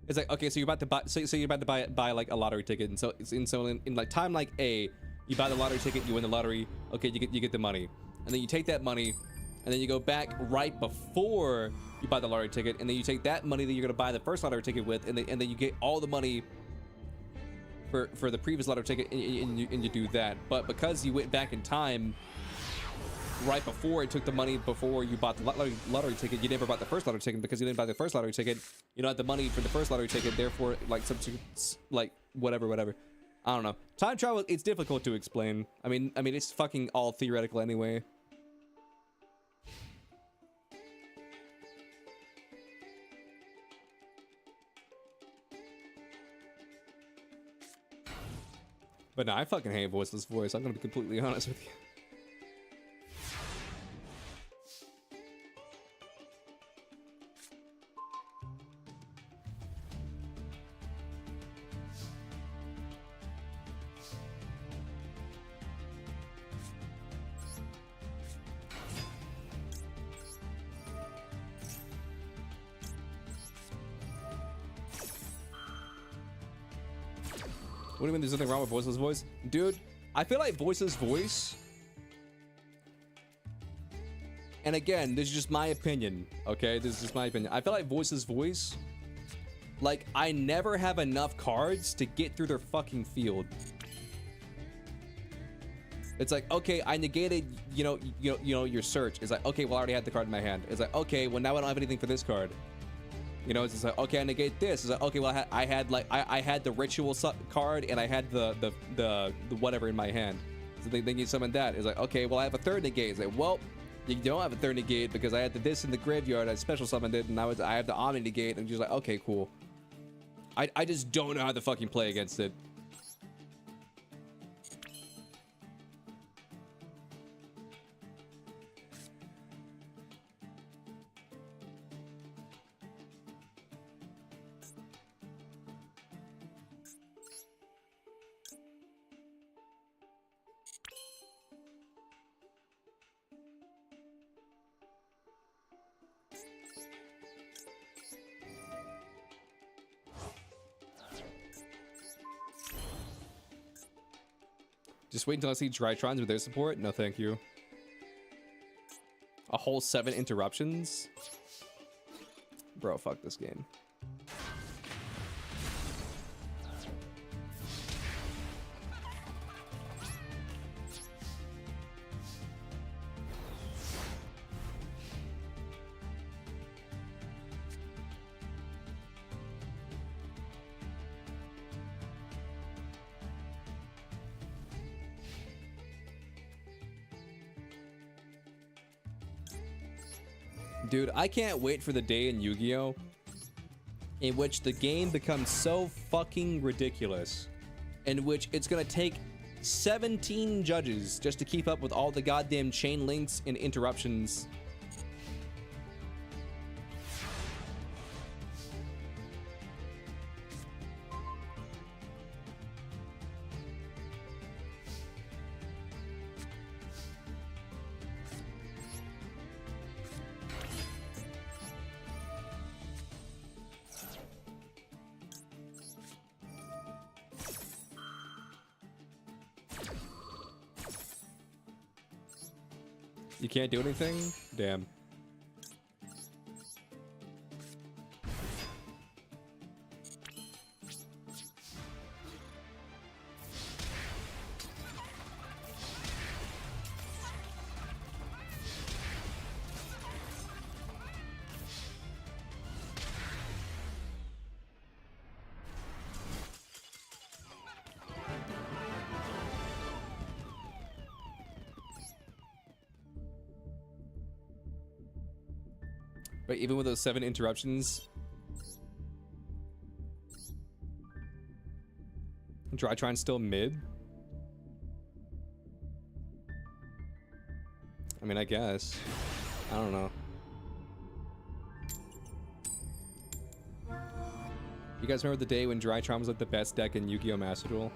It's like, okay, so you're about to buy, so you're about to buy like a lottery ticket, and so in like time like A, you buy the lottery ticket, you win the lottery, okay, you get the money, and then you take that money, and then you go back right before you buy the lottery ticket, and then you take that money that you're gonna buy the first lottery ticket with, and then you get all the money for the previous lottery ticket, and you do that. But because you went back in time right before it took the money before you bought the lottery ticket, you never bought the first lottery ticket. Because you didn't buy the first lottery ticket, you don't have the money for the first lottery ticket, therefore like substitutes, like whatever. I don't know. Time travel, it's difficult to explain. I mean it's fucking all theoretical anyway. But no, I fucking hate voiceless voice. I'm gonna be completely honest with you. What do you mean there's nothing wrong with voiceless voice? Dude, I feel like voiceless voice, and again, this is just my opinion, okay? This is just my opinion. I feel like voiceless voice, like, I never have enough cards to get through their fucking field. It's like, okay, I negated, you know, your search. It's like, okay, well, I already had the card in my hand. It's like, okay, well, now I don't have anything for this card. You know, it's just like, okay, I negate this. It's like, okay, well, I had the ritual card, and I had the whatever in my hand. So then you summon that. It's like, okay, well, I have a third negate. It's like, well, you don't have a third negate because I had this in the graveyard. I special summoned it, and I have the Omni negate. And just like, okay, cool. I just don't know how to fucking play against it. Just wait until I see Drytrons with their support? No, thank you. A whole 7 interruptions? Bro, fuck this game. Dude, I can't wait for the day in Yu-Gi-Oh! In which the game becomes so fucking ridiculous, in which it's gonna take 17 judges just to keep up with all the goddamn chain links and interruptions. You can't do anything? Damn. But even with those 7 interruptions, Drytron's still mid? I mean, I guess. I don't know. You guys remember the day when Drytron was like the best deck in Yu-Gi-Oh! Master Duel?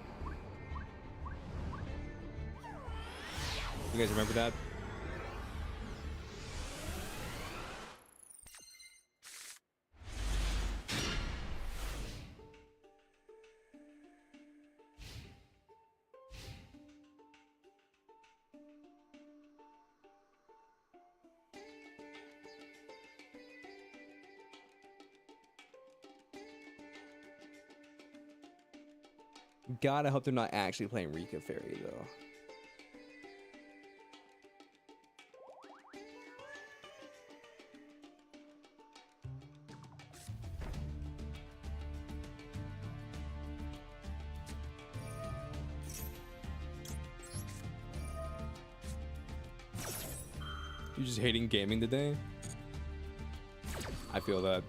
You guys remember that? God, I hope they're not actually playing Rika Fairy, though. You just hating gaming today? I feel that.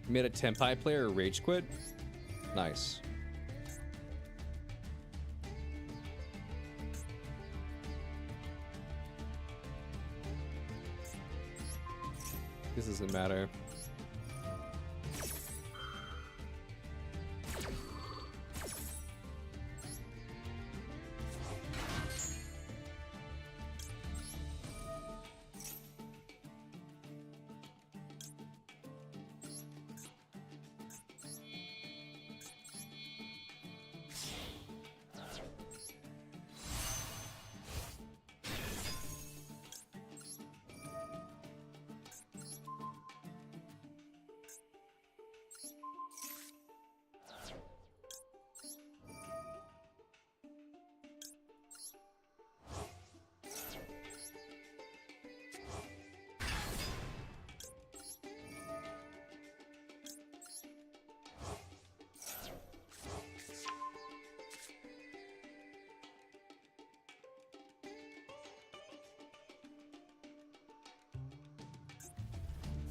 You made a Tenpai player rage quit? Nice. This doesn't matter.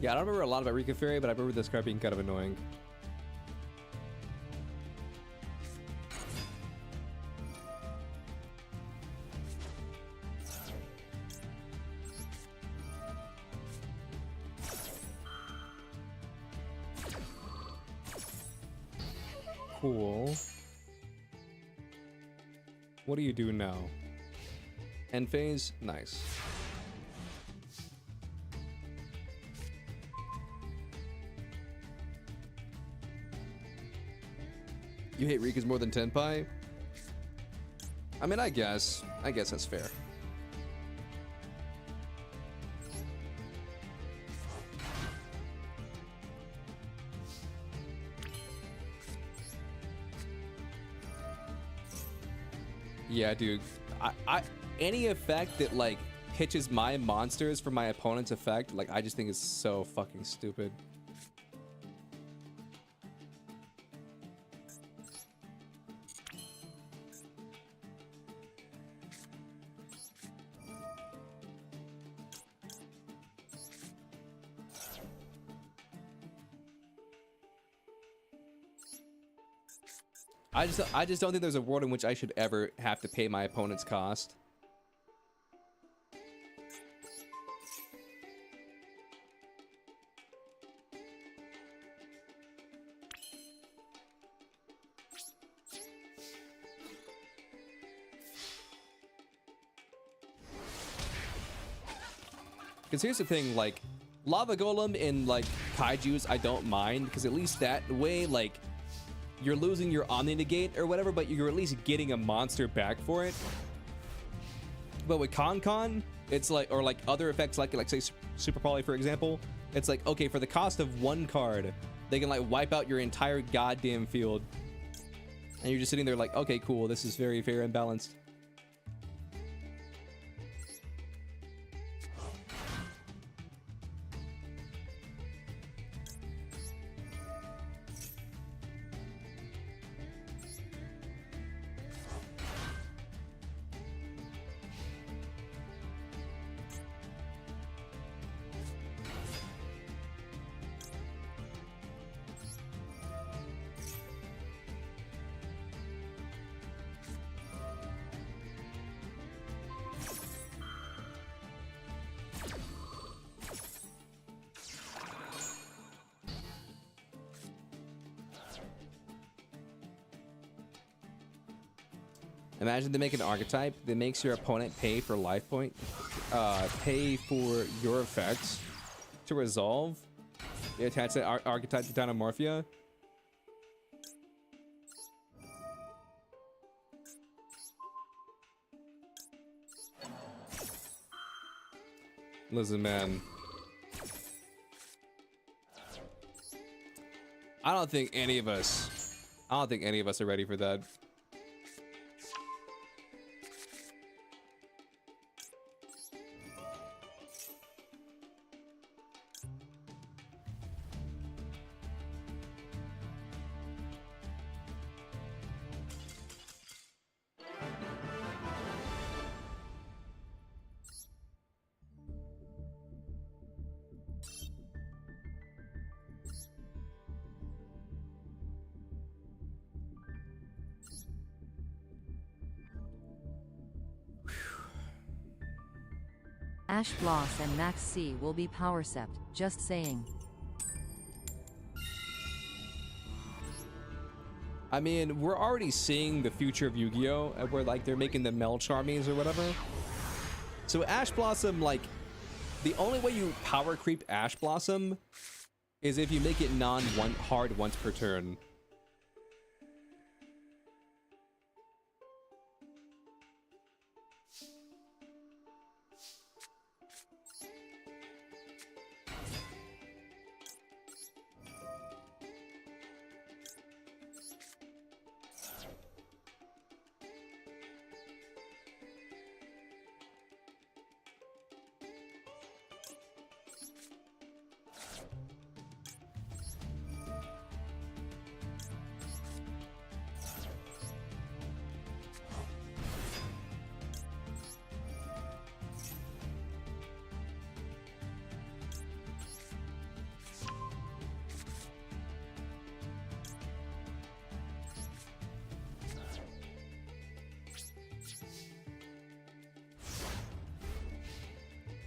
Yeah, I don't remember a lot about Rika Fairy, but I remember this card being kind of annoying. Cool. What do you do now? End phase? Nice. You hate Rikas more than Tenpai? I mean, I guess that's fair. Yeah, dude. Any effect that like pitches my monsters for my opponent's effect, like, I just think it's so fucking stupid. I just don't think there's a world in which I should ever have to pay my opponent's cost. Because here's the thing, like, Lava Golem and, like, Kaijus, I don't mind, because at least that way, like, you're losing your Omni Negate or whatever, but you're at least getting a monster back for it. But with Con, it's like, or like other effects, like say Super Poly, for example, it's like, okay, for the cost of one card, they can like wipe out your entire goddamn field. And you're just sitting there like, okay, cool, this is very fair and balanced. Imagine they make an archetype that makes your opponent pay for life point, pay for your effects to resolve. They attach that archetype to Dynamorphia. Listen, man. I don't think any of us are ready for that. Ash Bloss and Max C will be power sept, just saying. I mean, we're already seeing the future of Yu-Gi-Oh! Where like they're making the Mel Charmies or whatever. So Ash Blossom, like, the only way you power creep Ash Blossom is if you make it hard once per turn.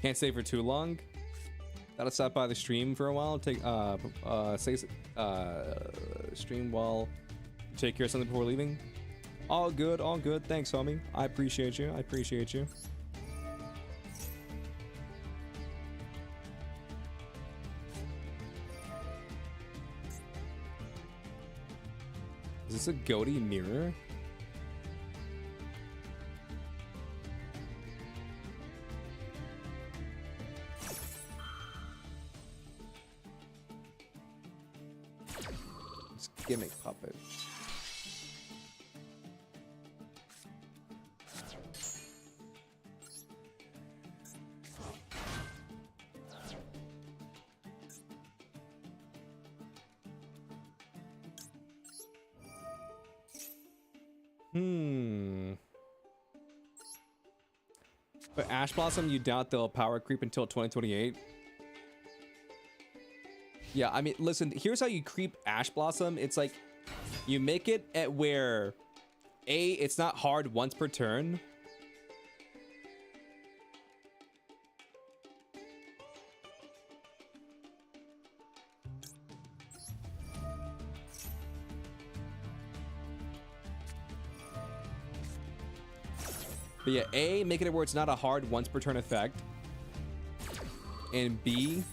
Can't stay for too long. Gotta stop by the stream for a while. Stream while you take care of something before leaving. All good, all good. Thanks, homie. I appreciate you. I appreciate you. Is this a goatee mirror? Gimmick puppet. Hmm. But Ash Blossom, you doubt they'll power creep until 2028? Yeah, I mean, listen, here's how you creep Ash Blossom. It's like, you make it at where, A, it's not hard once per turn. But yeah, A, make it where it's not a hard once per turn effect. And B,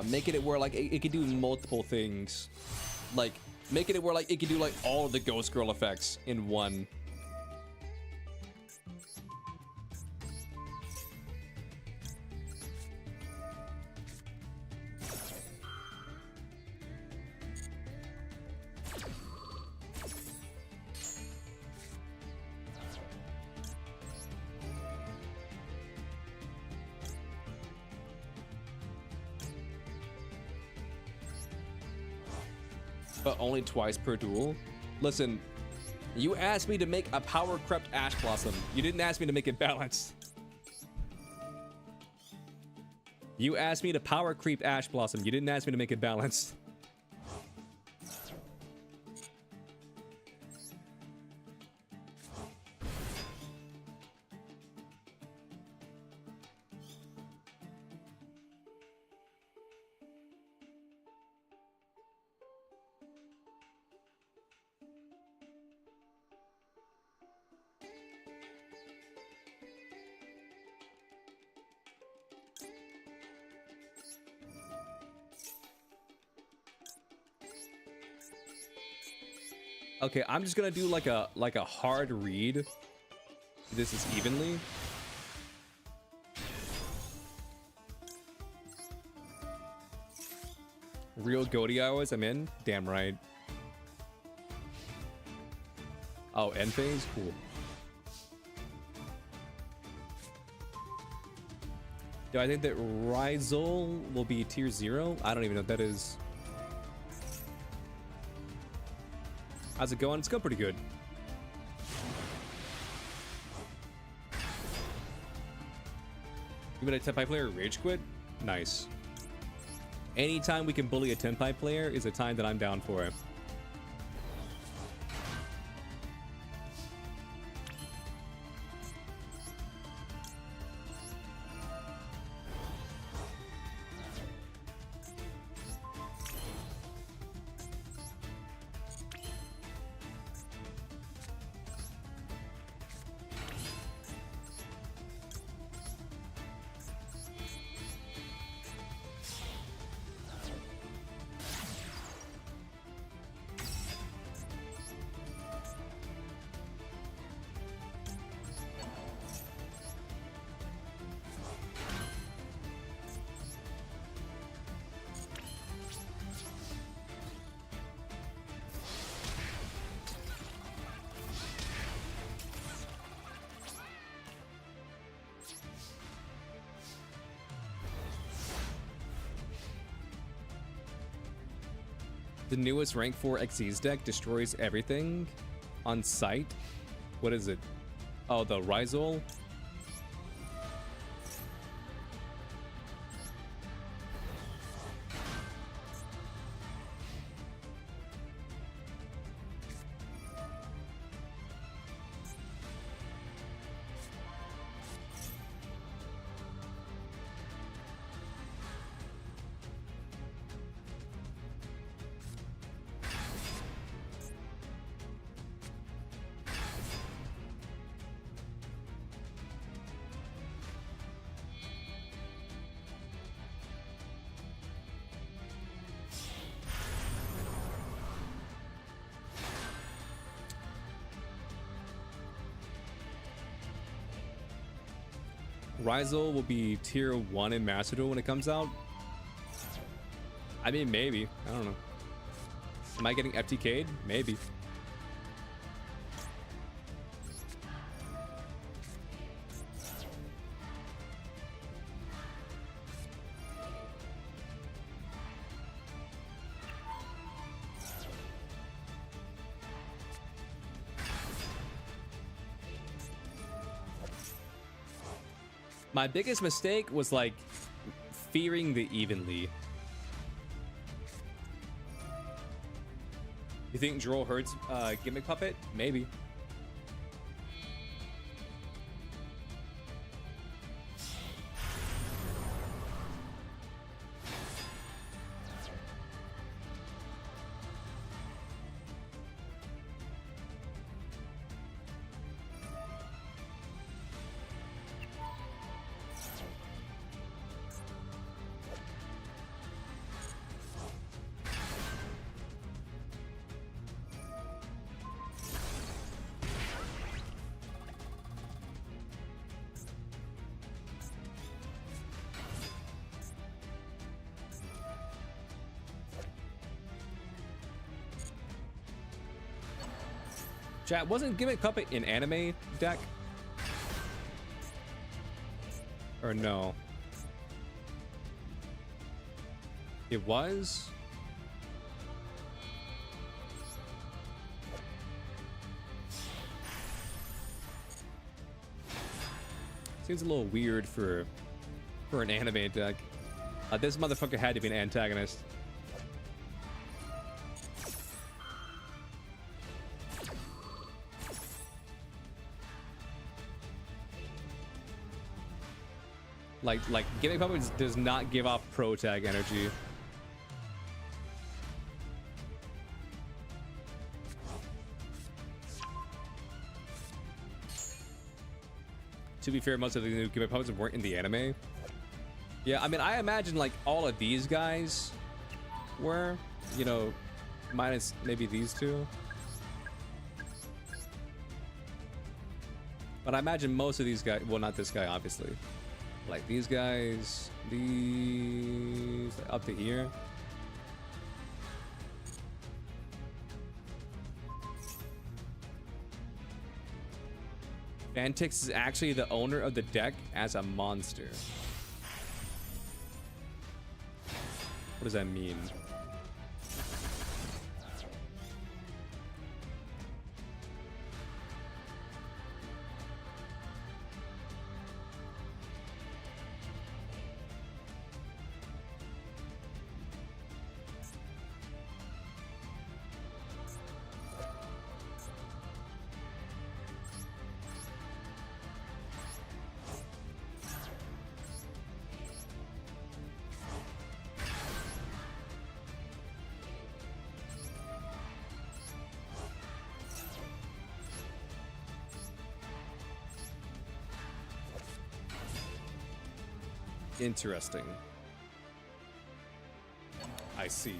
make it where like it can do multiple things. Like, make it where like it can do like all of the Ghost Girl effects in one. But only twice per duel. Listen, you asked me to make a power crept Ash Blossom. You didn't ask me to make it balanced. You asked me to power creep Ash Blossom. You didn't ask me to make it balanced. Okay, I'm just gonna do like a hard read. This is evenly. Real goatee hours, I'm in. Damn right. Oh, end phase? Cool. Do I think that Rizal will be tier 0? I don't even know what that is. How's it going? It's going pretty good. You made a 10-pipe player rage quit? Nice. Anytime we can bully a 10-pipe player is a time that I'm down for it. The newest rank 4 Xyz deck destroys everything on sight. What is it? Oh, the Rizal. Rizal will be tier 1 in Master Duel when it comes out. I mean, maybe. I don't know. Am I getting FTK'd? Maybe. My biggest mistake was like fearing the evenly. You think Droll hurts Gimmick Puppet? Maybe. Chat, wasn't Gimmick Puppet in anime deck? Or no? It was? Seems a little weird for an anime deck. This motherfucker had to be an antagonist. Like Gimmick Puppet does not give off pro tag energy. To be fair, most of the new Gimmick Puppets weren't in the anime. Yeah, I mean, I imagine like all of these guys were, you know, minus maybe these two. But I imagine most of these guys, well, not this guy, obviously. Like these guys, these up to here. Fantix is actually the owner of the deck as a monster. What does that mean? Interesting. I see.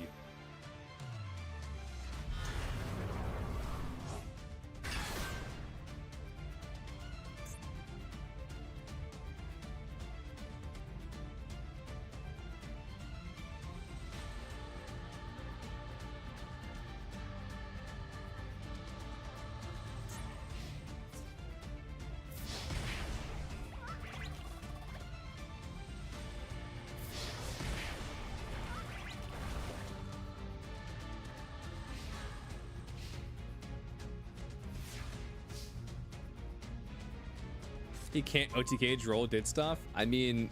He can't OTK Droll did stuff. I mean,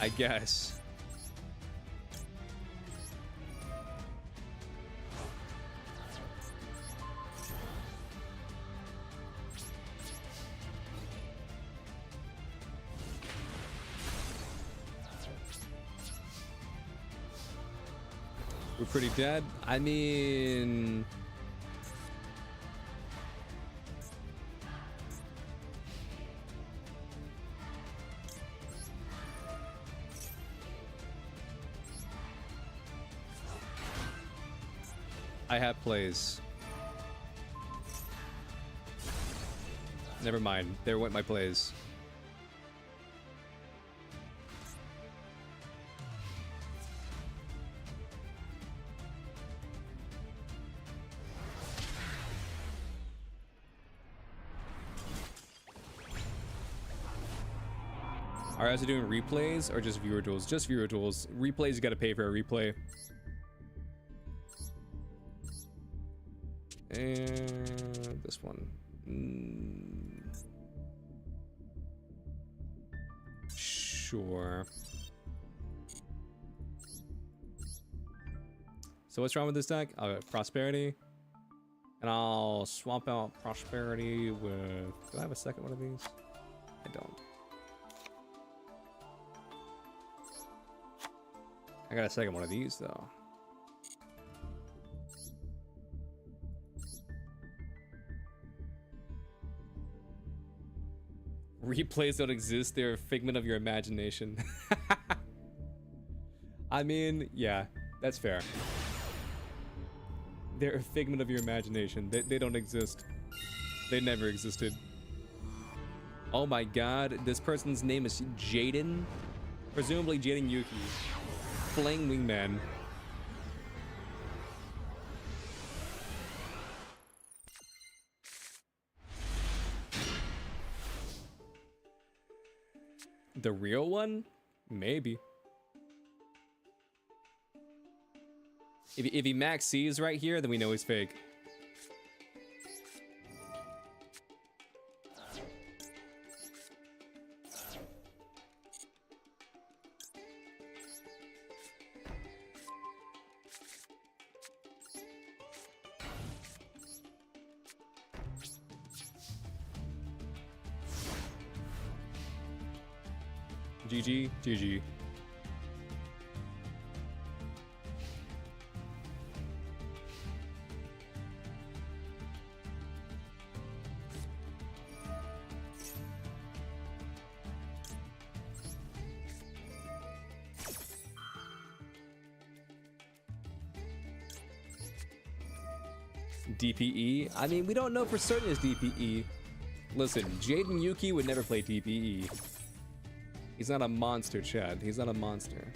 I guess. We're pretty dead. I mean, I have plays. Never mind. There went my plays. Are you guys doing replays or just viewer tools? Just viewer tools. Replays, you gotta pay for a replay. And like this one. Sure. So what's wrong with this deck? Prosperity. And I'll swap out Prosperity with... Do I have a second one of these? I don't. I got a second one of these, though. Replays don't exist, they're a figment of your imagination. I mean, yeah, that's fair. They're a figment of your imagination. They don't exist. They never existed. Oh my god, this person's name is Jaden. Presumably Jaden Yuki. Flame Wingman. The real one? Maybe. If he max C's right here, then we know he's fake. GG, GG. DPE? I mean, we don't know for certain it's DPE. Listen, Jaden Yuki would never play DPE. He's not a monster, Chad. He's not a monster.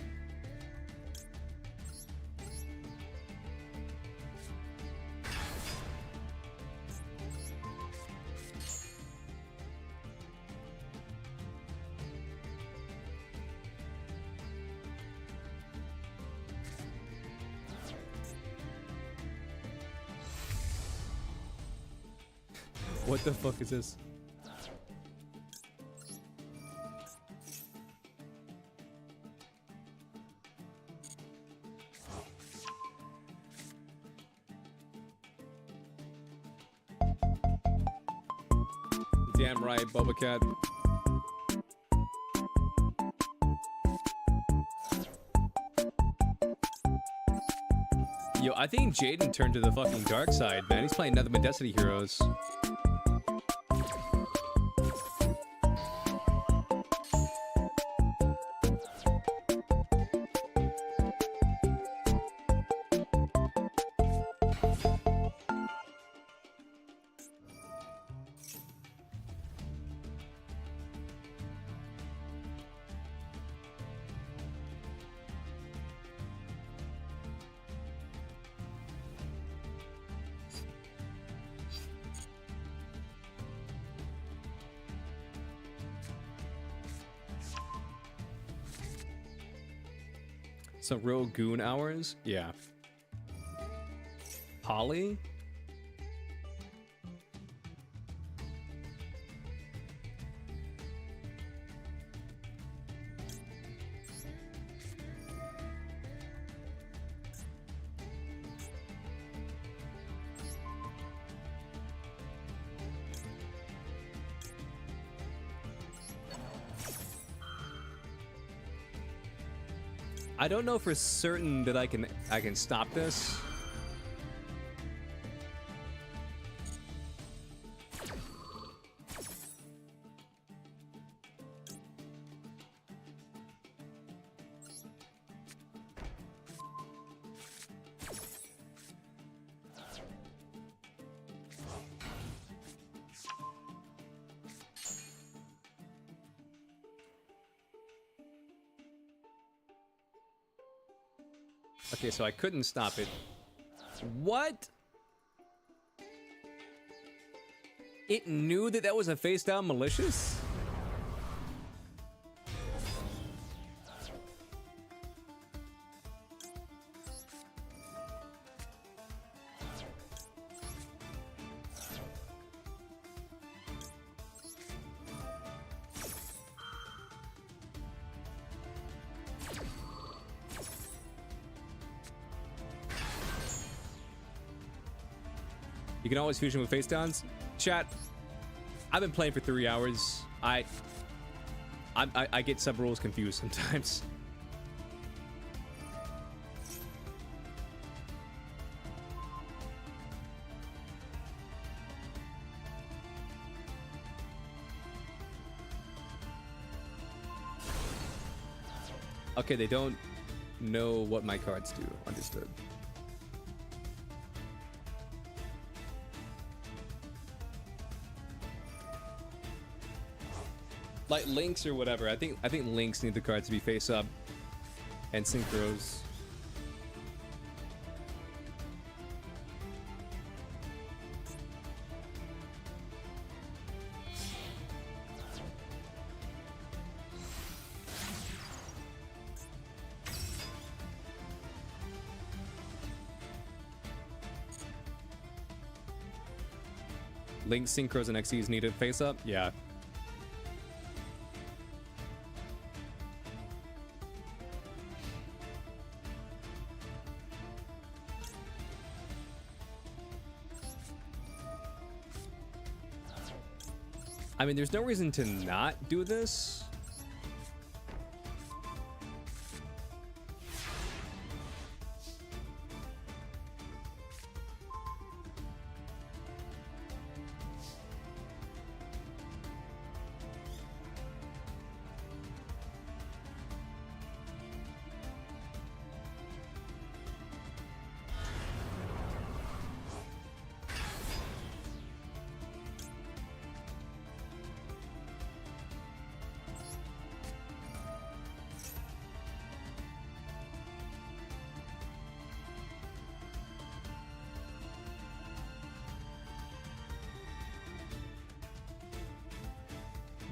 What the fuck is this? Damn right, Bubba Cat. Yo, I think Jaden turned to the fucking dark side, man. He's playing nothing but Destiny Heroes. So real goon hours? Yeah. Polly? I don't know for certain that I can stop this. Okay, so I couldn't stop it. What? It knew that that was a face down malicious? You can always fusion with face downs. Chat, I've been playing for 3 hours. I get sub rules confused sometimes. Okay, they don't know what my cards do. Understood. Like links or whatever. I think links need the cards to be face up and synchros. Links, synchros, and XEs needed face up? Yeah. I mean, there's no reason to not do this.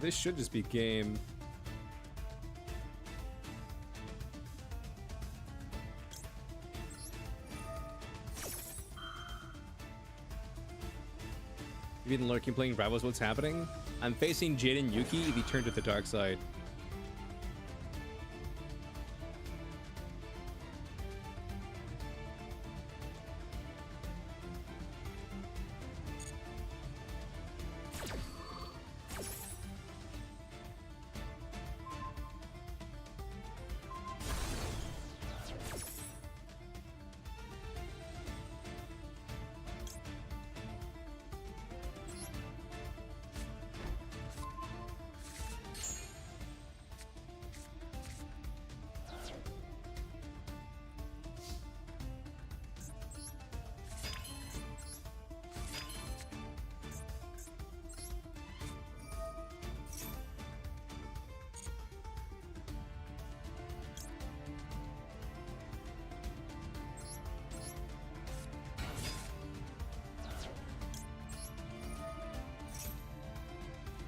This should just be game. You've been lurking playing Rivals, what's happening? I'm facing Jaden Yuki if he turned to the dark side.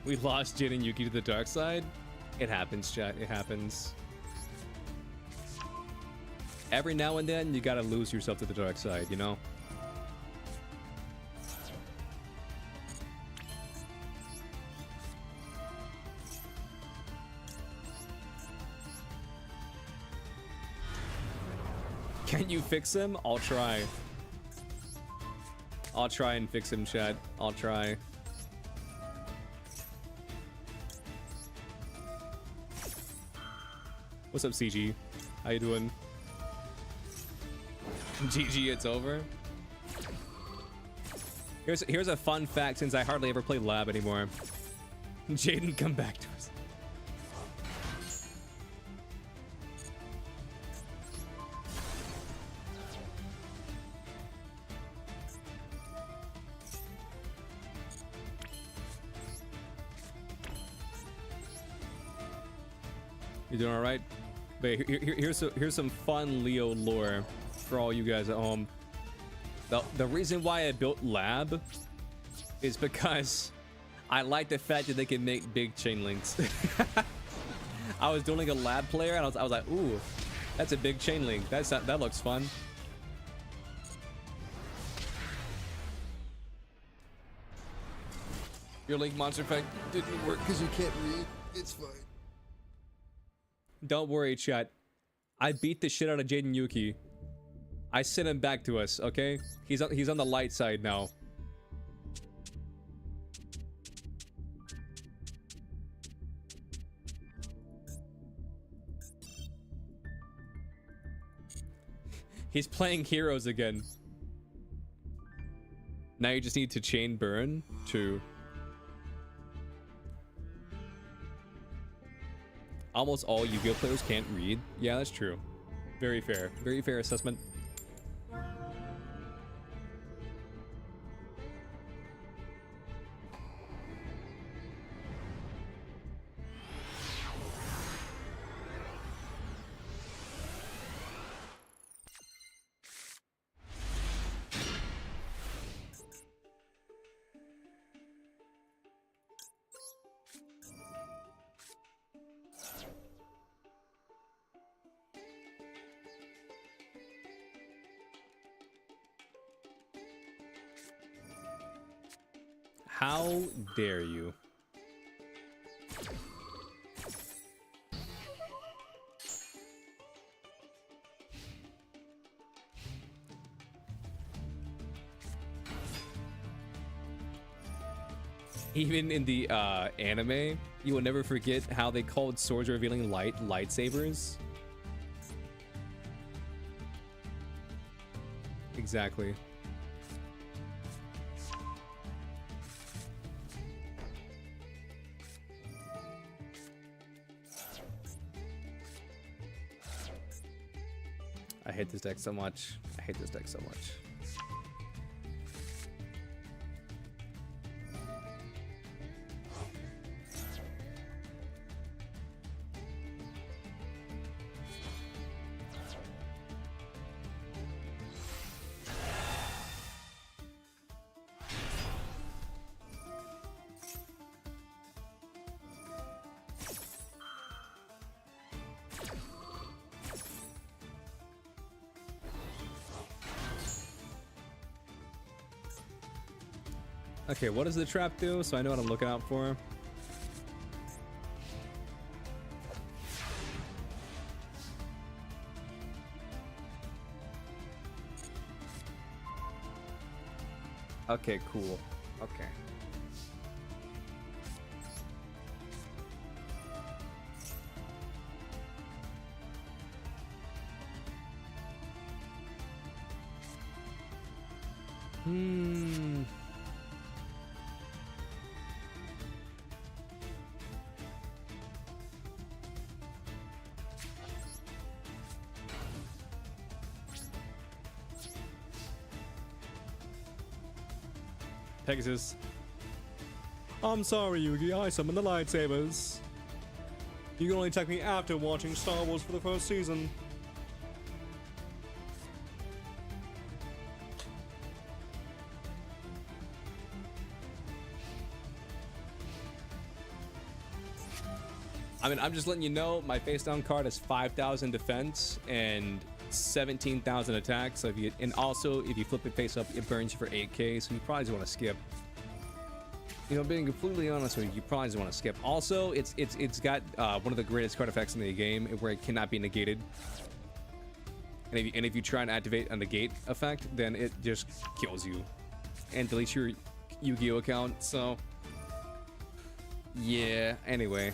We lost Jin and Yuki to the dark side. It happens, chat. It happens. Every now and then, you gotta lose yourself to the dark side, you know? Can you fix him? I'll try. I'll try and fix him, chat. I'll try. What's up, CG? How you doing? GG, it's over. Here's a fun fact since I hardly ever play Lab anymore. Jaden, come back to us. You doing all right? But here's some fun Leo lore for all you guys at home. The reason why I built Lab is because I like the fact that they can make big chain links. I was doing a Lab player and I was like, ooh, that's a big chain link. That looks fun. Your link monster effect didn't work because you can't read. It's fine. Don't worry, chat. I beat the shit out of Jaden Yuki. I sent him back to us, okay? He's on the light side now. He's playing heroes again. Now you just need to chain burn to... Almost all Yu-Gi-Oh players can't read. Yeah, that's true. Very fair. Very fair assessment. How dare you? Even in the anime, you will never forget how they called swords revealing light lightsabers. Exactly. I hate this deck so much. I hate this deck so much. Okay, what does the trap do? So I know what I'm looking out for. Okay, cool. Okay. Pegasus. I'm sorry, Yugi. I summoned the lightsabers. You can only attack me after watching Star Wars for the first season. I mean, I'm just letting you know, my face down card has 5,000 defense and 17,000 attack. So if you, and also if you flip it face up, it burns you for 8k. So you probably just want to skip. You know, being completely honest with you, you probably just want to skip. Also, it's got one of the greatest card effects in the game where it cannot be negated. And if you try and activate a negate effect, then it just kills you and deletes your Yu-Gi-Oh account. So yeah. Anyway.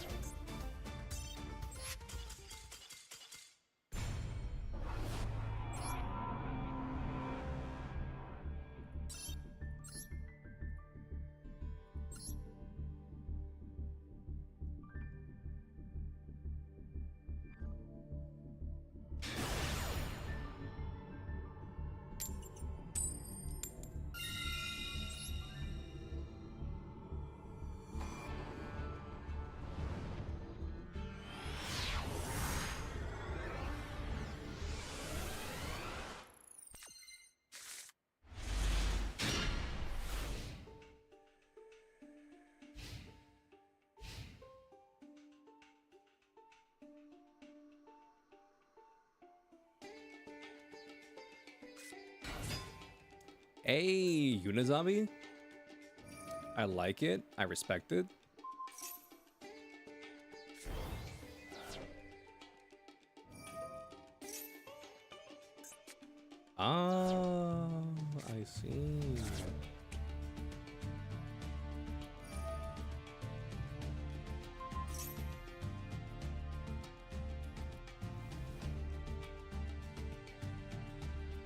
Hey, Unizombie. I like it. I respect it. Ah, I see.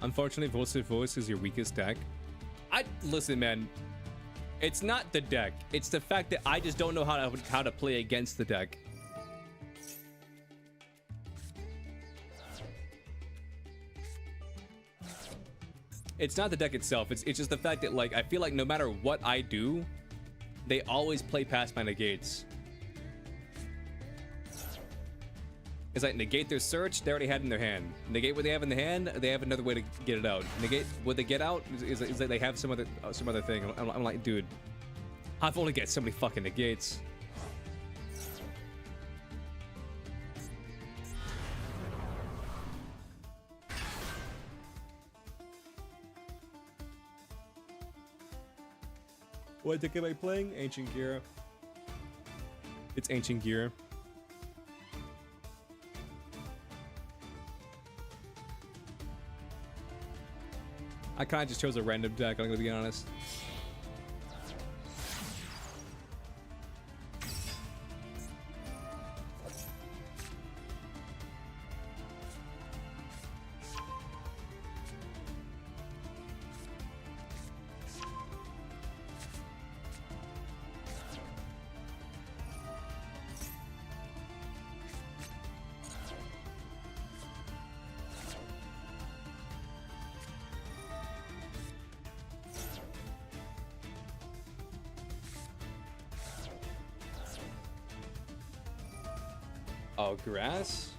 Unfortunately, Voice of Voice is your weakest deck. Listen, man. It's not the deck. It's the fact that I just don't know how to play against the deck. It's not the deck itself. It's just the fact that, like, I feel like no matter what I do, they always play past my negates. It's like negate their search, they already had it in their hand. Negate what they have in the hand, they have another way to get it out. Negate what they get out is that they have some other thing. I'm like, dude, I've only got so many fucking negates. What deck am I playing? Ancient Gear. It's Ancient Gear. I kind of just chose a random deck, I'm gonna be honest. Oh, grass?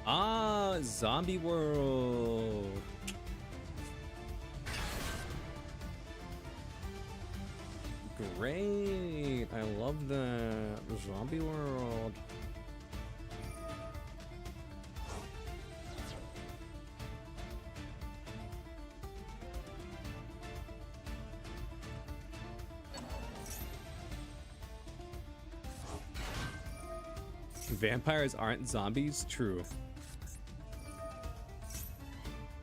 Ah, Zombie World. Great. I love that. Zombie World. Vampires aren't zombies? True.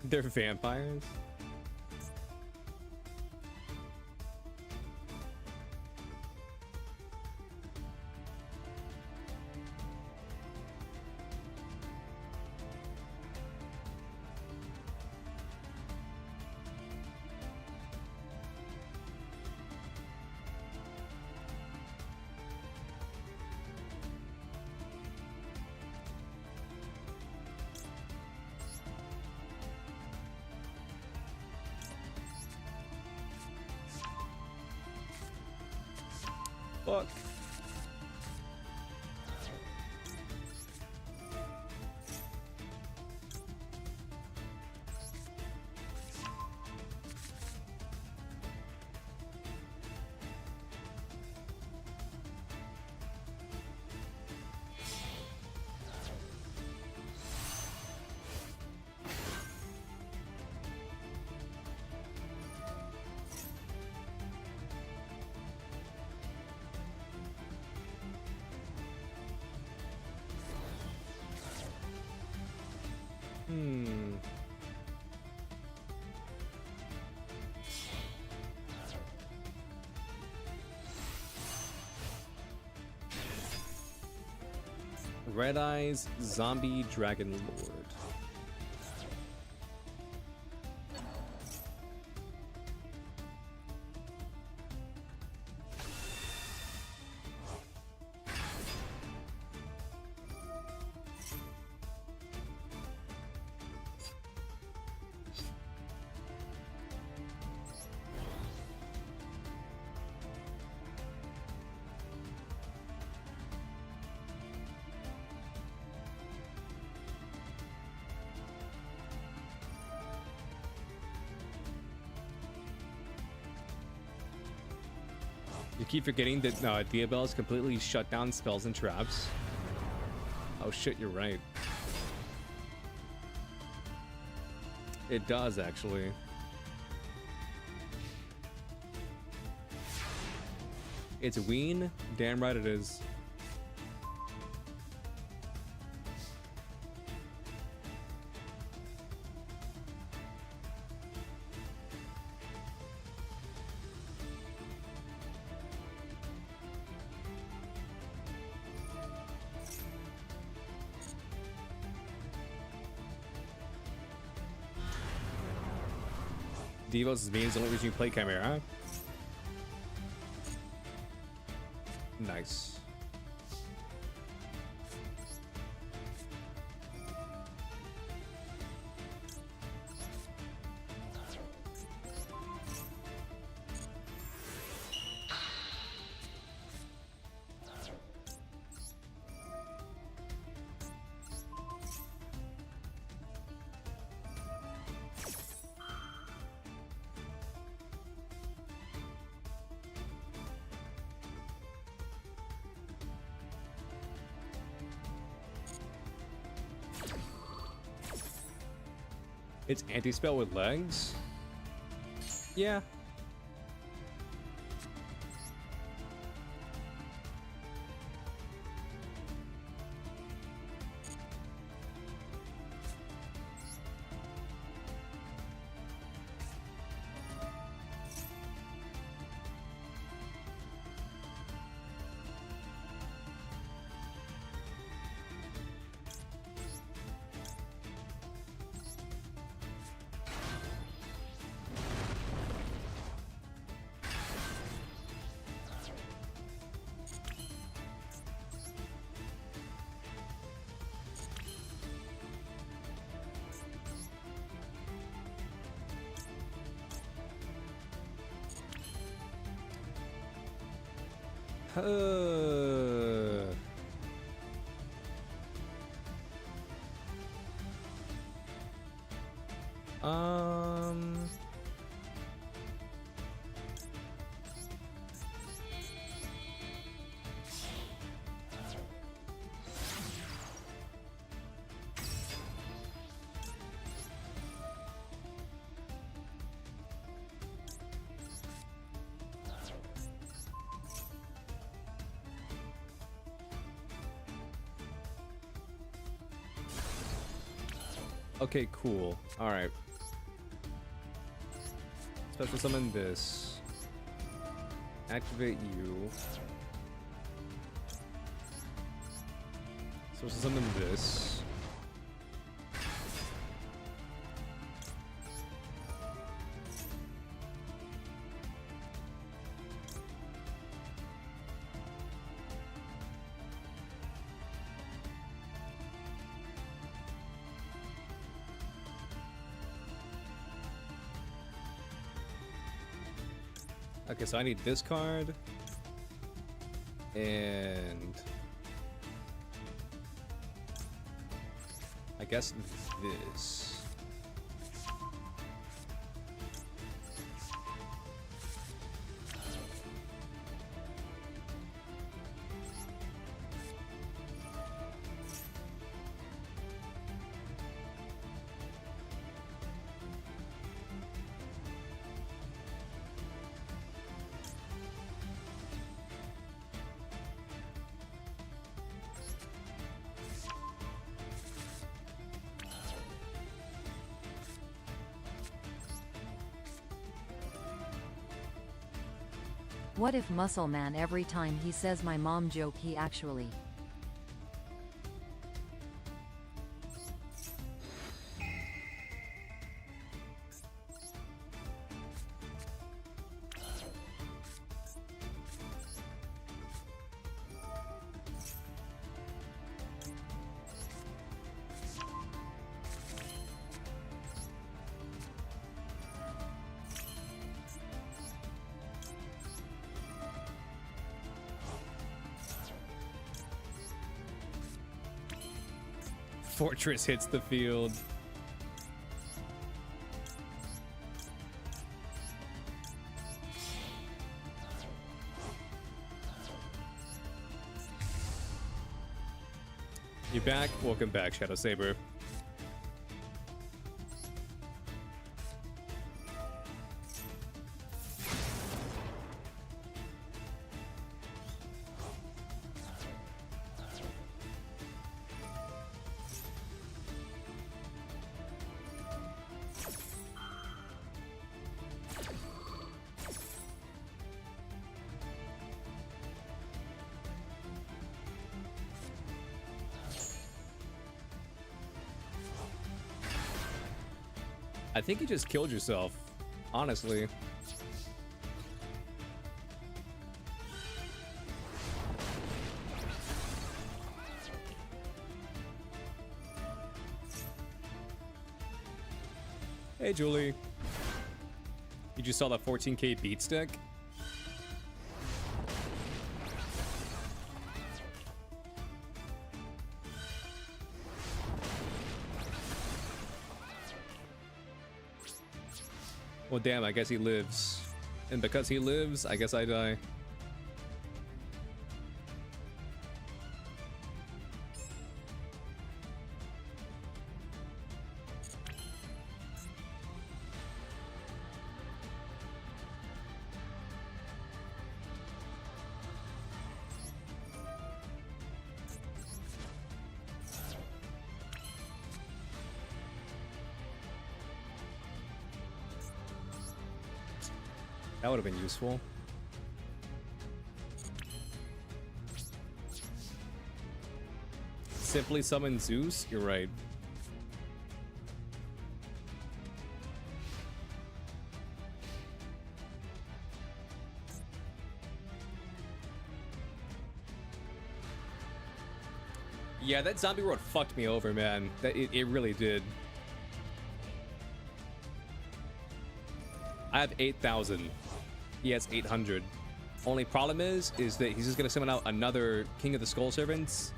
They're vampires? Fuck. Red Eyes, Zombie Dragon Lord. You keep forgetting that Diabell is completely shut down spells and traps. Oh shit, you're right. It does, actually. It's Ween? Damn right it is. Devos means the only reason you play Chimera. Nice. It's anti-spell with legs? Yeah. Uh, um. Okay, cool. All right. Special summon this. Activate you. Special summon this. Okay, so I need this card. And I guess this. What if Muscle Man every time he says my mom joke he actually Fortress hits the field. You back? Welcome back, Shadow Saber. I think you just killed yourself, honestly. Hey, Julie. You just saw that 14K beat stick? Well, damn, I guess he lives. And because he lives, I guess I die. That would have been useful. Simply summon Zeus? You're right. Yeah, that zombie world fucked me over, man. It really did. I have 8,000. He has 800. Only problem is that he's just gonna summon out another King of the Skull Servants.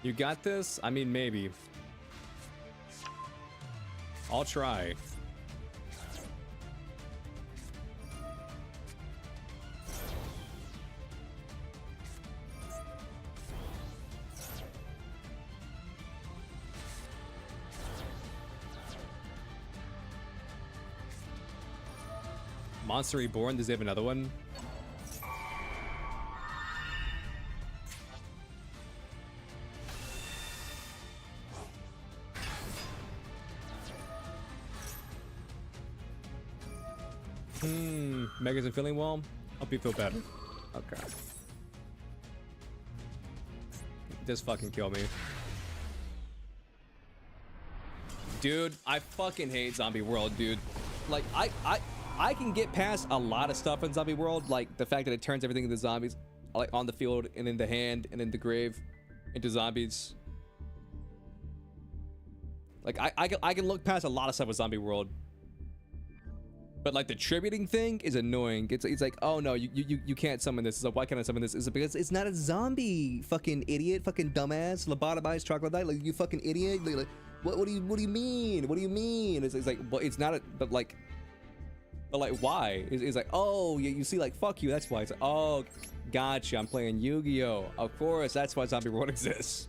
You got this? I mean, maybe. I'll try. Monster Reborn, does he have another one? Megas and Filling Wall? Hope you feel better. Okay. Just fucking kill me. Dude, I fucking hate Zombie World, dude. Like, I can get past a lot of stuff in Zombie World, like the fact that it turns everything into zombies, like on the field and in the hand and in the grave into zombies. Like, I can look past a lot of stuff with Zombie World. But like the tributing thing is annoying. It's like, oh no, you can't summon this. It's like, why can't I summon this? Is it because it's not a zombie? Fucking idiot, fucking dumbass, lobotomized troglodyte. Like, you fucking idiot. Like what do you mean? What do you mean? It's like, well, it's not a, but like why? It's like, oh, you see, like, fuck you. That's why. It's like, oh, gotcha. I'm playing Yu-Gi-Oh. Of course, that's why Zombie World exists.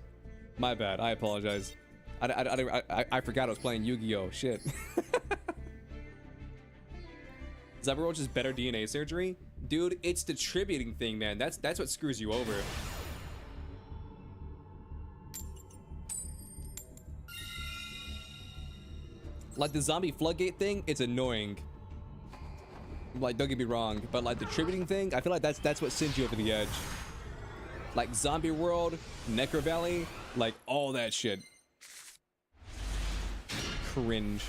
My bad. I apologize. I forgot I was playing Yu-Gi-Oh. Shit. Zombie World is better DNA surgery? Dude, it's the tributing thing, man. That's what screws you over. Like the zombie floodgate thing, it's annoying. Like, don't get me wrong, but like the tributing thing, I feel like that's what sends you over the edge. Like Zombie World, Necro Valley, like all that shit. Cringe.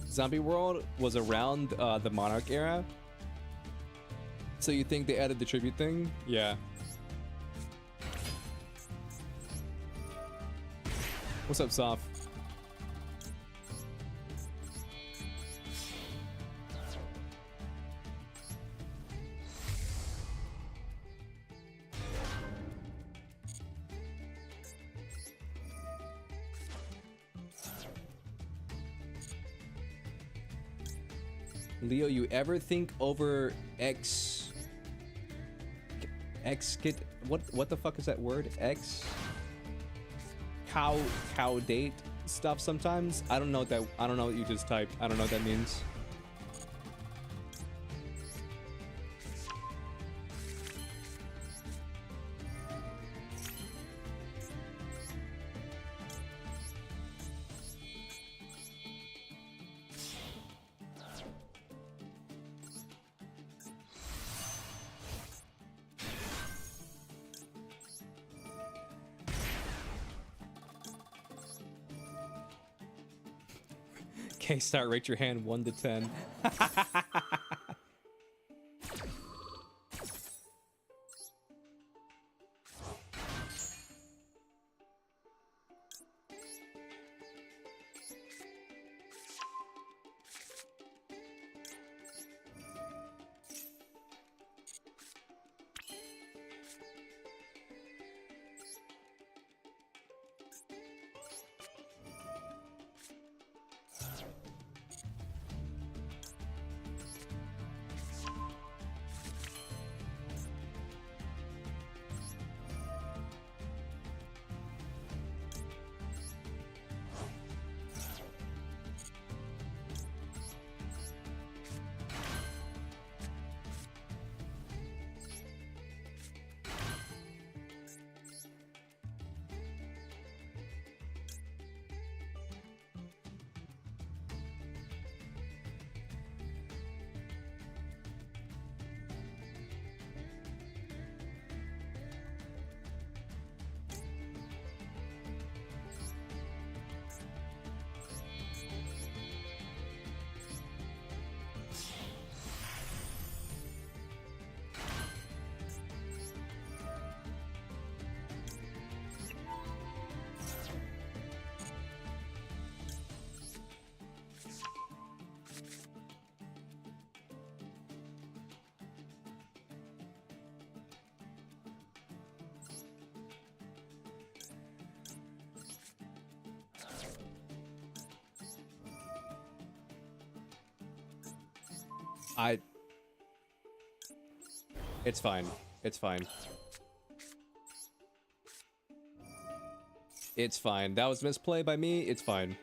Zombie World was around the Monarch era. So you think they added the tribute thing? Yeah. What's up, Soph? Leo, you ever think over what the fuck is that word? Cow date stuff sometimes? I don't know what you just typed. I don't know what that means. Okay, start, rate your hand 1 to 10. It's fine. It's fine. It's fine. That was misplay by me. It's fine.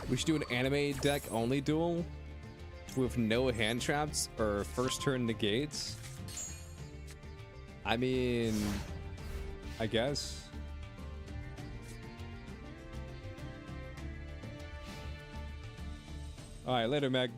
We should do an anime deck only duel with no hand traps or first turn negates. I mean, I guess. All right, later, Meg.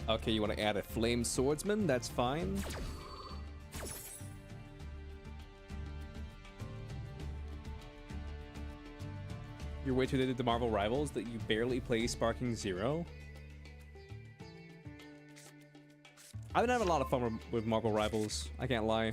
Okay, you want to add a flame swordsman? That's fine. You're way too addicted to Marvel Rivals that you barely play Sparking Zero? I've been having a lot of fun with Marvel Rivals, I can't lie.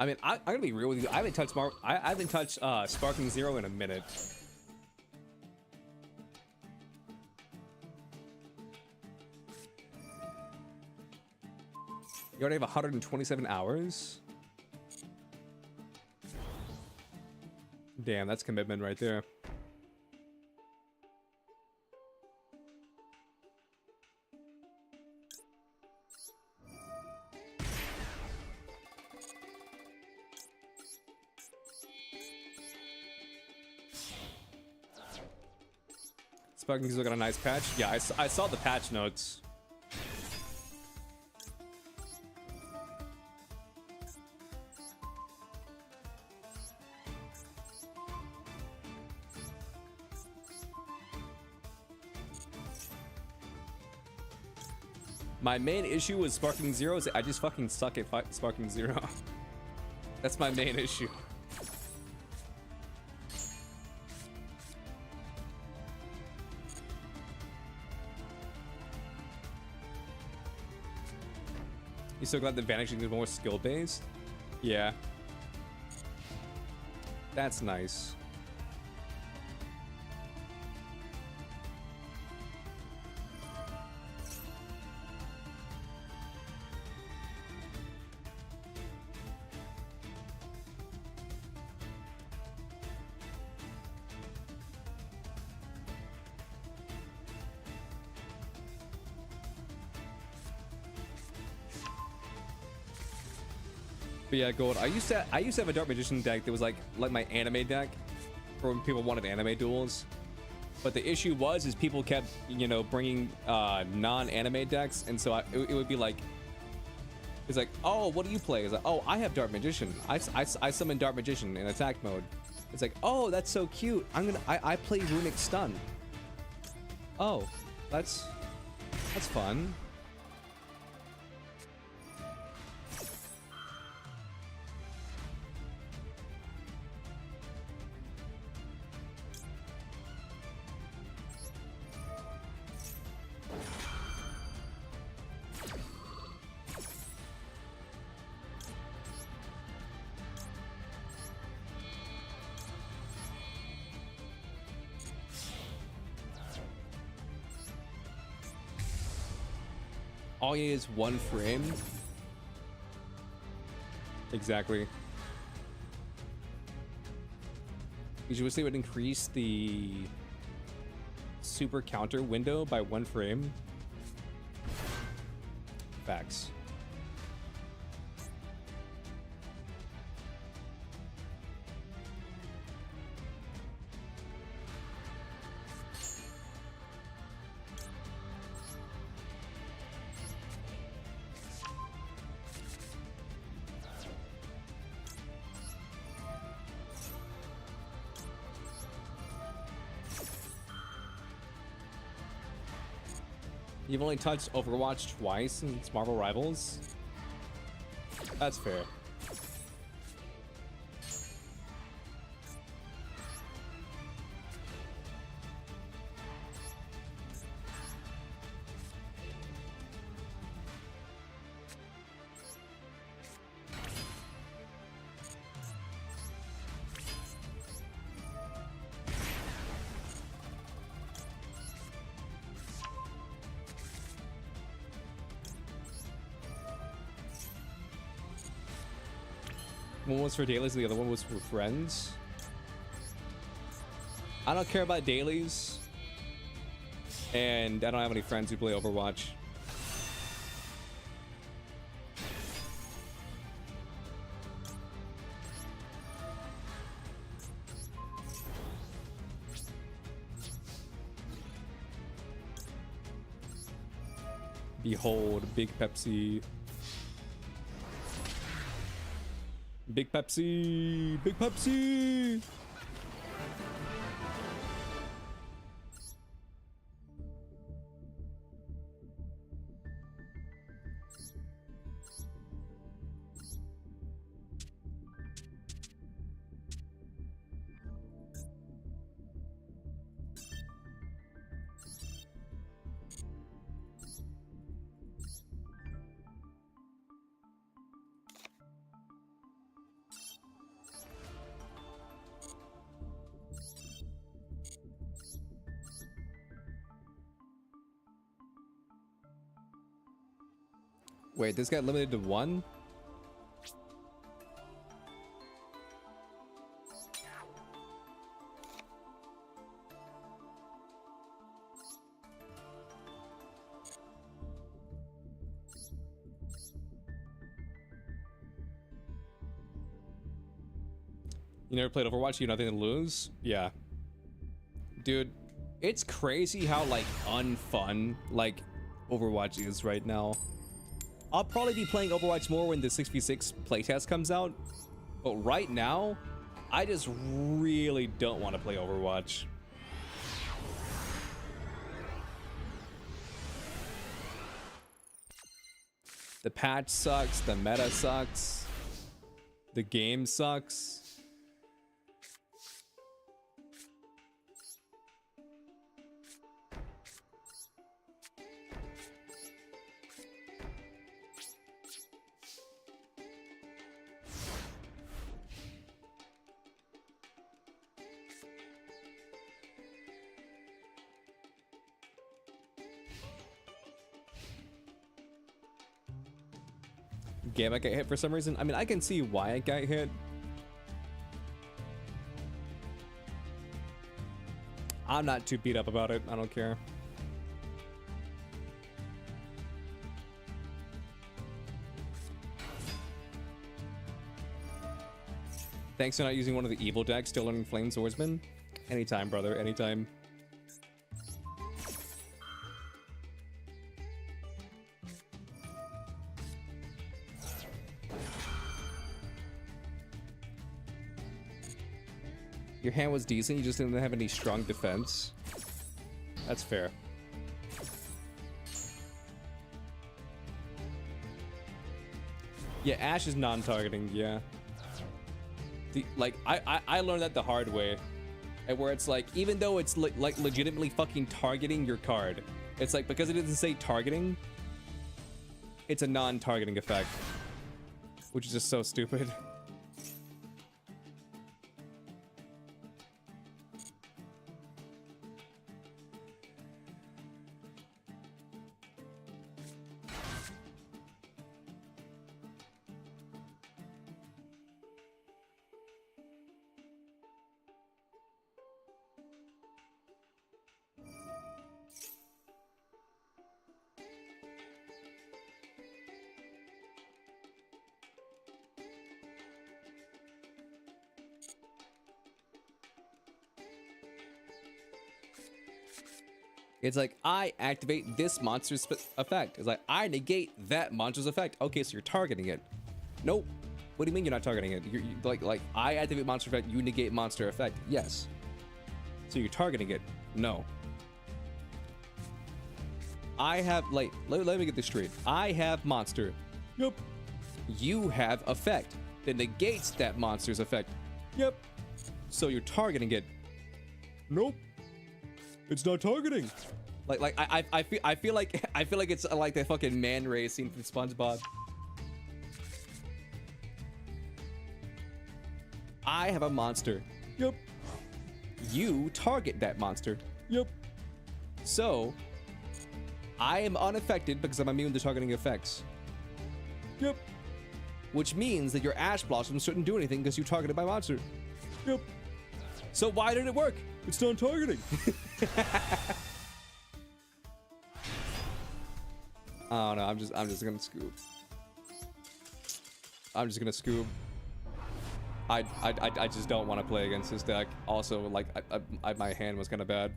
I mean, I'm gonna be real with you. I haven't touched Sparking Zero in a minute. You already have 127 hours? Damn, that's commitment right there. Sparking Zero got a nice patch. Yeah, I saw the patch notes. My main issue with Sparking Zero is I just fucking suck at Sparking Zero. That's my main issue. You so glad the vanishing is more skill based? Yeah. That's nice. But yeah, Gold. I used to have a Dark Magician deck that was like my anime deck, for when people wanted anime duels. But the issue is people kept, you know, bringing non-anime decks, and so it would be like, it's like, oh, what do you play? It's like, oh, I have Dark Magician. I summon Dark Magician in attack mode. It's like, oh, that's so cute. I play Runic Stun. Oh, that's fun. All you need is one frame. Exactly. You wish they would increase the super counter window by one frame. Facts. You've only touched Overwatch twice since Marvel Rivals? That's fair. One was for dailies, and the other one was for friends. I don't care about dailies, and I don't have any friends who play Overwatch. Behold, Big Pepsi. Big Pepsi! Big Pepsi! Wait, this got limited to 1? You never played Overwatch? You have nothing to lose? Yeah. Dude, it's crazy how, like, unfun, like, Overwatch is right now. I'll probably be playing Overwatch more when the 6v6 playtest comes out. But right now, I just really don't want to play Overwatch. The patch sucks, the meta sucks, the game sucks. Gamma got hit for some reason. I mean, I can see why it got hit. I'm not too beat up about it. I don't care. Thanks for not using one of the evil decks, still learning Flame Swordsman. Anytime, brother, anytime. Your hand was decent, you just didn't have any strong defense. That's fair. Yeah, Ashe is non-targeting, yeah. I learned that the hard way. And where it's like, even though it's like legitimately fucking targeting your card, it's like, because it doesn't say targeting, it's a non-targeting effect. Which is just so stupid. It's like, I activate this monster's effect. It's like, I negate that monster's effect. Okay, so you're targeting it. Nope. What do you mean you're not targeting it? You're like, I activate monster effect, you negate monster effect. Yes. So you're targeting it. No. I have, like, let me get this straight. I have monster. Yep. You have effect that negates that monster's effect. Yep. So you're targeting it. Nope. It's not targeting. I feel like it's like the fucking man ray scene from SpongeBob. I have a monster. Yep. You target that monster. Yep. So I am unaffected because I'm immune to targeting effects. Yep. Which means that your Ash Blossom shouldn't do anything because you targeted my monster. Yep. So why did it work? It's not targeting. Oh no, I'm just gonna scoop. I'm just gonna scoop. I just don't want to play against this deck. Also, like, my hand was kind of bad.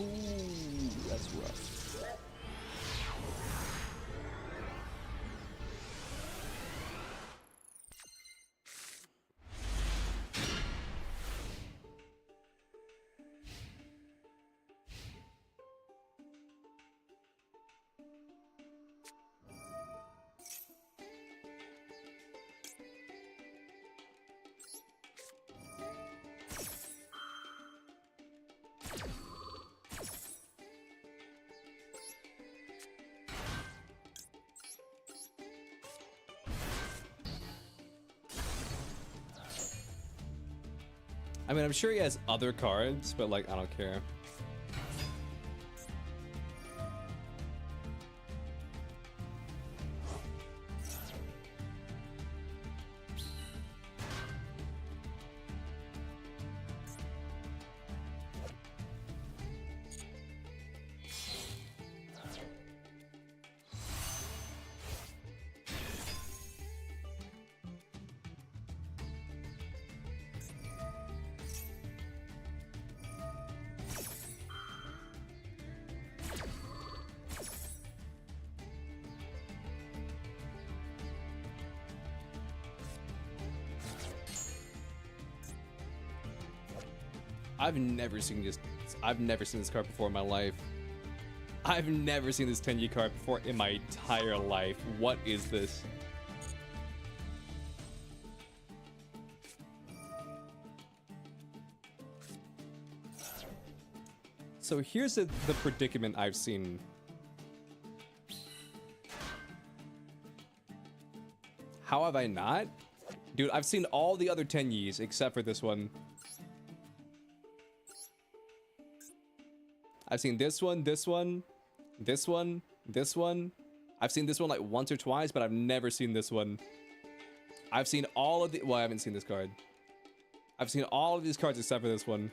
Ooh, that's rough. I mean, I'm sure he has other cards, but like, I don't care. I've never seen this. I've never seen this card before in my life. I've never seen this 10-year card before in my entire life. What is this? So here's the predicament I've seen. How have I not? Dude, I've seen all the other 10 years except for this one. I've seen this one, this one, this one, this one. I've seen this one like once or twice, but I've never seen this one. I've seen all of the... Well, I haven't seen this card. I've seen all of these cards except for this one.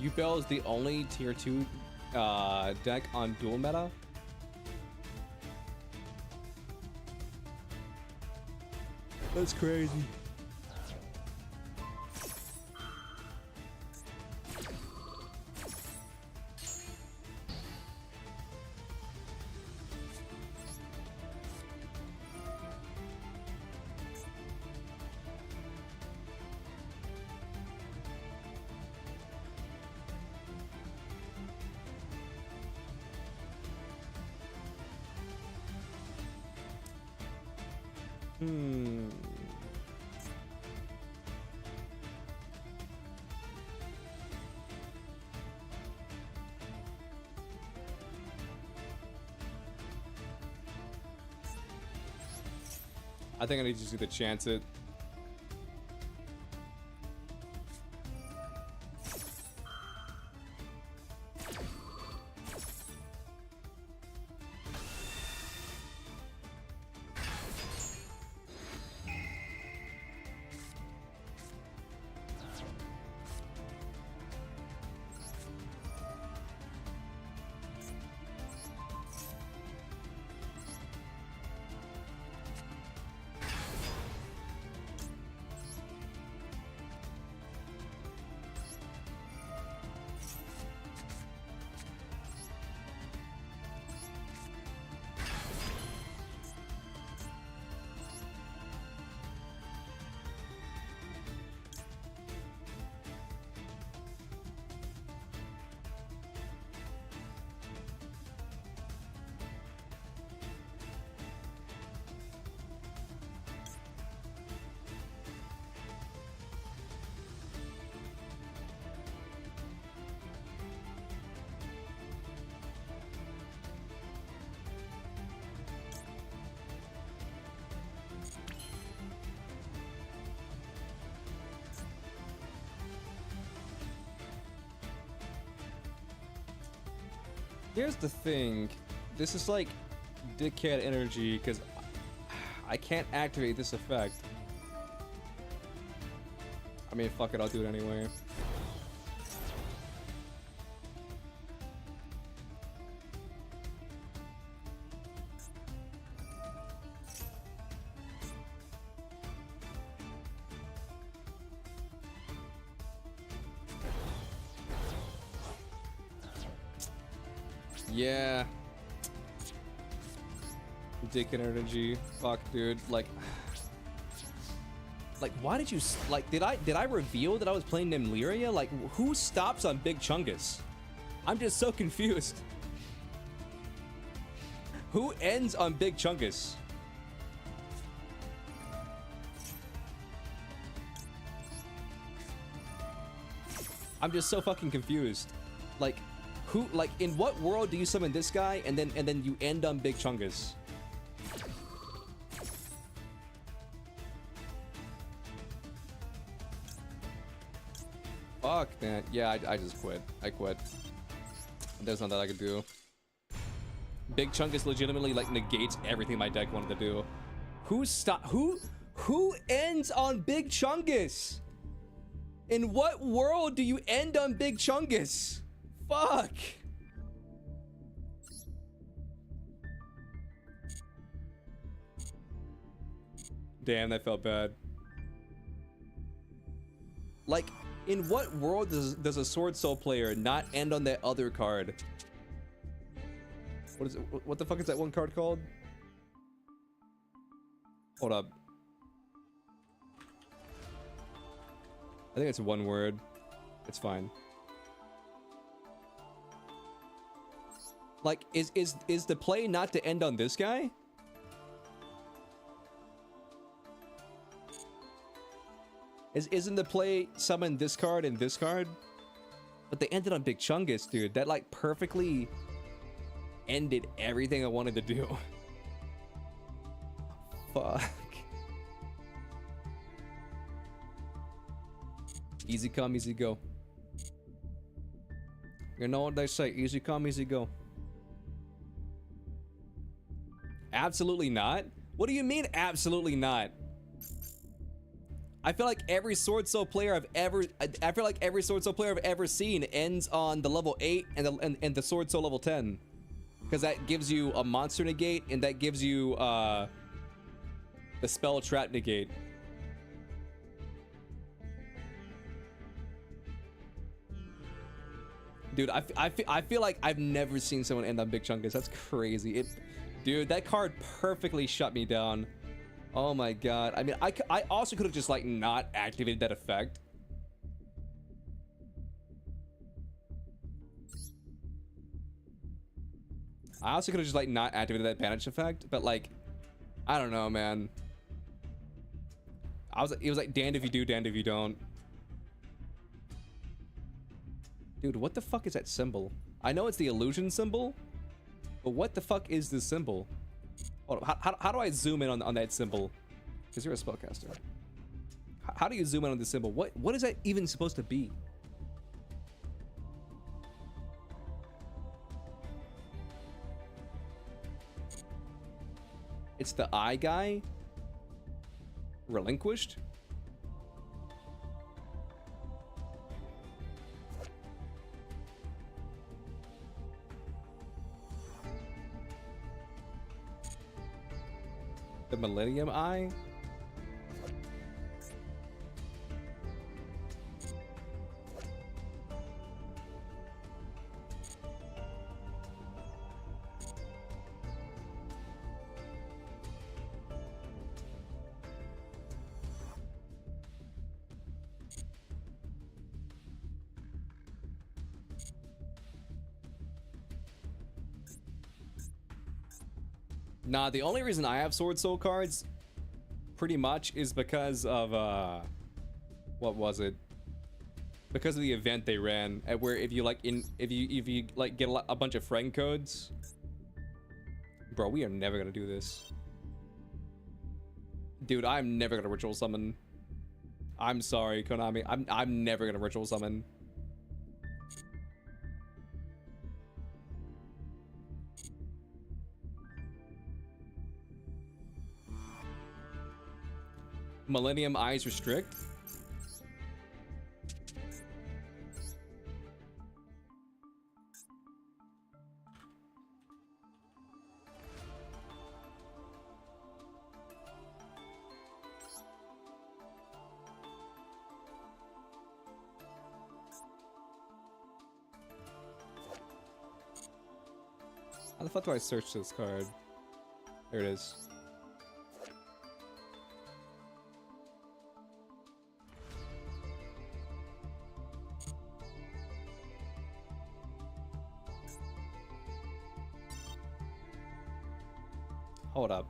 UBell is the only tier 2 deck on dual meta. That's crazy. I think I need to just either chance it. Here's the thing. This is like dickhead energy because I can't activate this effect. I mean, fuck it, I'll do it anyway. Yeah. Dick energy. Fuck, dude. Like, why did you like? Did I reveal that I was playing Nymeria? Like, who stops on Big Chungus? I'm just so confused. Who ends on Big Chungus? I'm just so fucking confused. Like, who? Like, in what world do you summon this guy and then you end on Big Chungus? Fuck that. Yeah, I just quit. I quit. There's nothing I could do. Big Chungus legitimately like negates everything my deck wanted to do. Who ends on Big Chungus? In what world do you end on Big Chungus? Fuck. Damn, that felt bad. Like, in what world does a Sword Soul player not end on that other card? What is it? What the fuck is that one card called? Hold up. I think it's one word. It's fine. Like, is the play not to end on this guy? Isn't the play summon this card and this card? But they ended on Big Chungus, dude. That like perfectly ended everything I wanted to do. Fuck. Easy come, easy go. You know what they say, easy come, easy go. Absolutely not? What do you mean absolutely not? I feel like every Sword Soul player I've ever seen ends on the level 8 and the Sword Soul level 10. Because that gives you a monster negate and that gives you the spell trap negate. Dude, I feel like I've never seen someone end on Big Chungus. That's crazy. Dude, that card perfectly shut me down. Oh my god. I mean, I also could have just like not activated that effect. I also could have just like not activated that banish effect, but like, I don't know, man. It was like damned if you do, damned if you don't. Dude, what the fuck is that symbol? I know it's the illusion symbol, but what the fuck is this symbol? Hold on, how do I zoom in on that symbol? Because you're a spellcaster. How do you zoom in on this symbol? What is that even supposed to be? It's the eye guy? Relinquished? The Millennium Eye? Nah, the only reason I have Sword Soul cards pretty much is because of what was it? Because of the event they ran at where if you like get a bunch of friend codes. Bro, we are never gonna do this. Dude, I'm never gonna ritual summon. I'm sorry, Konami. I'm never gonna ritual summon. Millennium Eyes Restrict? How the fuck do I search this card? There it is. Hold up.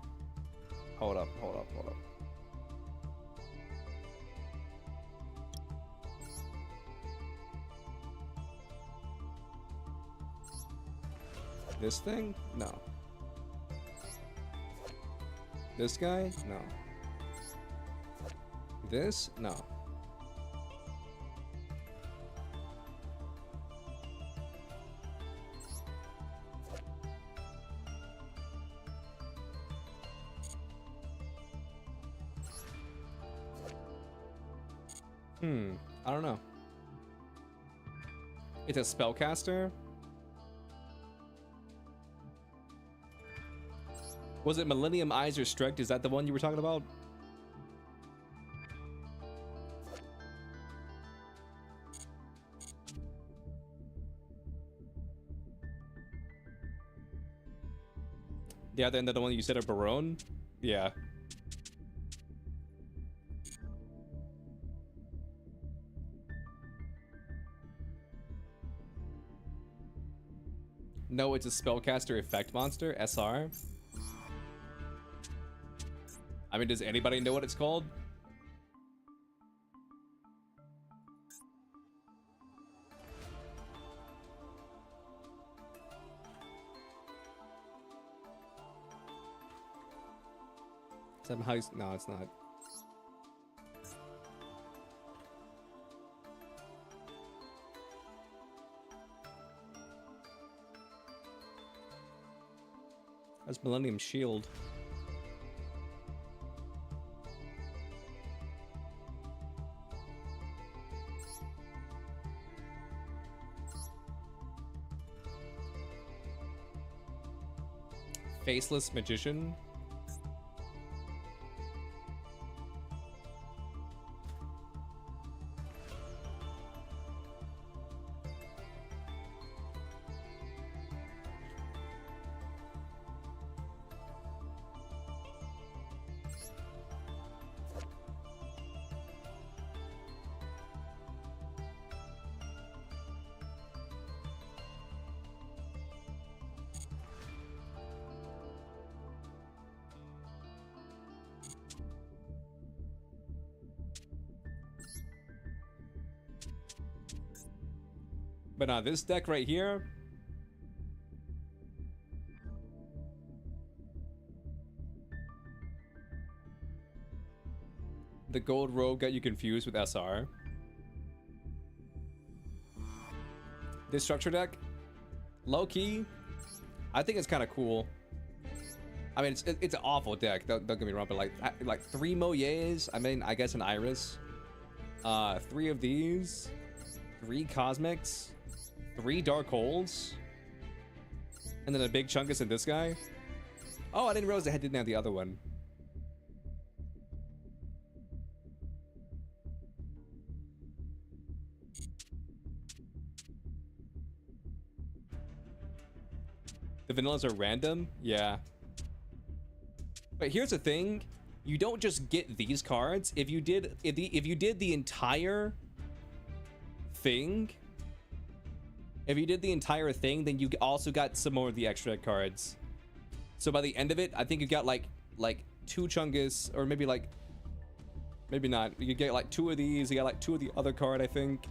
Hold up, hold up, hold up. This thing? No. This guy? No. This? No. I don't know. It's a spellcaster? Was it Millennium Eyes Restrict? Is that the one you were talking about? Yeah, then the one you said a Barone? Yeah. No, it's a spellcaster effect monster, SR. I mean, does anybody know what it's called? Somehow, no, it's not. That's Millennium Shield. Faceless Magician. But this deck right here, the gold rogue got you confused with SR. This structure deck, low key, I think it's kind of cool. I mean, it's an awful deck. Don't get me wrong, but like 3 Moyes. I mean, I guess an Iris. 3 of these, 3 Cosmics. 3 Dark Holes, and then a big Chungus in this guy. Oh, I didn't realize I didn't have the other one. The vanillas are random, yeah. But here's the thing: you don't just get these cards. If you did the entire thing. If you did the entire thing, then you also got some more of the extra cards. So by the end of it, I think you got like 2 Chungus, or maybe not. You get like 2 of these. You got like 2 of the other card, I think,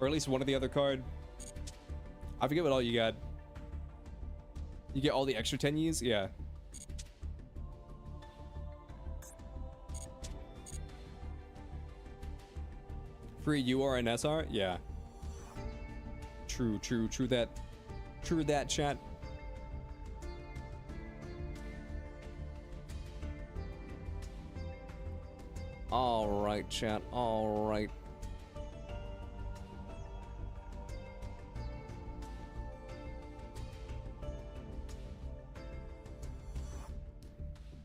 or at least 1 of the other card. I forget what all you got. You get all the extra 10s, yeah. Free UR and SR, yeah. True that, chat. All right, chat. All right.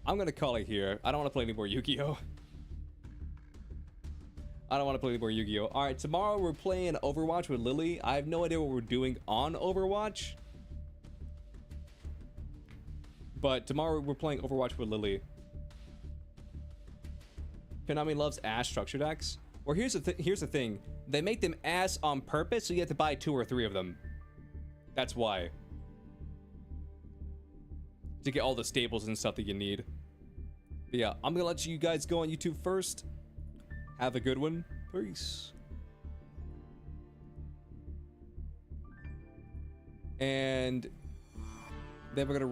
I'm gonna call it here. I don't want to play any more Yu-Gi-Oh. I don't want to play any more Yu-Gi-Oh. All right, tomorrow we're playing Overwatch with Lily. I have no idea what we're doing on Overwatch. But tomorrow we're playing Overwatch with Lily. Konami loves ass structure decks. Well, here's the thing. They make them ass on purpose, so you have to buy 2 or 3 of them. That's why. To get all the staples and stuff that you need. But yeah, I'm gonna let you guys go on YouTube first. Have a good one. Peace. And then we're gonna